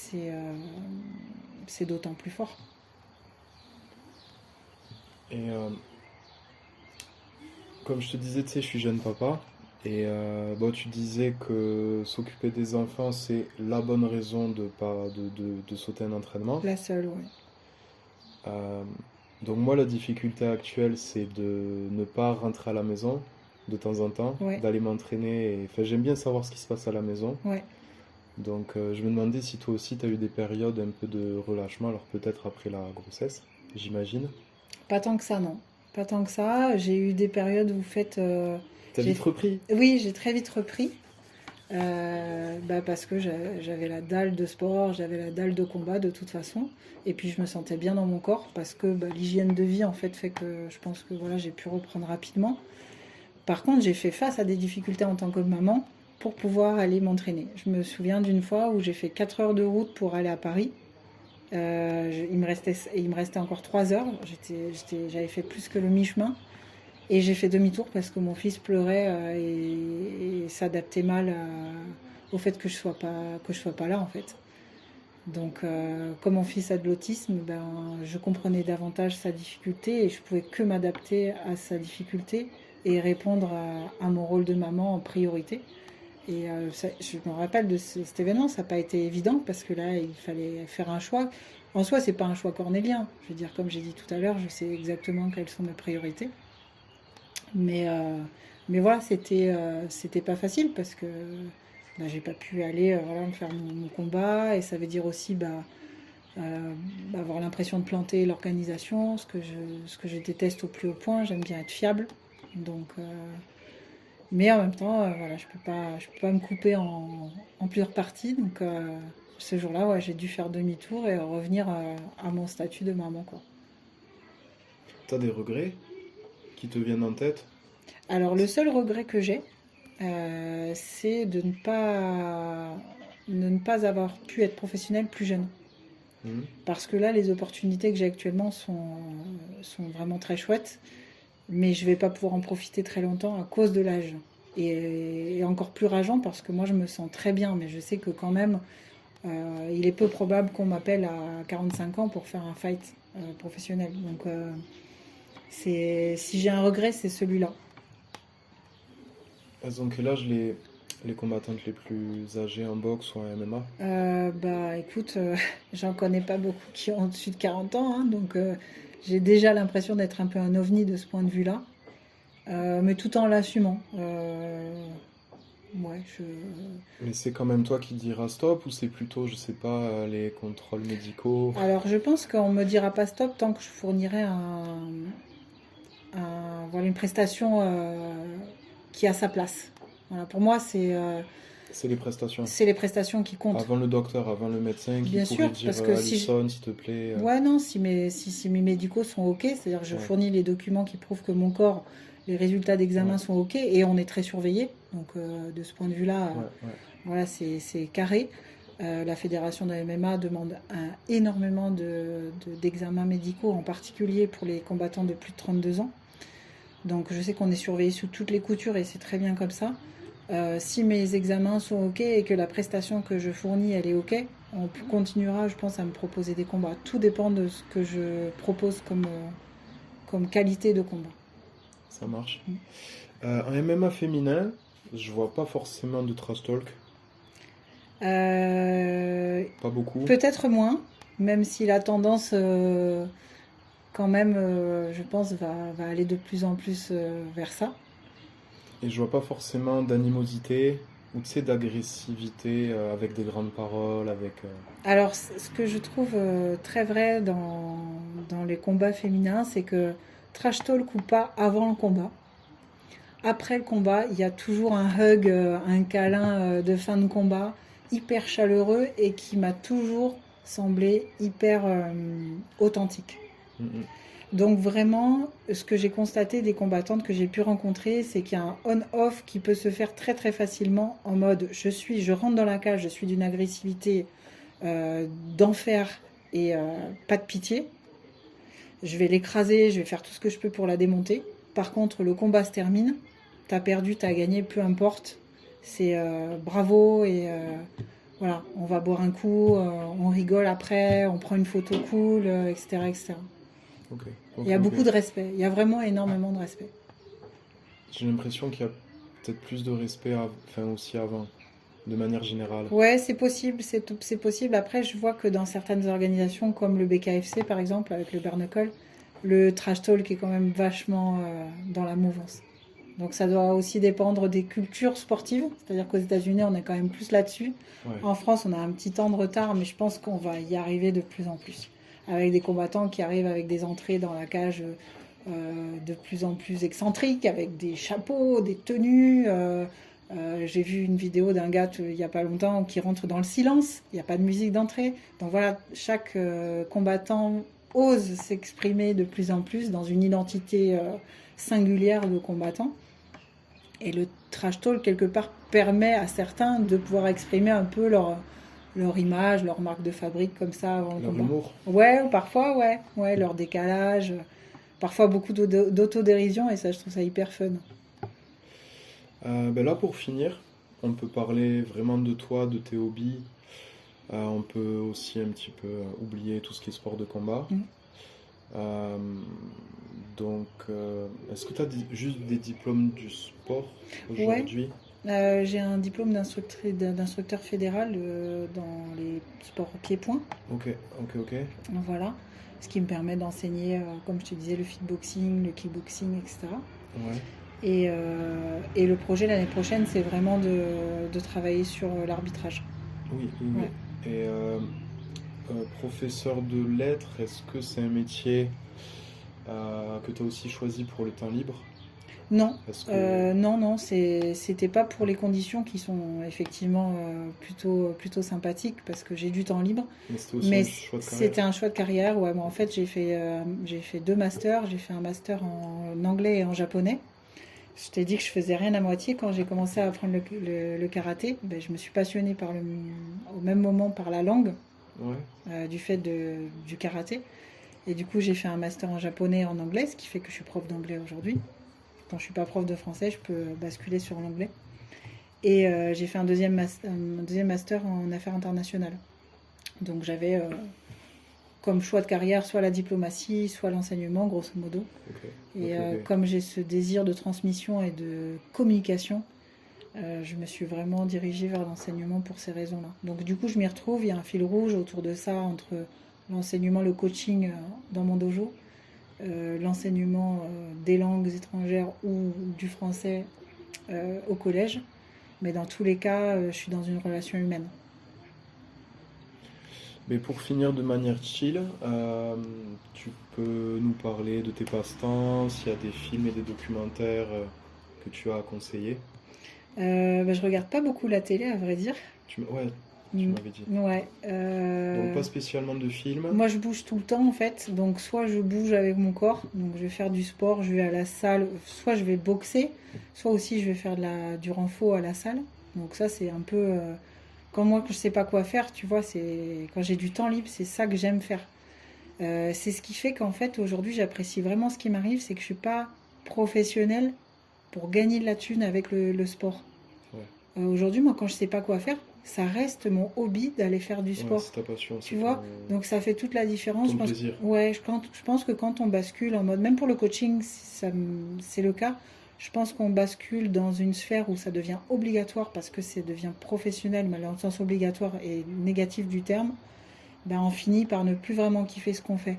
Speaker 2: c'est d'autant plus fort.
Speaker 1: et comme je te disais, tu sais, je suis jeune papa. Et bon, tu disais que s'occuper des enfants, c'est la bonne raison de pas de sauter un entraînement.
Speaker 2: La seule, ouais.
Speaker 1: Euh, donc moi, la difficulté actuelle, c'est de ne pas rentrer à la maison de temps en temps,
Speaker 2: Ouais,
Speaker 1: d'aller m'entraîner. Enfin, j'aime bien savoir ce qui se passe à la maison.
Speaker 2: ouais.
Speaker 1: Donc je me demandais si toi aussi, tu as eu des périodes un peu de relâchement, alors peut-être après la grossesse, j'imagine.
Speaker 2: Pas tant que ça, non. Pas tant que ça. J'ai eu des périodes où, faites,
Speaker 1: T'as vite repris?
Speaker 2: oui, j'ai très vite repris. Bah parce que j'avais la dalle de sport, j'avais la dalle de combat de toute façon. Et puis je me sentais bien dans mon corps parce que bah, l'hygiène de vie en fait que je pense que voilà, j'ai pu reprendre rapidement. Par contre, j'ai fait face à des difficultés en tant que maman pour pouvoir aller m'entraîner. Je me souviens d'une fois où j'ai fait 4 heures de route pour aller à Paris. Il me restait encore 3 heures. J'avais fait plus que le mi-chemin. Et j'ai fait demi-tour parce que mon fils pleurait et s'adaptait mal au fait que je sois pas là en fait. Donc, comme mon fils a de l'autisme, ben, je comprenais davantage sa difficulté et je pouvais que m'adapter à sa difficulté et répondre à mon rôle de maman en priorité. Et je me rappelle de cet événement, ça n'a pas été évident parce que là, il fallait faire un choix. En soi, c'est pas un choix cornélien. Je veux dire, comme j'ai dit tout à l'heure, je sais exactement quelles sont mes priorités. Mais, euh, mais voilà, c'était pas facile parce que bah, j'ai pas pu aller voilà, me faire mon combat. Et ça veut dire aussi avoir l'impression de planter l'organisation, ce que je déteste au plus haut point. J'aime bien être fiable. Donc, mais en même temps, voilà, je peux pas me couper en plusieurs parties. Donc, ce jour-là, ouais, j'ai dû faire demi-tour et revenir à mon statut de maman, quoi.
Speaker 1: T'as des regrets qui te viennent en tête?
Speaker 2: Alors, le seul regret que j'ai, c'est de ne pas avoir pu être professionnelle plus jeune.
Speaker 1: Mhm.
Speaker 2: Parce que là, les opportunités que j'ai actuellement sont vraiment très chouettes, mais je vais pas pouvoir en profiter très longtemps à cause de l'âge. Et encore plus rageant parce que moi, je me sens très bien, mais je sais que quand même, il est peu probable qu'on m'appelle à 45 ans pour faire un fight professionnel. Donc, si j'ai un regret, c'est celui-là.
Speaker 1: Elles ont quel âge les combattantes les plus âgées en boxe ou en MMA?
Speaker 2: Bah écoute, j'en connais pas beaucoup qui ont au-dessus de 40 ans, hein, donc j'ai déjà l'impression d'être un peu un ovni de ce point de vue-là, mais tout en l'assumant. Ouais,
Speaker 1: Mais c'est quand même toi qui diras stop ou c'est plutôt, je sais pas, les contrôles médicaux?
Speaker 2: Alors je pense qu'on me dira pas stop tant que je fournirai voilà, une prestation qui a sa place. Voilà, pour moi,
Speaker 1: C'est les prestations.
Speaker 2: c'est les prestations qui comptent.
Speaker 1: Avant le docteur, avant le médecin qui
Speaker 2: Bien
Speaker 1: pourrait
Speaker 2: sûr,
Speaker 1: dire
Speaker 2: parce que
Speaker 1: Alison, s'il te plaît.
Speaker 2: ouais, non, si mes médicaux sont OK, c'est-à-dire que je
Speaker 1: Ouais,
Speaker 2: fournis les documents qui prouvent que mon corps, les résultats d'examen
Speaker 1: ouais,
Speaker 2: sont OK et on est très surveillé. Donc, de ce point de vue-là,
Speaker 1: ouais, ouais.
Speaker 2: voilà, c'est carré. La fédération de MMA demande énormément d'examens médicaux, en particulier pour les combattants de plus de 32 ans. Donc, je sais qu'on est surveillé sous toutes les coutures et c'est très bien comme ça. Si mes examens sont OK et que la prestation que je fournis, elle est OK, on continuera, je pense, à me proposer des combats. Tout dépend de ce que je propose comme qualité de combat.
Speaker 1: Ça marche. En MMA féminin, je vois pas forcément de trash talk.
Speaker 2: Euh,
Speaker 1: Pas beaucoup.
Speaker 2: Peut-être moins, même si la tendance, quand même, je pense, va aller de plus en plus vers ça.
Speaker 1: Et je vois pas forcément d'animosité ou tu sais d'agressivité avec des grandes paroles, avec.
Speaker 2: Alors, ce que je trouve très vrai dans les combats féminins, c'est que trash talk ou pas avant le combat, après le combat, il y a toujours un hug, un câlin de fin de combat hyper chaleureux et qui m'a toujours semblé hyper authentique.
Speaker 1: Mm,
Speaker 2: Donc vraiment, ce que j'ai constaté des combattantes que j'ai pu rencontrer, c'est qu'il y a un on-off qui peut se faire très très facilement en mode je rentre dans la cage, je suis d'une agressivité d'enfer et pas de pitié. Je vais l'écraser, je vais faire tout ce que je peux pour la démonter. Par contre, le combat se termine, t'as perdu, t'as gagné, peu importe. C'est bravo et voilà, on va boire un coup, on rigole après, on prend une photo cool, etc., etc.
Speaker 1: ok,
Speaker 2: Il y
Speaker 1: ok,
Speaker 2: a
Speaker 1: ok.
Speaker 2: beaucoup de respect, il y a vraiment énormément de respect.
Speaker 1: J'ai l'impression qu'il y a peut-être plus de respect, enfin aussi avant, de manière générale.
Speaker 2: Ouais, c'est possible, c'est possible. Après, je vois que dans certaines organisations, comme le BKFC par exemple, avec le bare knuckle, le trash talk est quand même vachement dans la mouvance. Donc ça doit aussi dépendre des cultures sportives, c'est-à-dire qu'aux États-Unis, on est quand même plus là-dessus.
Speaker 1: Ouais.
Speaker 2: En France, on a un petit temps de retard, mais je pense qu'on va y arriver de plus en plus. Avec des combattants qui arrivent avec des entrées dans la cage de plus en plus excentriques, avec des chapeaux, des tenues. J'ai vu une vidéo d'un gars il n'y a pas longtemps qui rentre dans le silence, il n'y a pas de musique d'entrée. Donc voilà, chaque combattant ose s'exprimer de plus en plus dans une identité singulière de combattant. Et le trash talk, quelque part, permet à certains de pouvoir exprimer un peu leur image, leur marque de fabrique comme ça avant le
Speaker 1: Leur
Speaker 2: combat.
Speaker 1: humour.
Speaker 2: Ouais, parfois, ouais, leur décalage, parfois beaucoup d'autodérision, et ça, je trouve ça hyper fun.
Speaker 1: Ben là, pour finir, on peut parler vraiment de toi, de tes hobbies. On peut aussi un petit peu oublier tout ce qui est sport de combat.
Speaker 2: Mm.
Speaker 1: Euh, donc, est-ce que tu as juste des diplômes du sport
Speaker 2: Ouais,
Speaker 1: aujourd'hui?
Speaker 2: J'ai un diplôme d'instructeur fédéral dans les sports pieds-points.
Speaker 1: Ok, ok, ok.
Speaker 2: Voilà. Ce qui me permet d'enseigner, comme je te disais, le fitboxing, le kickboxing, etc.
Speaker 1: Ouais.
Speaker 2: Et le projet l'année prochaine, c'est vraiment de travailler sur l'arbitrage.
Speaker 1: Oui, oui, oui.
Speaker 2: Ouais.
Speaker 1: Et professeur de lettres, est-ce que c'est un métier que tu as aussi choisi pour le temps libre?
Speaker 2: Non,
Speaker 1: Est-ce que...
Speaker 2: non, non, c'était pas pour les conditions qui sont effectivement plutôt sympathiques parce que j'ai du temps libre.
Speaker 1: Mais c'était aussi
Speaker 2: Mais
Speaker 1: un choix de
Speaker 2: c'était
Speaker 1: carrière?
Speaker 2: un choix de carrière. Ouais, moi, en fait, j'ai fait deux masters. J'ai fait un master en anglais et en japonais. Je t'ai dit que je faisais rien à moitié. Quand j'ai commencé à apprendre le karaté, ben, je me suis passionnée au même moment par la langue
Speaker 1: Ouais,
Speaker 2: du fait du karaté. Et du coup, j'ai fait un master en japonais et en anglais, ce qui fait que je suis prof d'anglais aujourd'hui. Quand je suis pas prof de français, je peux basculer sur l'anglais. Et j'ai fait un deuxième master en affaires internationales. Donc j'avais comme choix de carrière soit la diplomatie, soit l'enseignement, grosso modo.
Speaker 1: ok, ok,
Speaker 2: Et
Speaker 1: ok.
Speaker 2: comme j'ai ce désir de transmission et de communication, je me suis vraiment dirigée vers l'enseignement pour ces raisons-là. Donc du coup, je m'y retrouve, il y a un fil rouge autour de ça entre l'enseignement, le coaching dans mon dojo, l'enseignement des langues étrangères ou du français au collège. Mais dans tous les cas, je suis dans une relation humaine.
Speaker 1: Mais pour finir de manière chill, tu peux nous parler de tes passe-temps, s'il y a des films et des documentaires que tu as à conseiller.
Speaker 2: Bah, je regarde pas beaucoup la télé, à vrai dire.
Speaker 1: Ouais, tu m'avais dit.
Speaker 2: Ouais.
Speaker 1: Donc pas spécialement de films.
Speaker 2: Moi, je bouge tout le temps en fait. Donc, soit je bouge avec mon corps, donc je vais faire du sport, je vais à la salle, soit je vais boxer, soit aussi je vais faire du renfort à la salle. Donc, ça, c'est un peu. Quand moi, je sais pas quoi faire, tu vois, c'est quand j'ai du temps libre, c'est ça que j'aime faire. C'est ce qui fait qu'en fait, aujourd'hui, j'apprécie vraiment ce qui m'arrive, c'est que je suis pas professionnelle pour gagner de la thune avec le sport.
Speaker 1: Ouais,
Speaker 2: Aujourd'hui, moi, quand je sais pas quoi faire, ça reste mon hobby d'aller faire du
Speaker 1: ouais,
Speaker 2: sport.
Speaker 1: c'est ta passion,
Speaker 2: Tu
Speaker 1: c'est
Speaker 2: vois? Donc ça fait toute la différence.
Speaker 1: ton plaisir.
Speaker 2: Ouais, je pense que quand on bascule en mode, même pour le coaching, c'est le cas, je pense qu'on bascule dans une sphère où ça devient obligatoire parce que ça devient professionnel, mais dans le sens obligatoire et négatif du terme, ben on finit par ne plus vraiment kiffer ce qu'on fait.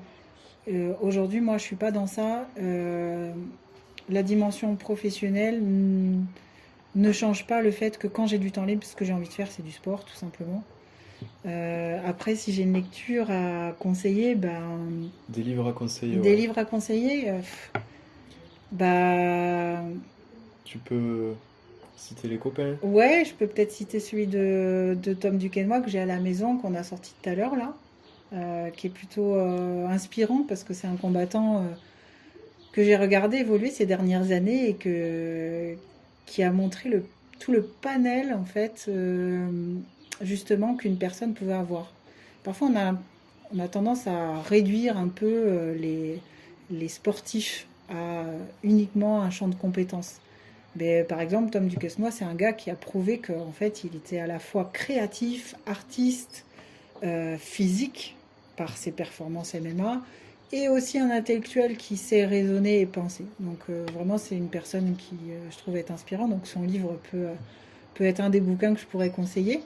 Speaker 2: Aujourd'hui, moi, je suis pas dans ça. La dimension professionnelle ne change pas le fait que quand j'ai du temps libre, ce que j'ai envie de faire, c'est du sport, tout simplement. Après, si j'ai une lecture à conseiller, ben,
Speaker 1: Des livres à conseiller,
Speaker 2: des
Speaker 1: ouais.
Speaker 2: livres à conseiller, bah,
Speaker 1: Tu peux citer les copains.
Speaker 2: ouais, je peux peut-être citer celui de Tom Duquesnoy que j'ai à la maison, qu'on a sorti tout à l'heure là, qui est plutôt inspirant parce que c'est un combattant que j'ai regardé évoluer ces dernières années et qui a montré tout le panel en fait, justement qu'une personne pouvait avoir. Parfois, on a tendance à réduire un peu les sportifs à uniquement un champ de compétences. Mais, par exemple, Tom Duquesnoy, c'est un gars qui a prouvé qu'en fait, il était à la fois créatif, artiste, physique, par ses performances MMA, et aussi un intellectuel qui sait raisonner et penser. Donc vraiment, c'est une personne qui, je trouve, est inspirante. Donc son livre peut être un des bouquins que je pourrais conseiller.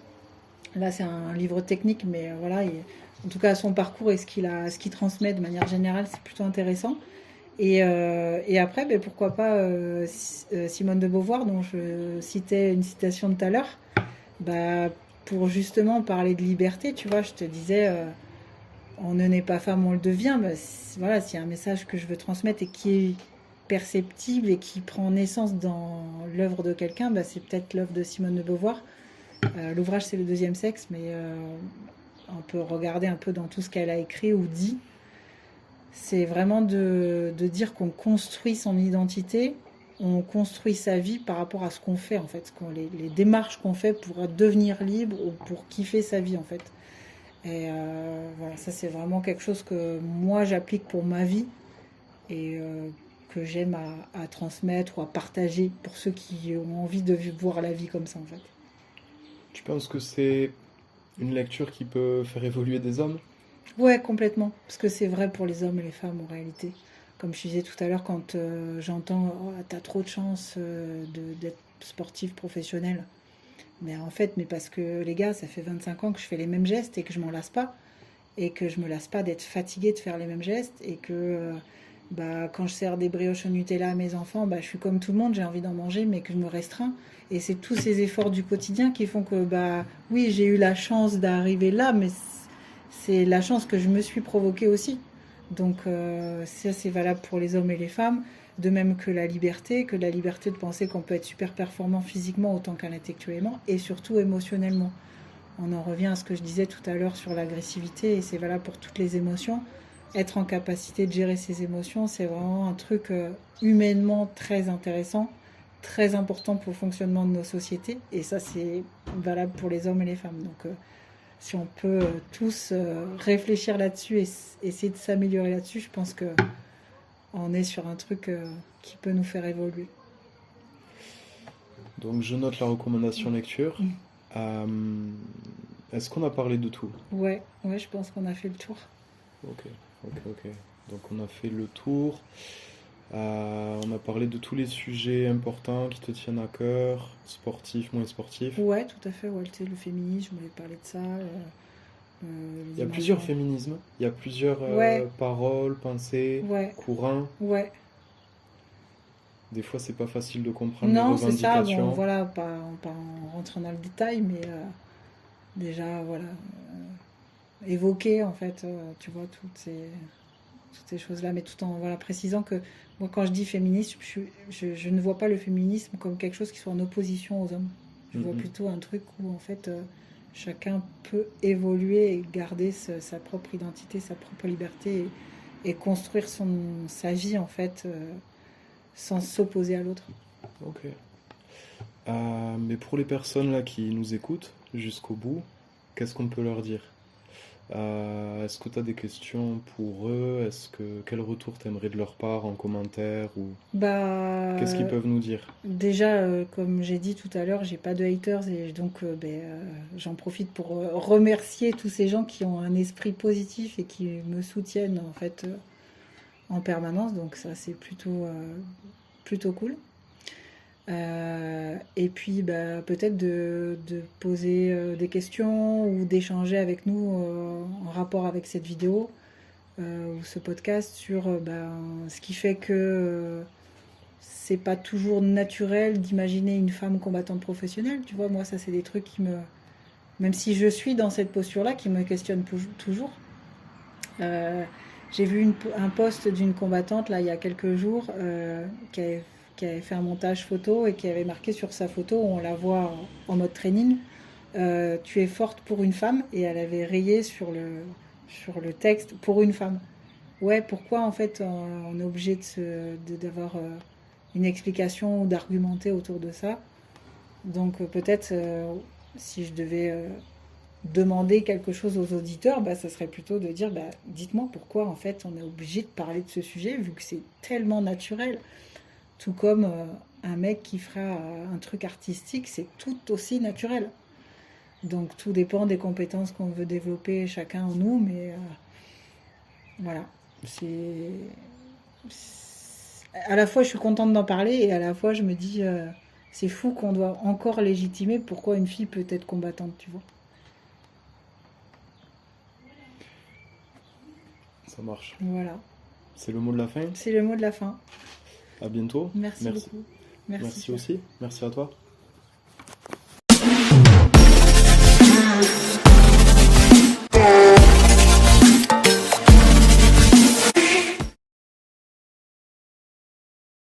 Speaker 2: Là, c'est un livre technique, mais voilà, en tout cas, son parcours et ce qu'il transmet de manière générale, c'est plutôt intéressant. Et après, ben, pourquoi pas Simone de Beauvoir, dont je citais une citation de tout à l'heure, bah, pour justement parler de liberté, tu vois, je te disais, on ne naît pas femme, on le devient. Bah, voilà, s'il y a un message que je veux transmettre et qui est perceptible et qui prend naissance dans l'œuvre de quelqu'un, bah, c'est peut-être l'œuvre de Simone de Beauvoir. L'ouvrage, c'est Le Deuxième Sexe, mais on peut regarder un peu dans tout ce qu'elle a écrit ou dit. C'est vraiment de dire qu'on construit son identité, on construit sa vie par rapport à ce qu'on fait, en fait, les démarches qu'on fait pour devenir libre ou pour kiffer sa vie, en fait. Et voilà, ça, c'est vraiment quelque chose que moi, j'applique pour ma vie et que j'aime à transmettre ou à partager pour ceux qui ont envie de voir la vie comme ça, en fait.
Speaker 1: Tu penses que c'est une lecture qui peut faire évoluer des hommes?
Speaker 2: Ouais, complètement. Parce que c'est vrai pour les hommes et les femmes en réalité. Comme je disais tout à l'heure, quand j'entends oh, t'as trop de chance d'être sportive professionnelle. Mais en fait, mais parce que les gars, ça fait 25 ans que je fais les mêmes gestes et que je m'en lasse pas. Et que je me lasse pas d'être fatiguée de faire les mêmes gestes. Et que quand je sers des brioches au Nutella à mes enfants, je suis comme tout le monde, j'ai envie d'en manger, mais que je me restreins. Et c'est tous ces efforts du quotidien qui font que, oui, j'ai eu la chance d'arriver là, mais c'est la chance que je me suis provoquée aussi. Donc ça, c'est valable pour les hommes et les femmes, de même que la liberté de penser qu'on peut être super performant physiquement autant qu'intellectuellement, et surtout émotionnellement. On en revient à ce que je disais tout à l'heure sur l'agressivité, et c'est valable pour toutes les émotions. Être en capacité de gérer ses émotions, c'est vraiment un truc humainement très intéressant, très important pour le fonctionnement de nos sociétés, et ça c'est valable pour les hommes et les femmes. Donc si on peut tous réfléchir là-dessus et essayer de s'améliorer là-dessus, je pense que on est sur un truc qui peut nous faire évoluer.
Speaker 1: Donc je note la recommandation lecture. Est-ce qu'on a parlé de tout?
Speaker 2: Ouais, je pense qu'on a fait le tour.
Speaker 1: Ok. Donc on a fait le tour. On a parlé de tous les sujets importants qui te tiennent à cœur, sportifs, moins sportifs.
Speaker 2: Ouais, tout à fait. Ouais, tu sais, le féminisme, je voulais parler de ça.
Speaker 1: Il y a plusieurs féminismes, il y a plusieurs paroles, pensées,
Speaker 2: Ouais.
Speaker 1: courants.
Speaker 2: Ouais.
Speaker 1: Des fois, c'est pas facile de comprendre les
Speaker 2: Non, c'est ça.
Speaker 1: revendications.
Speaker 2: Bon, voilà, pas en rentrant dans le détail, mais déjà, voilà, évoquer en fait, tu vois, toutes ces choses-là, mais tout en précisant que moi, quand je dis féminisme, je ne vois pas le féminisme comme quelque chose qui soit en opposition aux hommes. Je vois plutôt un truc où en fait chacun peut évoluer et garder sa propre identité, sa propre liberté et construire sa vie en fait sans s'opposer à l'autre.
Speaker 1: Ok. Mais pour les personnes là qui nous écoutent jusqu'au bout, qu'est-ce qu'on peut leur dire? Est-ce que tu as des questions pour eux? Quel retour t'aimerais de leur part en commentaire ou qu'est-ce qu'ils peuvent nous dire?
Speaker 2: Déjà, comme j'ai dit tout à l'heure, j'ai pas de haters et donc j'en profite pour remercier tous ces gens qui ont un esprit positif et qui me soutiennent en fait en permanence. Donc ça, c'est plutôt cool. Et puis peut-être de poser des questions ou d'échanger avec nous en rapport avec cette vidéo ou ce podcast sur ce qui fait que c'est pas toujours naturel d'imaginer une femme combattante professionnelle. Tu vois, moi ça c'est des trucs même si je suis dans cette posture-là, qui me questionnent toujours. J'ai vu un post d'une combattante là il y a quelques jours qui avait fait un montage photo et qui avait marqué sur sa photo, où on la voit en mode training, tu es forte pour une femme, et elle avait rayé sur le texte pour une femme. Ouais, pourquoi en fait on est obligé d'avoir une explication ou d'argumenter autour de ça. Donc peut-être si je devais demander quelque chose aux auditeurs, ça serait plutôt de dire dites-moi pourquoi en fait on est obligé de parler de ce sujet vu que c'est tellement naturel. Tout comme un mec qui fera un truc artistique, c'est tout aussi naturel. Donc tout dépend des compétences qu'on veut développer chacun en nous, mais voilà. À la fois je suis contente d'en parler et à la fois je me dis c'est fou qu'on doit encore légitimer pourquoi une fille peut être combattante, tu vois.
Speaker 1: Ça marche.
Speaker 2: Voilà.
Speaker 1: C'est le mot de la fin?
Speaker 2: C'est le mot de la fin.
Speaker 1: À bientôt.
Speaker 2: Merci beaucoup.
Speaker 1: Merci aussi. Merci à toi.